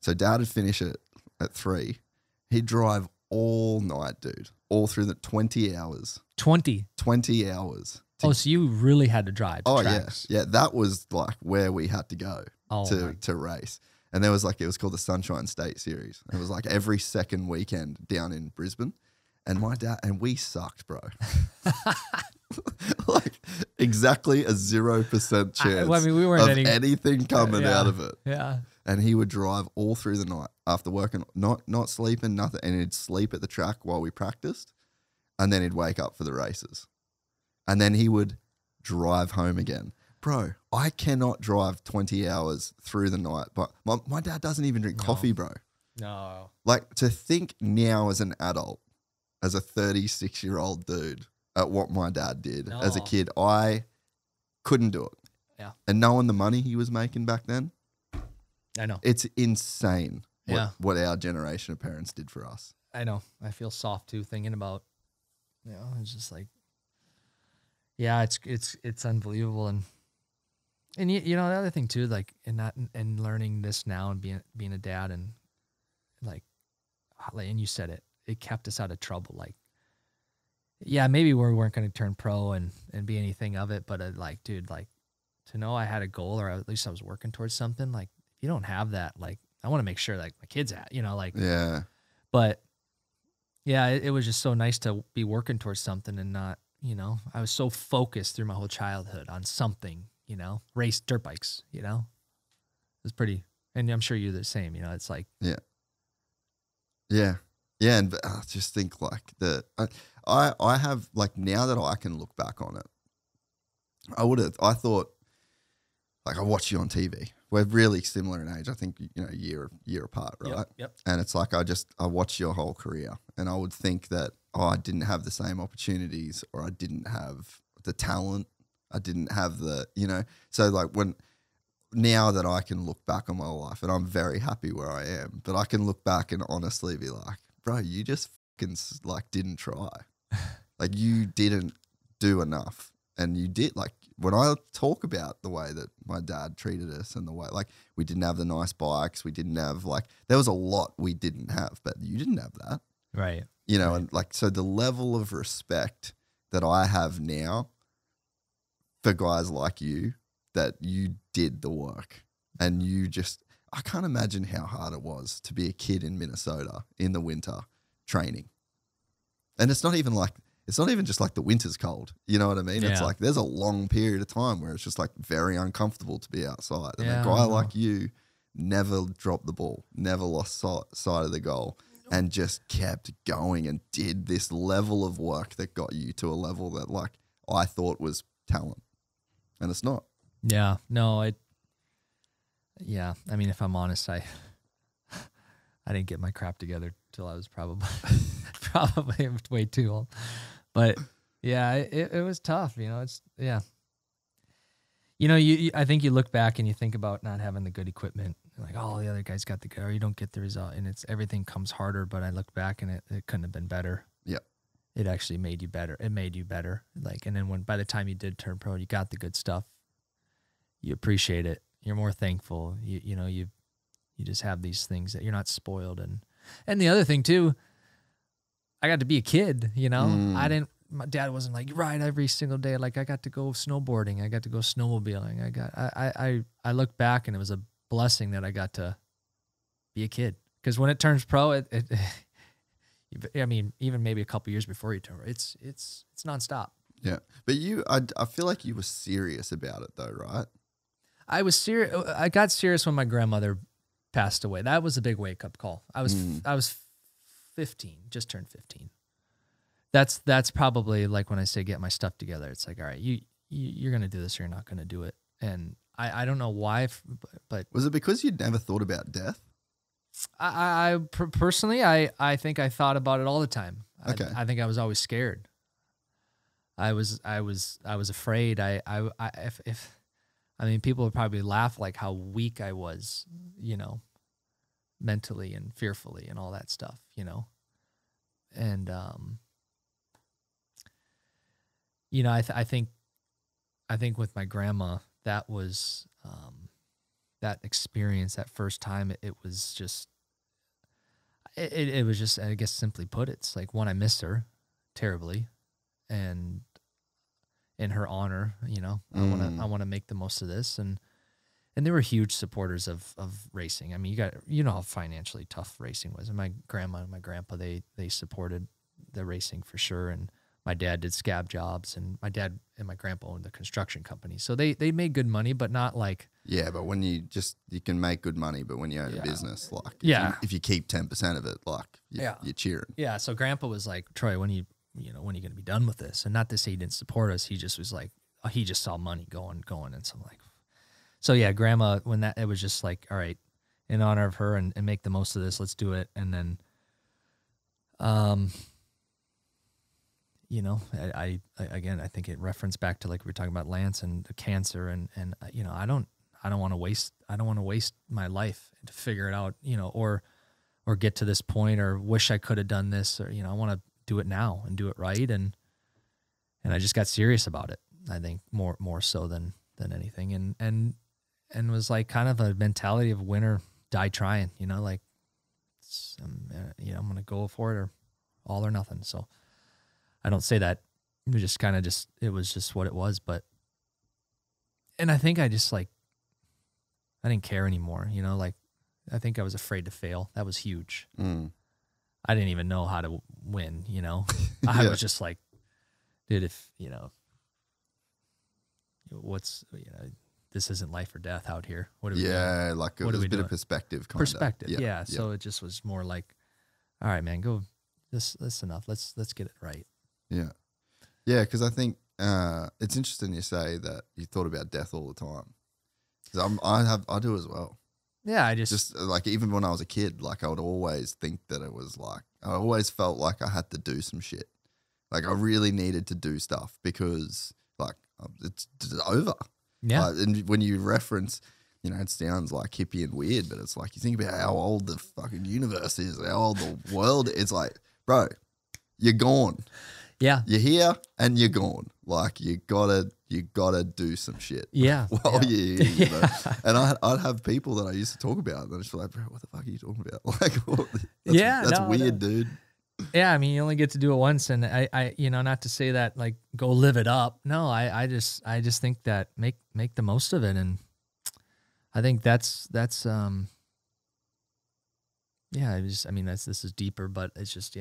So Dad would finish it at 3. He'd drive all night, dude, all through the 20 hours. 20. 20 hours. Oh, so you really had to drive to tracks. Yeah. That was like where we had to go to race. And there was like, it was called the Sunshine State Series. It was like every second weekend down in Brisbane. And my dad, and we sucked, bro. Like exactly a 0% chance we weren't of anything coming out of it. Yeah. And he would drive all through the night after working, not sleeping, nothing. And he'd sleep at the track while we practiced. And then he'd wake up for the races. And then he would drive home again. Bro, I cannot drive 20 hours through the night. But my dad doesn't even drink coffee, bro. No. Like, to think now as an adult, as a 36-year-old dude, at what my dad did as a kid, I couldn't do it. Yeah. And knowing the money he was making back then, I know. it's insane what our generation of parents did for us. I know. I feel soft too thinking about, it's just like, yeah, it's unbelievable. And you know, the other thing too, like and learning this now and being a dad and and you said it kept us out of trouble. Like, yeah, maybe we weren't going to turn pro and be anything of it, but dude, like to know I had a goal or at least I was working towards something, like if you don't have that, like I want to make sure like my kids had, Yeah. But yeah, it was just so nice to be working towards something and not, I was so focused through my whole childhood on something, race dirt bikes, it was pretty, and I'm sure you're the same, it's like. Yeah. Yeah. Yeah. And I just think like I have like, now that I can look back on it, I thought like I watch you on TV. We're really similar in age. I think, a year apart, right? Yep. And it's like, I watched your whole career and I would think that, I didn't have the same opportunities or I didn't have the talent. I didn't have so like now that I can look back on my life and I'm very happy where I am, but I can look back and honestly be like, bro, you just fucking like didn't try. Like you didn't do enough. And you did, like, when I talk about the way that my dad treated us and the way, like, we didn't have the nice bikes, we didn't have, like, there was a lot we didn't have, but you didn't have that. Right. Right. And, like, so the level of respect that I have now for guys like you, that you did the work and I can't imagine how hard it was to be a kid in Minnesota in the winter training. And it's not even just like the winter's cold. You know what I mean? Yeah. It's like there's a long period of time where it's just like very uncomfortable to be outside. And Yeah, a guy like you never dropped the ball, never lost sight of the goal, and just kept going and did this level of work that got you to a level that like I thought was talent. And it's not. Yeah. No, I mean, if I'm honest, I didn't get my crap together till I was probably way too old. But yeah, it was tough, it's, yeah. I think you look back and you think about not having the good equipment, like, oh, the other guys got the good, or you don't get the result, and everything comes harder, but I look back and it couldn't have been better. Yeah. It actually made you better. It made you better. Like, and then by the time you did turn pro, you got the good stuff. You appreciate it. You're more thankful. You just have these things that you're not spoiled. And the other thing too, I got to be a kid, my dad wasn't like, ride every single day. Like I got to go snowboarding. I got to go snowmobiling. I look back and it was a blessing that I got to be a kid. Cause when it turns pro, I mean, even maybe a couple years before you turn pro, it's nonstop. Yeah. But I feel like you were serious about it though, right? I was serious. I got serious when my grandmother passed away. That was a big wake up call. I was 15, just turned 15. That's probably like when I say get my stuff together. It's like, all right, you're gonna do this or you're not gonna do it. And I don't know why, but was it because you'd never thought about death? I personally, I think I thought about it all the time. Okay. I think I was always scared. I was afraid. I mean, people would probably laugh like how weak I was, mentally and fearfully and all that stuff, And you know, I think with my grandma, that was that experience, that first time, it was just, it was just, I guess simply put, it's like, one, I miss her terribly, and in her honor, you know, I want to make the most of this, and they were huge supporters of racing. I mean, you know how financially tough racing was, and my grandma and my grandpa, they supported the racing for sure, and my dad did scab jobs, and my dad and my grandpa owned the construction company. So they made good money, but not like... Yeah, but when you can make good money, but when you own a business, like, if you keep 10% of it, like, you're cheering. Yeah, so grandpa was like, Troy, when are you going to be done with this? And not to say he didn't support us, he just was like, he just saw money going. And so I'm like... So yeah, grandma, it was just like, all right, in honor of her and make the most of this, let's do it. And then... you know, I again, I think it referenced back to, like we were talking about Lance and the cancer, and you know, I don't want to waste my life to figure it out, you know, or get to this point, or wish I could have done this, or, you know, I want to do it now and do it right, and I just got serious about it. I think more so than anything, and was like kind of a mentality of win or die trying, you know, like, you know, I'm gonna go for it, or all or nothing. So. I don't say that, it was just kind of it was just what it was, and I think I just I didn't care anymore, you know, like, I think I was afraid to fail. That was huge. I didn't even know how to win, you know. I was just like, dude, if, you know, this isn't life or death out here. What are we doing? Like, it was a bit of perspective. Yeah. So it just was more like, all right, man, go, this enough. Let's get it right. Yeah. Yeah, because I think it's interesting you say that you thought about death all the time. Because I do as well. Yeah, I just like, even when I was a kid, like, I would always think that it was like, I always felt like I had to do some shit. Like, I really needed to do stuff because, like, it's over. Yeah. And when you reference, you know, it sounds like hippie and weird, but it's like, you think about how old the fucking universe is, how old the world is. It's like, bro, you're gone. Yeah. You're here and you're gone. Like, you gotta do some shit. Yeah. While you're here, you know? And I'd have people that I used to talk about, and they're just like, bro, what the fuck are you talking about? Like, that's weird, dude. Yeah, I mean, you only get to do it once, and I you know, not to say that, like, go live it up. No, I just think that make the most of it, and I think that's this is deeper, but it's just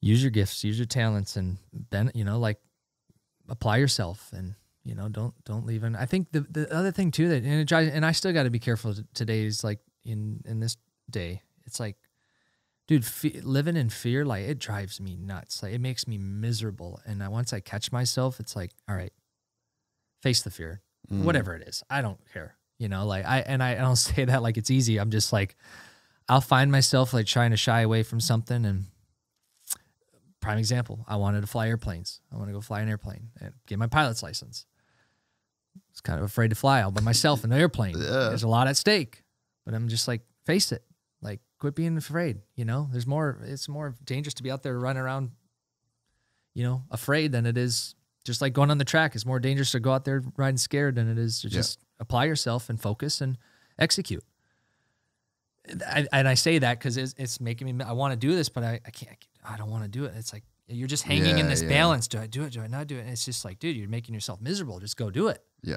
use your gifts, use your talents, and then, you know, like, apply yourself, and, you know, don't leave. And I think the other thing too, that, and it drives, and I still got to be careful today, is like, in this day, it's like, dude, living in fear, like, it drives me nuts. Like, it makes me miserable. And once I catch myself, it's like, all right, face the fear, whatever it is. I don't care, you know, like, I don't say that like it's easy. I'm just like, I'll find myself like trying to shy away from something. And prime example, I wanted to fly airplanes. I want to go fly an airplane and get my pilot's license. I was kind of afraid to fly all by myself in the airplane. There's a lot at stake, but I'm just like, face it. Like, quit being afraid, you know? It's more dangerous to be out there running around, you know, afraid, than it is just like going on the track. It's more dangerous to go out there riding scared than it is to just apply yourself and focus and execute. And I say that because it's making me, I want to do this, but I can't, I don't want to do it. It's like, you're just hanging in this balance. Do I do it? Do I not do it? And it's just like, dude, you're making yourself miserable. Just go do it. Yeah.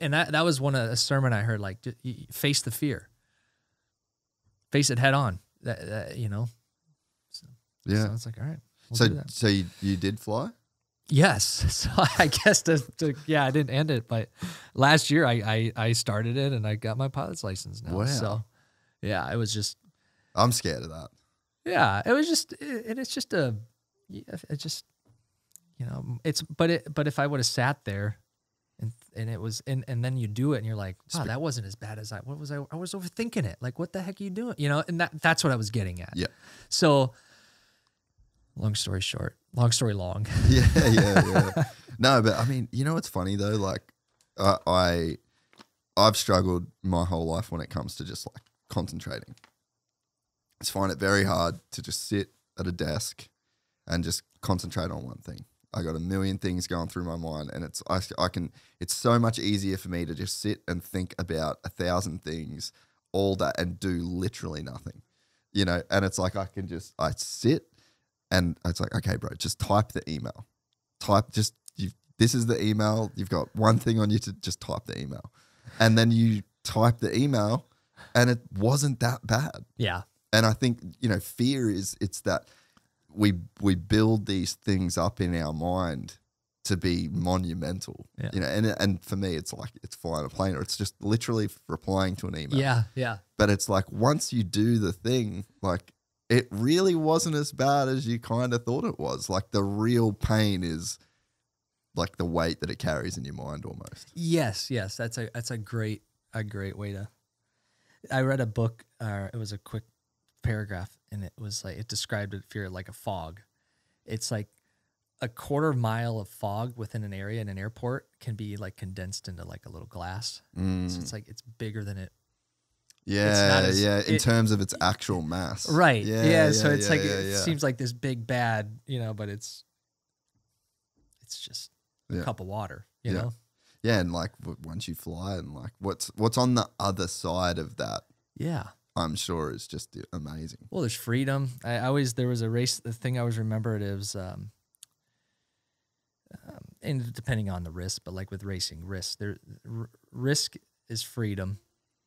And that was a sermon I heard, like, face the fear. Face it head on, you know? So it's like, all right. So you did fly? Yes. So I guess I didn't end it, but last year I started it and I got my pilot's license now. Wow. So yeah, it was just. I'm scared of that. Yeah, it was just, you know, but if I would have sat there and it was, and then you do it and you're like, wow, that wasn't as bad as I was overthinking it. Like, what the heck are you doing? You know, and that's what I was getting at. Yeah. So long story short, long story long. Yeah. No, but I mean, you know what's funny though? Like, I've struggled my whole life when it comes to just like concentrating. I find it very hard to just sit at a desk and just concentrate on one thing. I got a million things going through my mind, and it's so much easier for me to just sit and think about 1,000 things all day and do literally nothing, you know. And it's like I sit and it's like, okay, bro, just type the email, this is the email. You've got one thing on you to just type the email, and then you type the email, and it wasn't that bad. Yeah. And I think, you know, fear it's that we build these things up in our mind to be monumental, you know, and for me, it's like it's flying a plane, or it's just literally replying to an email. Yeah, yeah. But it's like once you do the thing, like it really wasn't as bad as you kind of thought it was. Like the real pain is like the weight that it carries in your mind almost. Yes, that's a great way to. I read a book. It was a quick paragraph, and it was like it described it fear like a fog. It's like a quarter mile of fog within an area in an airport can be like condensed into like a little glass. So it's like it's bigger than it. Yeah, in terms of its actual mass. Right. Yeah. So it's like it seems like this big bad, you know, but it's just a cup of water, you know. Yeah, and like once you fly, and like what's on the other side of that. Yeah. I'm sure it's just amazing. Well, there's freedom. There was a race. The thing I always remembered is, and depending on the risk, but like with racing, risk is freedom,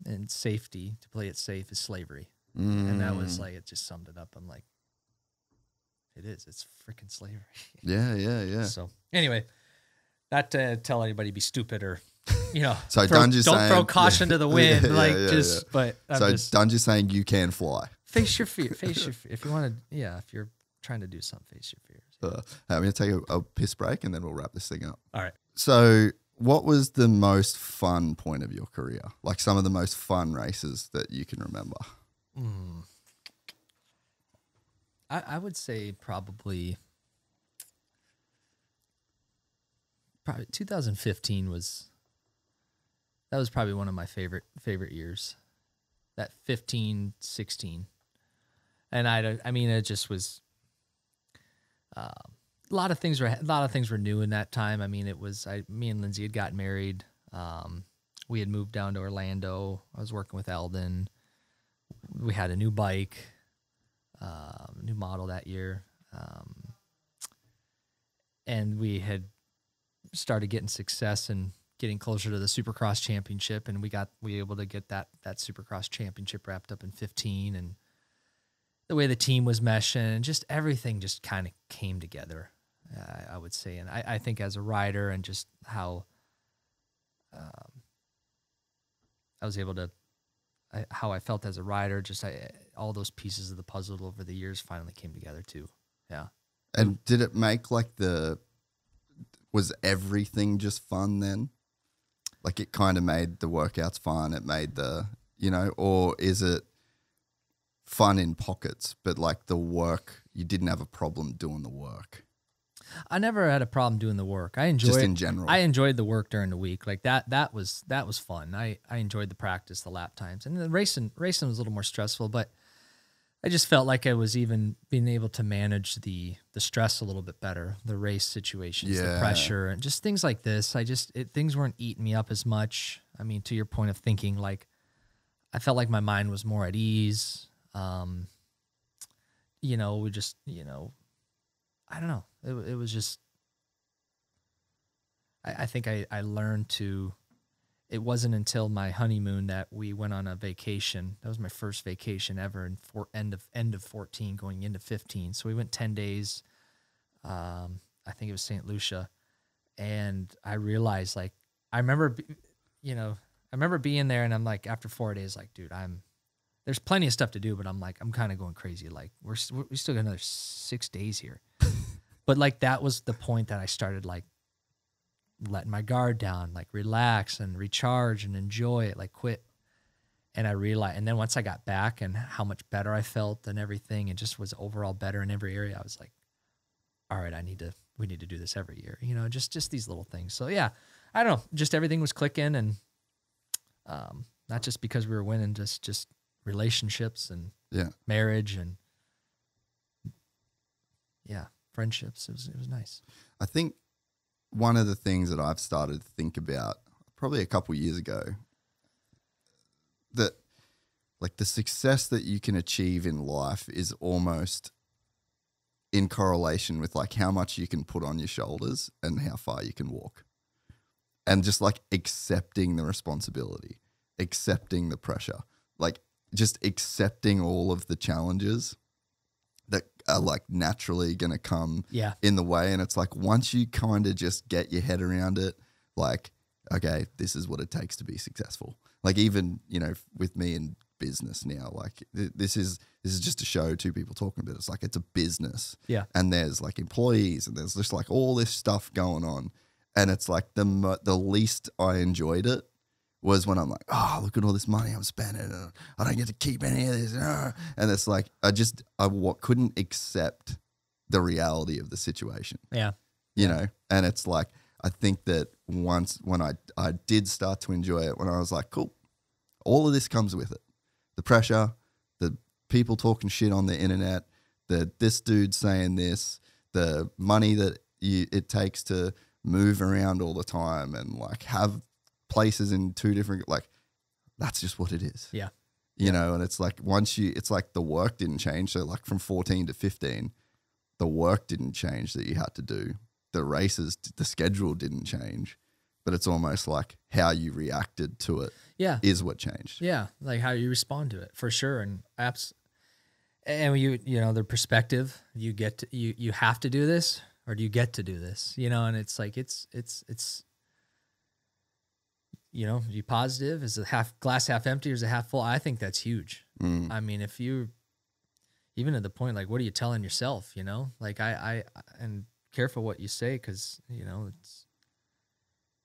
and safety, to play it safe, is slavery. And that was like, it just summed it up. I'm like, it's freaking slavery. Yeah. So anyway, not to tell anybody be stupid or, you know, so don't throw caution to the wind. But Dungy's saying you can fly. Face your fear. If you want to, if you're trying to do something, face your fears. I'm going to take a piss break, and then we'll wrap this thing up. All right. So what was the most fun point of your career? Like some of the most fun races that you can remember? I would say probably 2015 was probably one of my favorite years. That 15, 16. And I mean, it just was a lot of things were new in that time. I mean, me and Lindsay had gotten married. We had moved down to Orlando. I was working with Eldon. We had a new bike, new model that year. And we had started getting success and getting closer to the Supercross championship, and we were able to get that Supercross championship wrapped up in 15, and the way the team was meshing, and just everything just kind of came together, I would say. And I think as a rider, and just how I was able to, how I felt as a rider, just all those pieces of the puzzle over the years finally came together too. Yeah. And did it make like was everything just fun then? Like it kind of made the workouts fun. It made or is it fun in pockets, but like the work, you didn't have a problem doing the work? I never had a problem doing the work. I enjoyed just in general. I enjoyed the work during the week. Like that was fun. I enjoyed the practice, the lap times, and the racing was a little more stressful, but I just felt like I was even being able to manage the stress a little bit better, the race situations, the pressure, and just things like this. Things weren't eating me up as much. I mean, to your point of thinking, like I felt like my mind was more at ease. I don't know. It was just, I think I learned to, it wasn't until my honeymoon that we went on a vacation. That was my first vacation ever in end of 14 going into 15. So we went 10 days. I think it was St. Lucia. And I realized, like, I remember being there, and I'm like, after 4 days, like, dude, there's plenty of stuff to do, but I'm like, I'm kind of going crazy. Like we still got another 6 days here. But like, that was the point that I started like letting my guard down, like relax and recharge and enjoy it, like quit. And I realized, and then once I got back and how much better I felt and everything, and just was overall better in every area, I was like, all right, we need to do this every year, just these little things. So yeah, I don't know, just everything was clicking, and not just because we were winning, just relationships and marriage and friendships. It was nice. I think one of the things that I've started to think about probably a couple years ago, that like the success that you can achieve in life is almost in correlation with like how much you can put on your shoulders and how far you can walk. And just like accepting the responsibility, accepting the pressure, like just accepting all of the challenges that are like naturally going to come in the way. And it's like, once you kind of just get your head around it, like, okay, this is what it takes to be successful. Like even, you know, with me in business now, like this is just a show, two people talking about it. It's like, it's a business. Yeah. And there's like employees and there's just like all this stuff going on. And it's like the least I enjoyed it was when I'm like, oh, look at all this money I'm spending. And I don't get to keep any of this. And it's like, I couldn't accept the reality of the situation. Yeah. You know? And it's like, I think that once when I did start to enjoy it, when I was like, cool, all of this comes with it. The pressure, the people talking shit on the internet, this dude saying this, the money that it takes to move around all the time and like have places in two different, like that's just what it is. Yeah. You know, and it's like it's like the work didn't change. So like from 14 to 15, the work didn't change that you had to do. The races, the schedule didn't change, but it's almost like how you reacted to it is what changed. Yeah. Like how you respond to it for sure. And and you know, the perspective, you have to do this, or do you get to do this? You know, and it's like, it's, you know, you positive, is the glass half empty or is it half full? I think that's huge. I mean, if you, even at the point, like, what are you telling yourself, you know? Like and careful what you say, because, you know,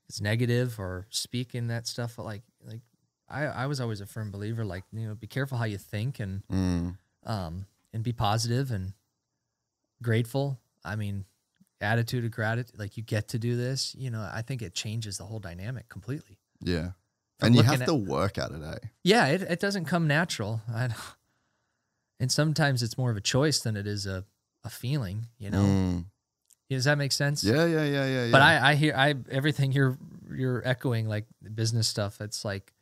it's negative or speaking that stuff. Like I was always a firm believer, like, you know, be careful how you think and be positive and grateful. I mean, attitude of gratitude, like you get to do this, you know, I think it changes the whole dynamic completely. Yeah. And you have to work at it, eh? Yeah, it doesn't come natural. And sometimes it's more of a choice than it is a feeling, you know? Does that make sense? Yeah. But I hear everything you're echoing, like the business stuff. It's like,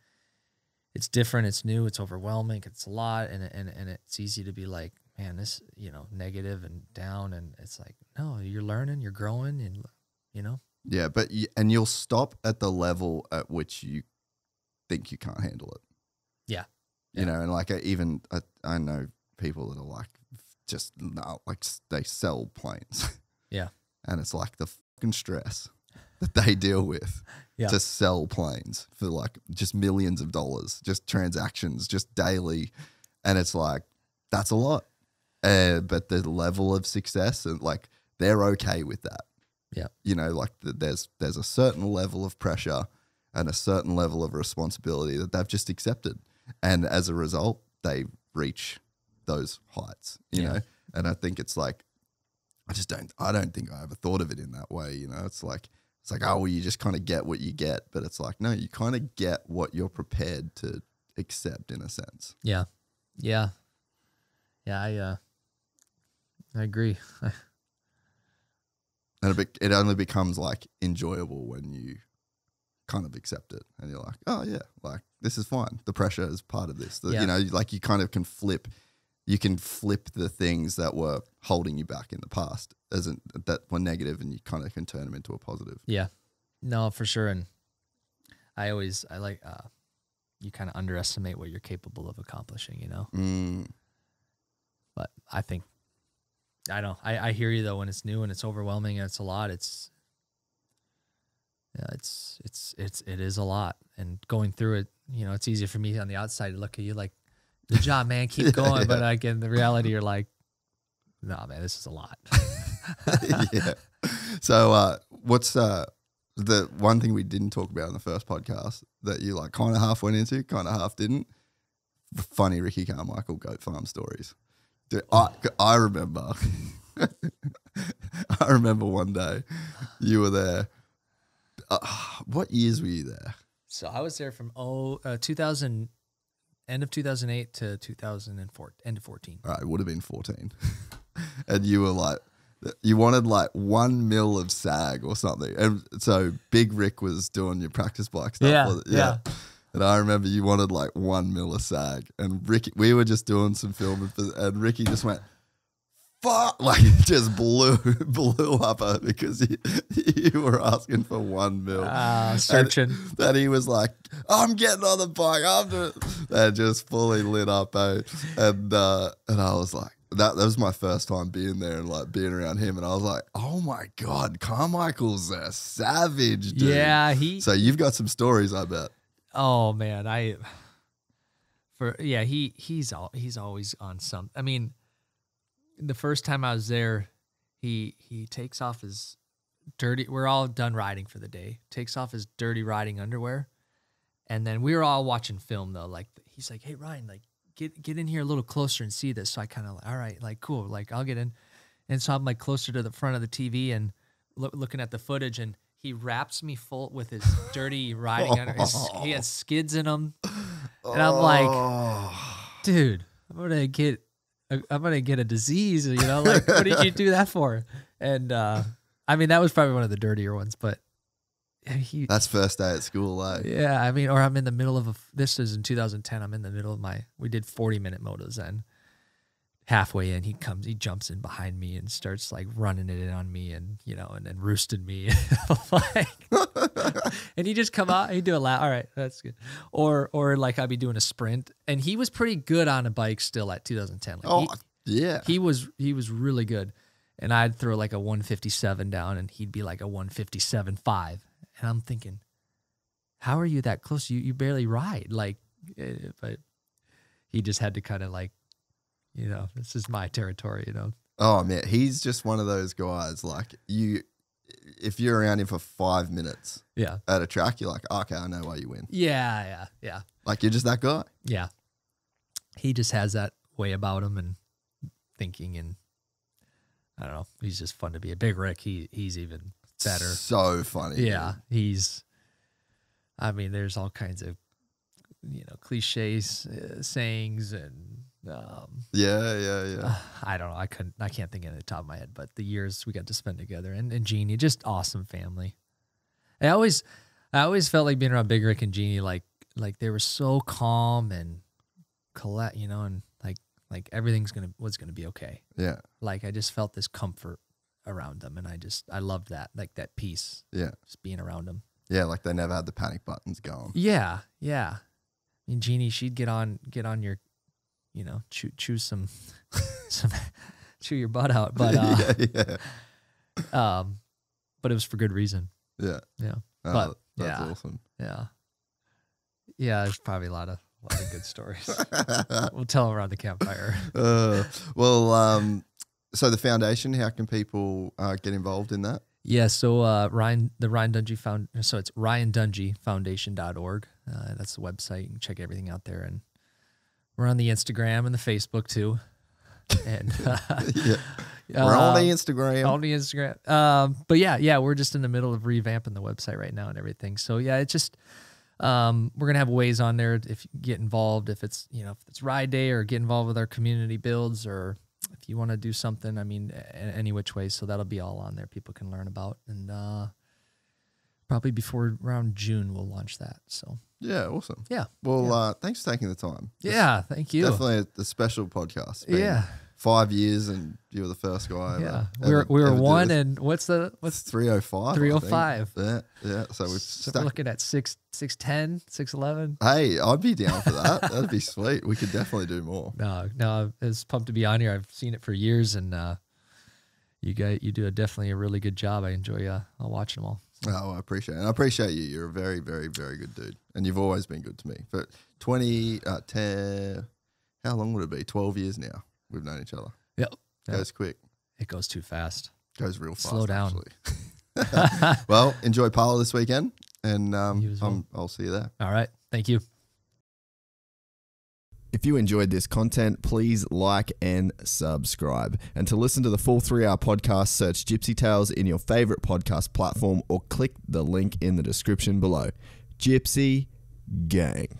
it's different, it's new, it's overwhelming, it's a lot, and it's easy to be like, man, this, you know, negative and down, and it's like, no, you're learning, you're growing, and you know. Yeah, but you'll stop at the level at which you think you can't handle it. Yeah. You know, and like I know people that are like, just no, like they sell planes. Yeah. And it's like the fucking stress that they deal with to sell planes for like just millions of dollars, just transactions, just daily. And it's like, that's a lot. But the level of success, and like they're okay with that. Yeah. You know, like there's a certain level of pressure and a certain level of responsibility that they've just accepted. And as a result, they reach those heights, you know? And I think it's like, I don't think I ever thought of it in that way. You know, it's like, oh, well, you just kind of get what you get, but it's like, no, you kind of get what you're prepared to accept in a sense. Yeah. Yeah. Yeah. I agree. And it only becomes like enjoyable when you kind of accept it and you're like, oh yeah, like this is fine. The pressure is part of this. You know, like you kind of can flip the things that were holding you back in the past that were negative, and you kind of can turn them into a positive. Yeah, no, for sure. And I like, you kind of underestimate what you're capable of accomplishing, you know? But I think, I hear you though, when it's new and it's overwhelming and it's a lot, it is a lot, and going through it, you know, it's easier for me on the outside to look at you like, good job, man, keep going. But again, the reality, you're like, no, man, this is a lot. Yeah. So what's the one thing we didn't talk about in the first podcast that you like kind of half went into, kind of half didn't? Funny Ricky Carmichael goat farm stories. Dude, I remember I remember one day you were there. What years were you there? So I was there from 2000, end of 2008 to 2004, end of 14. All right, it would have been 14. And you were like, You wanted like 1 mil of sag or something. And so Big Rick was doing your practice bike stuff. Yeah. And I remember you wanted like 1 mil of sag. And Ricky, we were just doing some filming and Ricky just went, fuck, like it just blew up because you were asking for 1 mil. Searching. That he was like, I'm getting on the bike. That just fully lit up, eh? And I was like, that was my first time being there and like being around him. And I was like, oh my God, Carmichael's a savage, dude. Yeah, So you've got some stories, I bet. Oh man, he's always on some. I mean, the first time I was there, he takes off his dirty. We're all done riding for the day. Takes off his dirty riding underwear, and then we were all watching film though. Like he's like, "Hey Ryan, like get in here a little closer and see this." So I kind of like, all right, like cool, like I'll get in, and so I'm like closer to the front of the TV and looking at the footage, and he wraps me full with his dirty riding under. He has skids in him, and I'm like, dude, I'm gonna get a disease, you know, like, what did you do that for? And, I mean, that was probably one of the dirtier ones, but that's first day at school, eh? Yeah. I mean, or I'm in the middle of this is in 2010. I'm in the middle of we did 40-minute motos, and halfway in, he jumps in behind me and starts like running it in on me and, you know, and then roosted me. Like, and he just come out, he'd do a lap. All right, that's good. Or like I'd be doing a sprint, and he was pretty good on a bike still at 2010. Like he was really good. And I'd throw like a 157 down and he'd be like a 157.5. And I'm thinking, how are you that close? You barely ride. Like, but he just had to kind of like, you know, this is my territory, you know. Oh man, he's just one of those guys. Like if you're around him for 5 minutes, at a track, you're like, okay, I know why you win. Yeah. Like you're just that guy. Yeah, he just has that way about him and thinking, and I don't know. He's just fun to be. A Big Rick, he's even better. So funny. Yeah, I mean, there's all kinds of, you know, cliches, sayings, and I don't know. I can't think of it at the top of my head, but the years we got to spend together and Jeannie, just awesome family. I always felt like being around Big Rick and Jeannie, like they were so calm and collect, you know, and like everything's was gonna be okay. Yeah. Like I just felt this comfort around them, and I loved that, like that peace. Yeah. Just being around them. Yeah, like they never had the panic buttons going. Yeah. I mean, Jeannie, she'd get on your, you know, chew some chew your butt out, but but it was for good reason. Yeah. Oh, that's awesome. Yeah. There's probably a lot of good stories. We'll tell them around the campfire. So the foundation, how can people get involved in that? Yeah, so the Ryan Dungey so it's RyanDungeyFoundation.org. That's the website. You can check everything out there, and we're on the Instagram and the Facebook too. And we're on the Instagram. On the Instagram. But yeah, we're just in the middle of revamping the website right now and everything. So yeah, it's just we're gonna have ways on there if you get involved, if it's, you know, if it's ride day, or get involved with our community builds, or if you want to do something, I mean, any which way. So that'll be all on there. People can learn about, and probably before around June we'll launch that. So yeah, awesome. Yeah. Well, thanks for taking the time. Yeah, thank you. Definitely a special podcast. Yeah. 5 years, and you were the first guy. Yeah, we were one, and what's 305? 305. Yeah. So we're looking at 6'10", 6'11". Hey, I'd be down for that. That'd be sweet. We could definitely do more. No, I was pumped to be on here. I've seen it for years, and you do definitely a really good job. I enjoy watching them all. Oh, I appreciate it. And I appreciate you. You're a very, very, very good dude, and you've always been good to me. For 10, how long would it be? 12 years now. We've known each other. Yep. Goes quick. It goes too fast. Goes real fast. Slow down. Well, enjoy Parla this weekend, and I'll see you there. All right. Thank you. If you enjoyed this content, please like and subscribe. And to listen to the full 3-hour podcast, search Gypsy Tales in your favorite podcast platform, or click the link in the description below. Gypsy Gang.